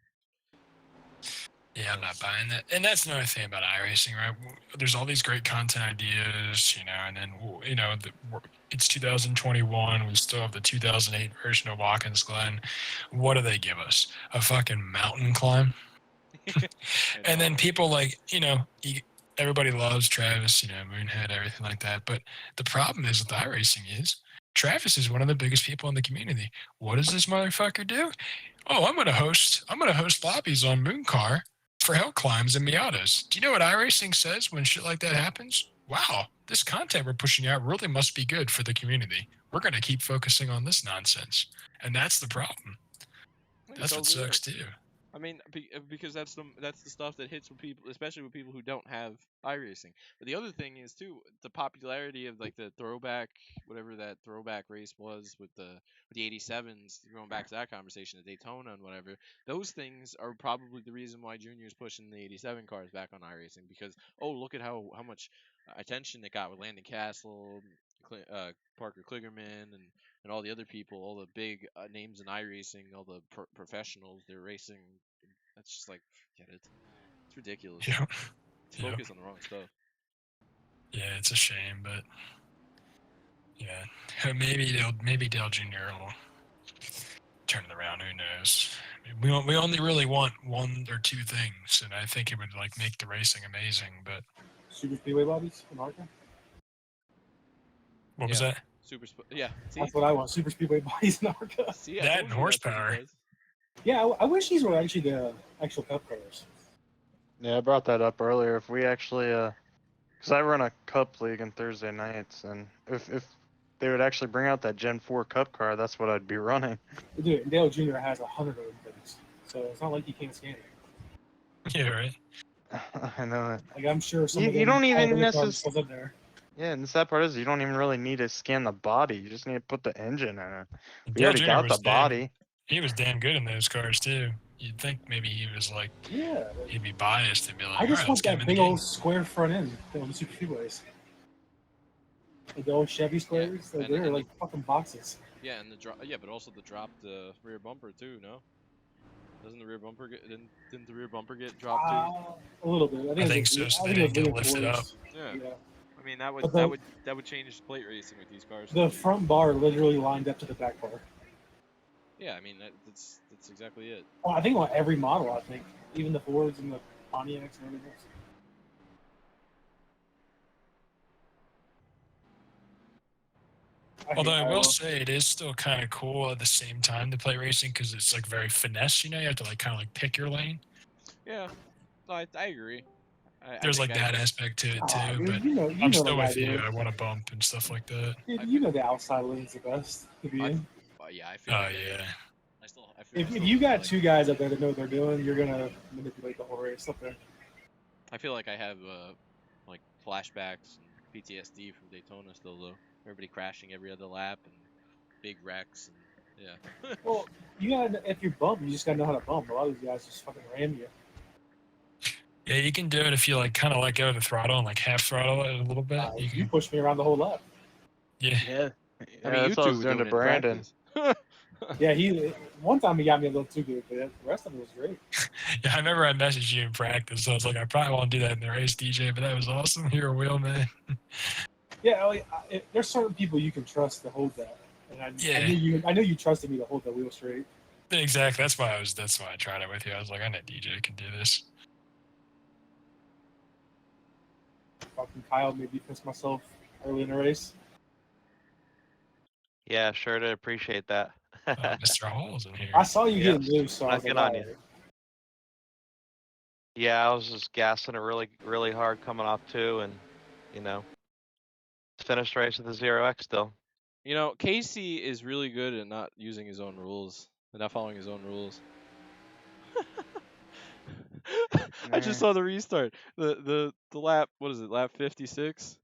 Yeah, I'm not buying that. And that's another thing about iRacing, right? There's all these great content ideas, and then, it's 2021. We still have the 2008 version of Watkins Glen. What do they give us? A fucking mountain climb? And then people like, everybody loves Travis, Moonhead, everything like that. But the problem is with iRacing is Travis is one of the biggest people in the community. What does this motherfucker do? Oh, I'm gonna host lobbies on Mooncar for hill climbs and Miatas. Do you know what iRacing says when shit like that happens? Wow, this content we're pushing out really must be good for the community. We're gonna keep focusing on this nonsense, and that's the problem. That's what sucks too. I mean, because that's the stuff that hits with people, especially with people who don't have iRacing. But the other thing is too the popularity of like the throwback, whatever that throwback race was with the 87s. Going back to that conversation, the Daytona and whatever. Those things are probably the reason why Junior's pushing the 87 cars back on iRacing, because look at how much attention it got with Landon Castle, Parker Kligerman, and all the other people, all the big names in iRacing, all the professionals, they're racing. That's just like, forget it. It's ridiculous. Yeah. It's focused on the wrong stuff. Yeah, it's a shame, but Yeah, maybe Dale Jr. will turn it around. Who knows? We only really want one or two things, and I think it would like make the racing amazing. But Super speedway bodies in ARCA. what was that? Yeah. See. That's what I want. Super speedway bodies in ARCA. See, I That told and you that's what he horsepower. does. Yeah, I wish these were actually the actual cup cars. Yeah, I brought that up earlier. If we actually, because I run a cup league on Thursday nights, and if they would actually bring out that Gen 4 cup car, that's what I'd be running. Dude, Dale Jr. has 100 of them things, so it's not like he can't scan it. Yeah, right. I know it. Like I'm sure some You, of them you don't even necessarily. was up there. Yeah, and the sad part is you don't even really need to scan the body. You just need to put the engine in it. We Dale already Jr. got was the body. He was damn good in those cars too. You'd think maybe he was like, Yeah. he'd be biased and be like, I just all right, let's want get him that in the big game. old square front end on the super speedways. Like the old Chevy squares, like, they're like fucking boxes. Yeah, and but also the dropped rear bumper too. No, doesn't the rear bumper didn't the rear bumper get dropped too? A little bit. I think so. So they didn't get lifted up. Yeah. Yeah. I mean that But would change plate racing with these cars. The front bar literally lined up to the back bar. Yeah, I mean that's exactly it. Well, I think on every model. I think even the Fords and the Pontiacs and everything else. Although I will say it is still kind of cool at the same time to play racing because it's like very finesse. You know, you have to like kind of like pick your lane. Yeah, no, I agree. There's like that aspect to it too, dude, but you know I'm still the with you. idea. I want to bump and stuff like that. Dude, you know the outside lane's the best to be in. Yeah, I feel. Oh yeah. If you got two guys up there that know what they're doing, you're gonna manipulate the whole race up there. I feel like I have like flashbacks and PTSD from Daytona still though. Everybody crashing every other lap and big wrecks and yeah. Well, you gotta if you bump, you just gotta know how to bump. A lot of these guys just fucking ram you. Yeah, you can do it if you like kind of let go of the throttle and like half throttle it a little bit. You push me around the whole lap. Yeah. Yeah. I mean, that's what I was doing to Brandon. Yeah, one time he got me a little too good, but the rest of it was great. Yeah, I remember I messaged you in practice. So I was like, I probably won't do that in the race, DJ, but that was awesome. You're a wheel man. Yeah, like, there's certain people you can trust to hold that, and I knew you trusted me to hold that wheel straight. Exactly. That's why I tried it with you. I was like, I know DJ can do this. Fucking Kyle made me piss myself early in the race. Yeah, sure did appreciate that. Mr. Hall's in here. I saw you getting loose, so I was Good like, on you. Yeah, I was just gassing it really, really hard coming off too, and finished race with a 0x still. You know, Casey is really good at not using his own rules and not following his own rules. I just saw the restart. The lap, what is it? Lap 56.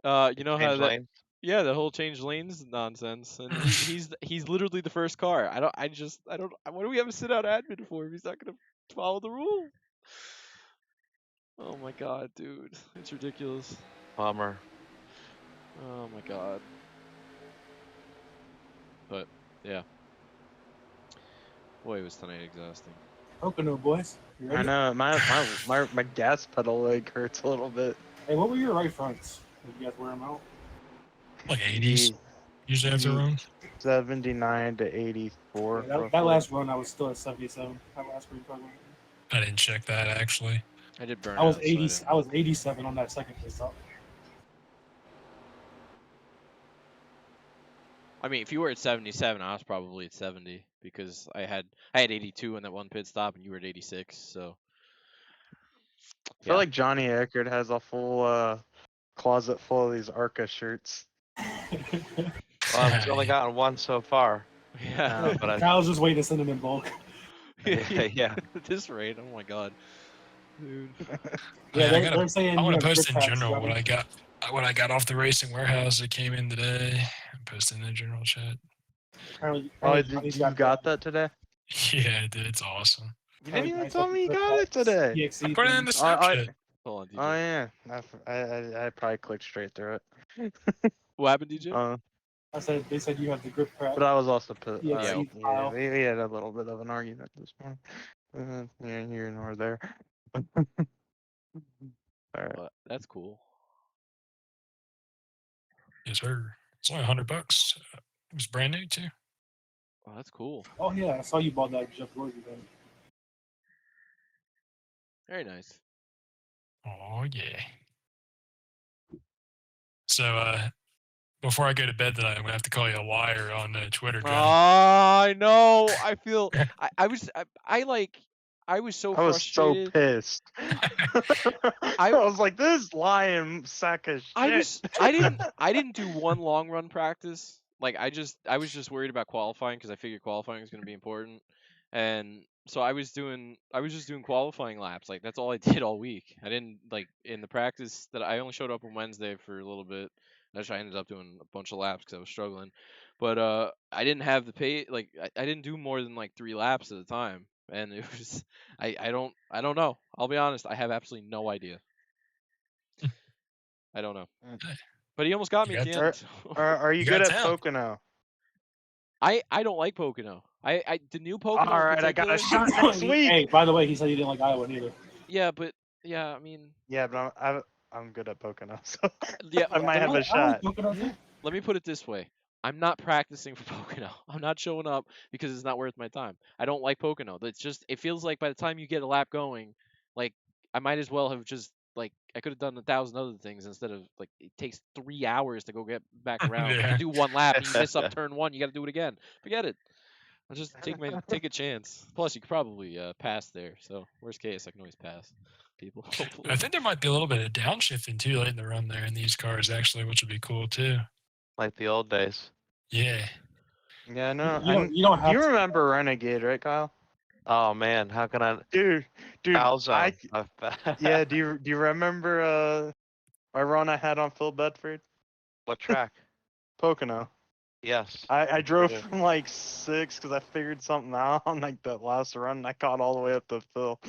You know how that? Lanes. Yeah, the whole change lanes nonsense, and he's literally the first car. I don't. What do we have a sit out admin for if he's not gonna follow the rule? Oh my god, dude, it's ridiculous. Bummer. Oh my god. But yeah. Boy, was tonight exhausting. Pocono boys. I know my gas pedal leg hurts a little bit. Hey, what were your right fronts? Did you guys wear them out? Like 80s. Usually have to run. 79 to 84. Yeah, that last run, I was still at 77. That last run, I didn't check that actually. I did burn. I was 80. I was 87 on that second pit stop. I mean, if you were at 77, I was probably at 70 because I had 82 in that one pit stop, and you were at 86. So I feel like Johnny Eckert has a full closet full of these ARCA shirts. Well, I've only gotten one so far. Yeah, but I was just waiting to send them in bulk. Yeah. At this rate, oh my god, dude. Yeah, they're saying I want you to have post grip in packs, general Robbie. what I got off the racing warehouse that came in today. I'm posting in the general chat. You got that today? Yeah, I did. It's awesome. You didn't even tell me you got it today. I put it in the Snapchat. Hold on, DJ. Oh yeah, I probably clicked straight through it. What happened, DJ? They said you have the grip pack. But I was also put. Yeah, we had a little bit of an argument this morning. Here nor there. All right. But that's cool. Yes, sir. It's only $100. It was brand new too. Oh, that's cool. Oh yeah, I saw you bought that Jeff Gordon thing. Very nice. Oh yeah. So before I go to bed tonight, I'm gonna have to call you a liar on Twitter, Johnny. I know. I feel. I was. I like. I was so I was so frustrated. pissed. I was like, this lying sack of shit. I didn't do one long run practice. Like I was just worried about qualifying because I figured qualifying was going to be important, and so I was just doing qualifying laps. Like that's all I did all week. I didn't like in the practice that I only showed up on Wednesday for a little bit. I ended up doing a bunch of laps because I was struggling, but I didn't have the pay. Like I didn't do more than like 3 laps at a time, and it was I don't know. I'll be honest. I have absolutely no idea. I don't know. But he almost got me at the end. Are you good at Pocono? I don't like Pocono. The new Pocono. All in right, I got a particular- shot next week. Hey, by the way, he said he didn't like Iowa neither. Yeah, but yeah, I mean. Yeah, but I'm good at Pocono, so Yeah, I might have a shot. Let me put it this way. I'm not practicing for Pocono. I'm not showing up because it's not worth my time. I don't like Pocono. It feels like by the time you get a lap going, like I might as well have just like I could have done 1,000 other things instead of like it takes 3 hours to go get back around. Yeah. You do one lap and you miss up turn 1, you got to do it again. Forget it. I'll just take a chance. Plus, you could probably pass there. So worst case, I can always pass people. I think there might be a little bit of downshifting too late in the run there in these cars actually, which would be cool too. Like the old days. Yeah. Yeah, no. You don't have you to. remember Renegade, right, Kyle? Oh man, how can I? Dude, Calzone. yeah. Do you remember my run I had on Phil Bedford? What track? Pocono. Yes. I drove did. from like 6 because I figured something out on like that last run. And I caught all the way up to Phil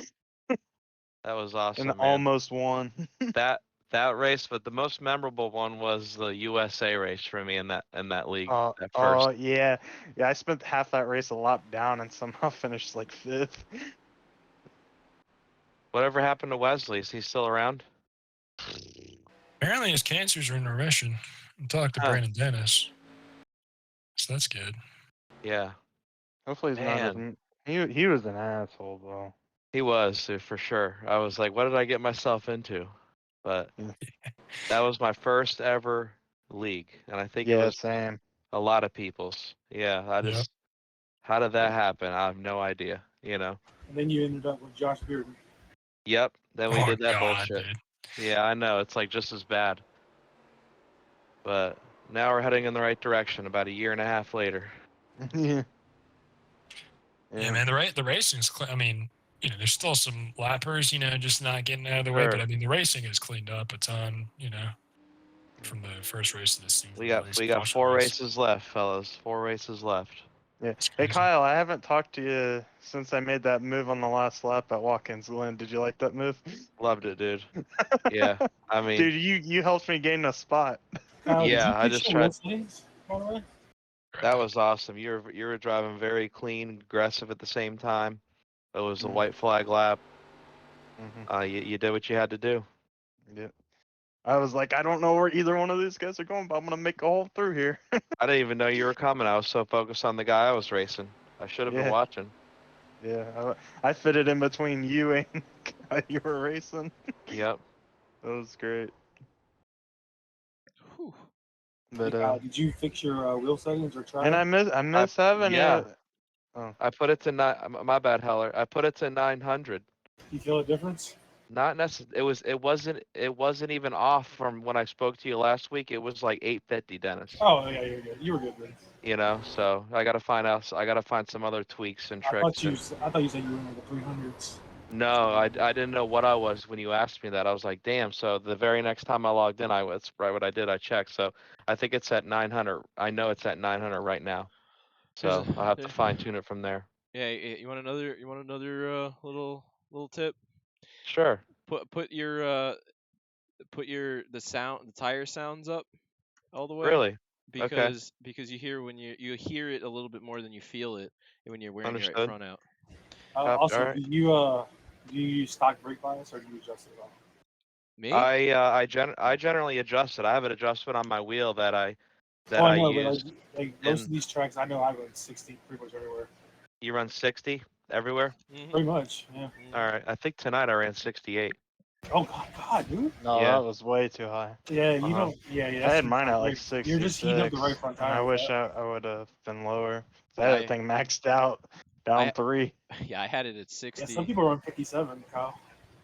That was awesome, and man. almost won. That race, but the most memorable one was the USA race for me in that league. Oh, that first. yeah. I spent half that race a lap down and somehow finished like 5th. Whatever happened to Wesley? Is he still around? Apparently his cancers are in remission. I talked to Brandon Dennis. So that's good. Yeah. Hopefully he's Man. not. He was an asshole though. He was, for sure. I was like, what did I get myself into? But that was my first ever league, and I think it was same. a lot of people's. Yeah, how did that happen? I have no idea. And then you ended up with Josh Bearden. Yep. Then we did that God, bullshit. dude. Yeah, I know. It's like just as bad. But now we're heading in the right direction. About a year and a half later. Yeah. Yeah, man. The racing's. I mean, there's still some lappers, just not getting out of the way. Sure. But I mean, the racing has cleaned up a ton. From the first race of the season. We got 4 races left, fellas. 4 races left. Yeah. Hey Kyle, I haven't talked to you since I made that move on the last lap at Watkins Glen. Did you like that move? Loved it, dude. Yeah, I mean, dude, you helped me gain a spot. Yeah, I just tried. Settings, by the way? That was awesome. You were driving very clean, aggressive at the same time. It was a white flag lap. You did what you had to do. Yeah. I was like, I don't know where either one of these guys are going, but I'm gonna make a hole through here. I didn't even know you were coming. I was so focused on the guy I was racing. I should have been watching. Yeah, I fitted in between you and the guy you were racing. Yep. That was great. Whew. But did you fix your wheel settings or try? And I miss having yeah. it. Oh. I put it to my bad, Heller. I put it to 900. You feel a difference? Not necessarily. It wasn't even off from when I spoke to you last week. It was like 850, Dennis. Oh yeah, you're good. You were good, man. So I gotta find some other tweaks and tricks. I thought you said you were in like the 300s. No, I didn't know what I was when you asked me that. I was like, damn. So the very next time I logged in, that's right what I did. I checked. So I think it's at 900. I know it's at 900 right now. So I'll have to fine tune it from there. Yeah, you want another little tip? Sure. Put the tire sounds up all the way. Really? Because you hear you hear it a little bit more than you feel it when you're wearing your right front out. Also, right. do you use stock brake bias or do you adjust it at all? Me? I generally adjust it. I have an adjustment on my wheel that I that Oh, I I know, but used. like most In of these tracks, I know I run 60 pretty much everywhere. you run 60 everywhere? Pretty much, yeah. All right. I think tonight I ran 68. Oh God, dude. No, Yeah. that was way too high. Yeah, you Uh-huh. don't. Yeah, I that's had too mine high. at like You're just heating up the 66, right front and tire. I with wish that. I would have been lower. I had that thing maxed out, down I 3. yeah, I had it at Yeah, 60. some people run 57, Kyle.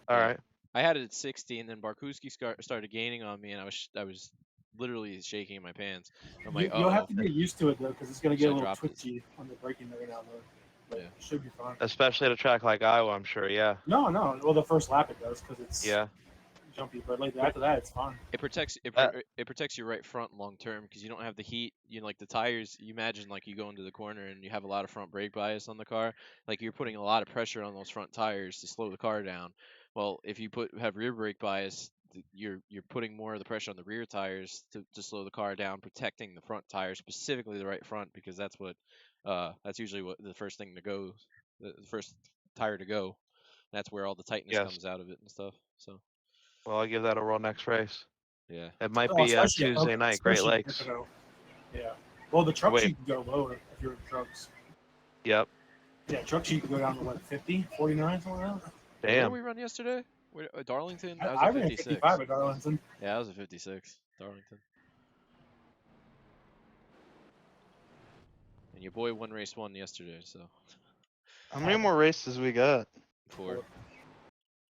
All Yeah. right. I had it at 60, and then Barkowski started gaining on me, and I was literally shaking in my pants. I'm like, You'll have uh-oh. to get used to it though, because it's gonna So get I a little dropped it. twitchy on the braking every now and then. But Yeah. it should be fine. Especially at a track like Iowa, I'm sure. Yeah. No, no. Well, the first lap it does because it's Yeah. jumpy, but like after that, it's fine. It protects it protects your right front long term because you don't have the heat. You know, like the tires. You imagine like you go into the corner and you have a lot of front brake bias on the car. Like you're putting a lot of pressure on those front tires to slow the car down. Well, if you have rear brake bias, you're putting more of the pressure on the rear tires to slow the car down, protecting the front tires, specifically the right front, because that's usually what the first thing to go, the first tire to go. That's where all the tightness Yes. comes out of it and stuff. So. Well, I'll give that a roll next race. Yeah. It might Oh, be especially at Tuesday Pocono- night, Great especially at Lakes. Pocono. Yeah. Well, the trucks Wait. you can go lower if you're in trucks. Yep. Yeah, trucks you can go down to what 50, 49, something like that. Where did Damn. we run yesterday? Darlington? I was ran at 56. 55 at Darlington. Yeah, I was at 56. Darlington. And your boy won race 1 yesterday, so. How many more races we got? 4.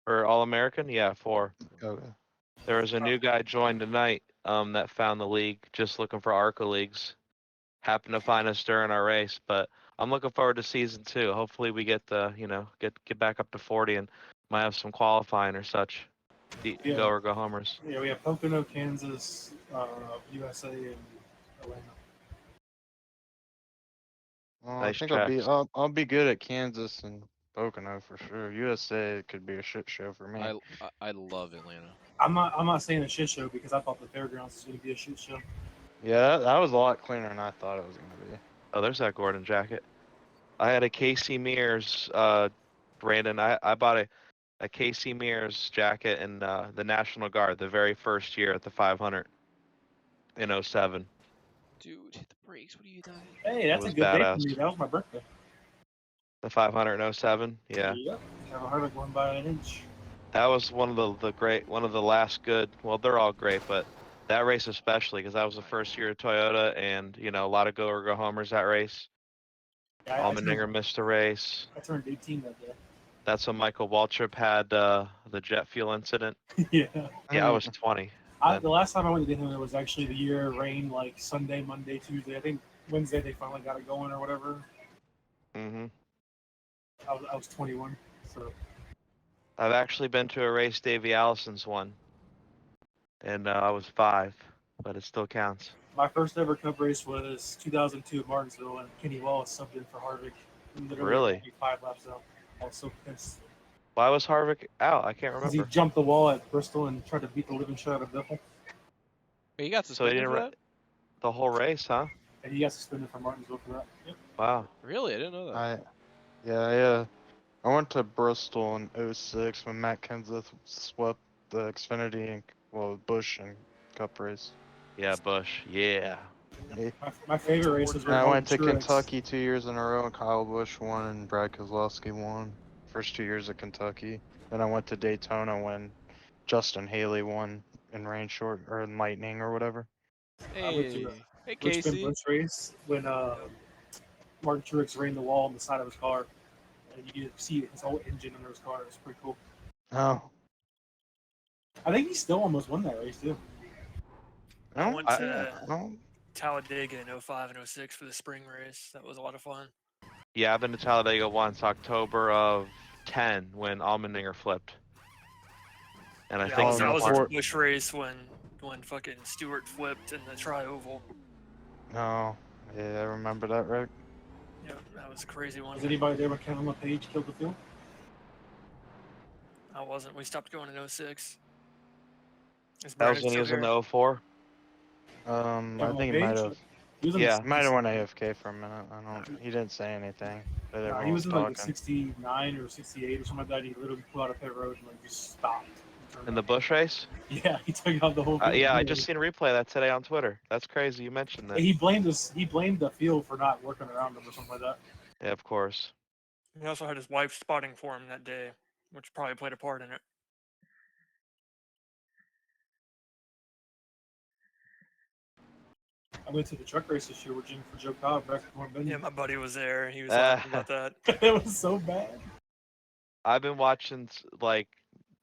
For All American, yeah, 4. Okay. There was a new guy joined tonight. That found the league, just looking for ARCA leagues. Happened to find us during our race, but I'm looking forward to season 2. Hopefully, we get get back up to 40 and might have some qualifying or such. Yeah. Go or go homers. Yeah, we have Pocono, Kansas, USA, and Atlanta. Well, Nice I think tracks. I'll be good at Kansas and Pocono for sure. USA could be a shit show for me. I love Atlanta. I'm not saying a shit show because I thought the fairgrounds was going to be a shit show. Yeah, that was a lot cleaner than I thought it was gonna be. Oh, there's that Gordon jacket. I had a Casey Mears, Brandon. I bought a Casey Mears jacket in the National Guard the very first year at the 500 in 07. Dude, hit the brakes. What are you doing? Hey, that's a was good day for badass. me. That was my birthday. The 500 in 07, yeah. Yep. Have a Harvick won by an inch. That was one of the last good. Well, they're all great, but that race especially because that was the first year of Toyota, and a lot of go or go homers that race. Yeah, Allmendinger missed a race. I turned 18 that day. That's when Michael Waltrip had the jet fuel incident. Yeah. Yeah, I was 20. The last time I went to Disneyland was actually the year it rained like Sunday, Monday, Tuesday. I think Wednesday they finally got it going or whatever. Mm-hmm. I was 21, so. I've actually been to a race Davey Allison's won, and I was 5, but it still counts. My first ever Cup race was 2002 at Martinsville, and Kenny Wallace subbed in for Harvick. Really? Only 5 laps out. I was so pissed. Why was Harvick out? I can't Because he remember. jumped the wall at Bristol and tried to beat the living shit out of Biffle. Hey, you got So he suspended didn't for that? the whole race, huh? And he got suspended from Martinsville for that. Yep. Wow. Really? I didn't know that. I went to Bristol in 06 when Matt Kenseth swept the Xfinity and Busch and Cup race. Yeah, Busch. Yeah. My favorite races were And I went to Truex. Kentucky 2 years in a row, and Kyle Busch won and Brad Keselowski won. First 2 years at Kentucky. Then I went to Daytona when Justin Haley won in rain short or in lightning or whatever. I went to Hey, Richmond Casey. Busch race when Martin Truex rained the wall on the side of his car, and you could see his whole engine under his car. It was pretty cool. Oh. I think he still almost won that race too. I went to no. Talladega in 05 and 06 for the spring race. That was a lot of fun. Yeah, I've been to Talladega once, October of 10, when Allmendinger flipped. And I think that was a Busch race when fucking Stewart flipped in the tri-oval. No. Yeah, I remember that, right? Yeah, that was a crazy one. Was anybody there when Kevin LePage killed the field? I wasn't. We stopped going in 06. That was when he was in the 04? I think he might have. Yeah. Might have went AFK for a minute. He didn't say anything. But He everyone was in like the talking. 69 or 68 or something like that. He literally pulled out a pit road and like just stopped. In the bush race? Yeah, he took out the whole field. Yeah, I just seen a replay of that today on Twitter. That's crazy. You mentioned that. He blamed us. He blamed the field for not working around him or something like that. Yeah, of course. He also had his wife spotting for him that day, which probably played a part in it. I went to the truck race this year with Jim for Joe Cobb back in Benny. Yeah, my buddy was there. He was laughing about that. It was so bad. I've been watching like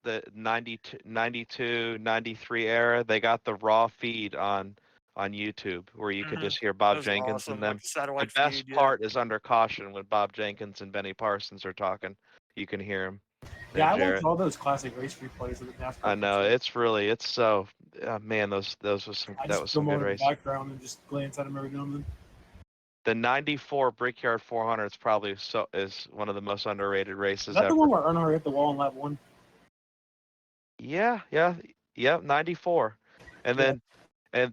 the 92, 93 era. They got the raw feed on YouTube where you could just hear That Bob was Jenkins awesome, and them. like the satellite The best feed, yeah. part is under caution when Bob Jenkins and Benny Parsons are talking. You can hear him. Yeah, I Jarrett. watched all those classic race replays of the NASCAR. I know it's so man. Those was some I that just was put some them good on in the racing. background and just glance at them every now and then. The '94 Brickyard 400 is probably is one of the most underrated races Is that ever. the one where Earnhardt hit the wall in lap 1? Yeah, 94. And then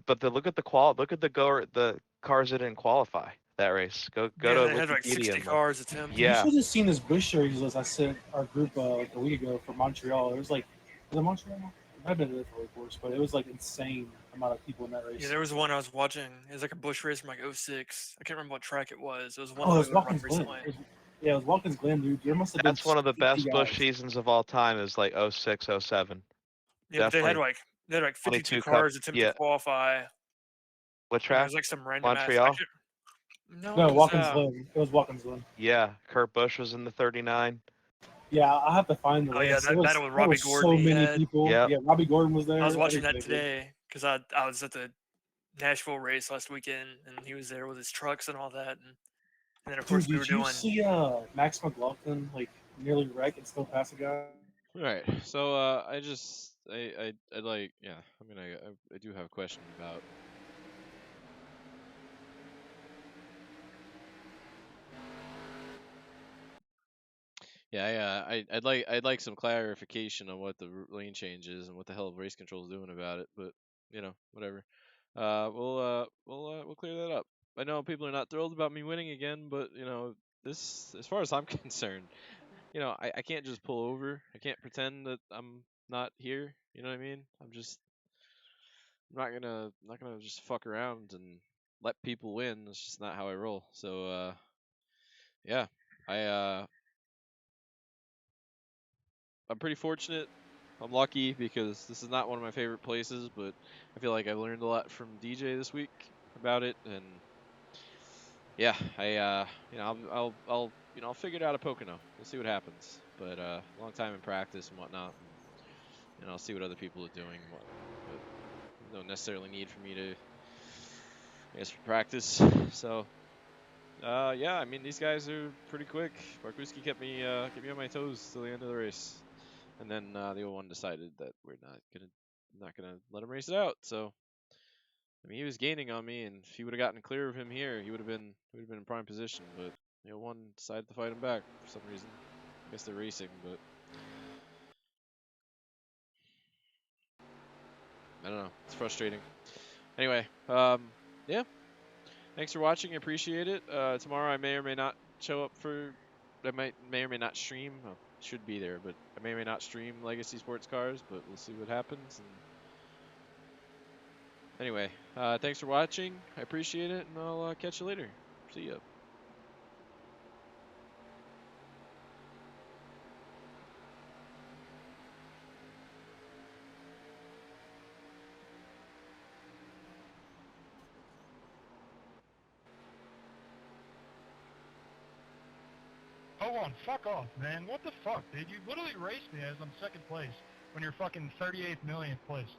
but look at the cars that didn't qualify that race. Go Yeah, to they had like 60 Wikipedia and look. cars attempt. You Yeah. should have seen this Bush series list I sent our group like a week ago from Montreal. It was like, was it Montreal? I've been to it for course, but it was like insane amount of people in that race. Yeah, there was one I was watching. It was like a bush race from like 06. I can't remember what track it was. It was one Oh, it that was we run Watkins Glen. recently. Yeah, it was Watkins Glen, dude. There must have been. That's one of the 50 best Bush guys. seasons of all time is like 06, 07. Yeah, but they had Definitely. like 52 22 cars Cup. attempt Yeah. to qualify. What And track? it was like some random Montreal? ass. No, No, it was, Watkins Glen. It was Watkins Glen. Yeah, Kurt Busch was in the 39. Yeah, I have to find the Oh yeah, list. that There battle with Robbie was Gordon. so he many had. people. Yep. Yeah, Robbie Gordon was there. I was watching that everybody was. today because I was at the Nashville race last weekend and he was there with his trucks and all that. And then of course Dude, we were did you doing. see Max McLaughlin like nearly wreck and still pass a guy? Right. So I like yeah. I mean I do have a question about. Yeah, I'd like some clarification on what the lane change is and what the hell race control is doing about it. But you know, whatever. We'll clear that up. I know people are not thrilled about me winning again, but you know, this as far as I'm concerned, you know, I can't just pull over. I can't pretend that I'm not here. You know what I mean? I'm not gonna just fuck around and let people win. That's just not how I roll. So yeah, I'm pretty fortunate. I'm lucky because this is not one of my favorite places, but I feel like I learned a lot from DJ this week about it, and yeah, you know, I'll figure it out at Pocono. We'll see what happens, but long time in practice and whatnot, and I'll see what other people are doing. But no necessarily need for me to, I guess, practice. So yeah, I mean these guys are pretty quick. Barkowski kept me on my toes till the end of the race. And then the 01 decided that we're not gonna let him race it out. So I mean, he was gaining on me, and if he would have gotten clear of him here, he would have been in prime position. But the 01 decided to fight him back for some reason. I guess they're racing, but I don't know. It's frustrating. Anyway, yeah. Thanks for watching. I appreciate it. Tomorrow I may or may not show up for. I may or may not stream. Well, should be there, but I may or may not stream Legacy Sports Cars. But we'll see what happens. And anyway, thanks for watching. I appreciate it, and I'll catch you later. See ya. Hold on, fuck off, man. What the fuck, dude? You literally raced me as I'm second place when you're fucking 38th millionth place.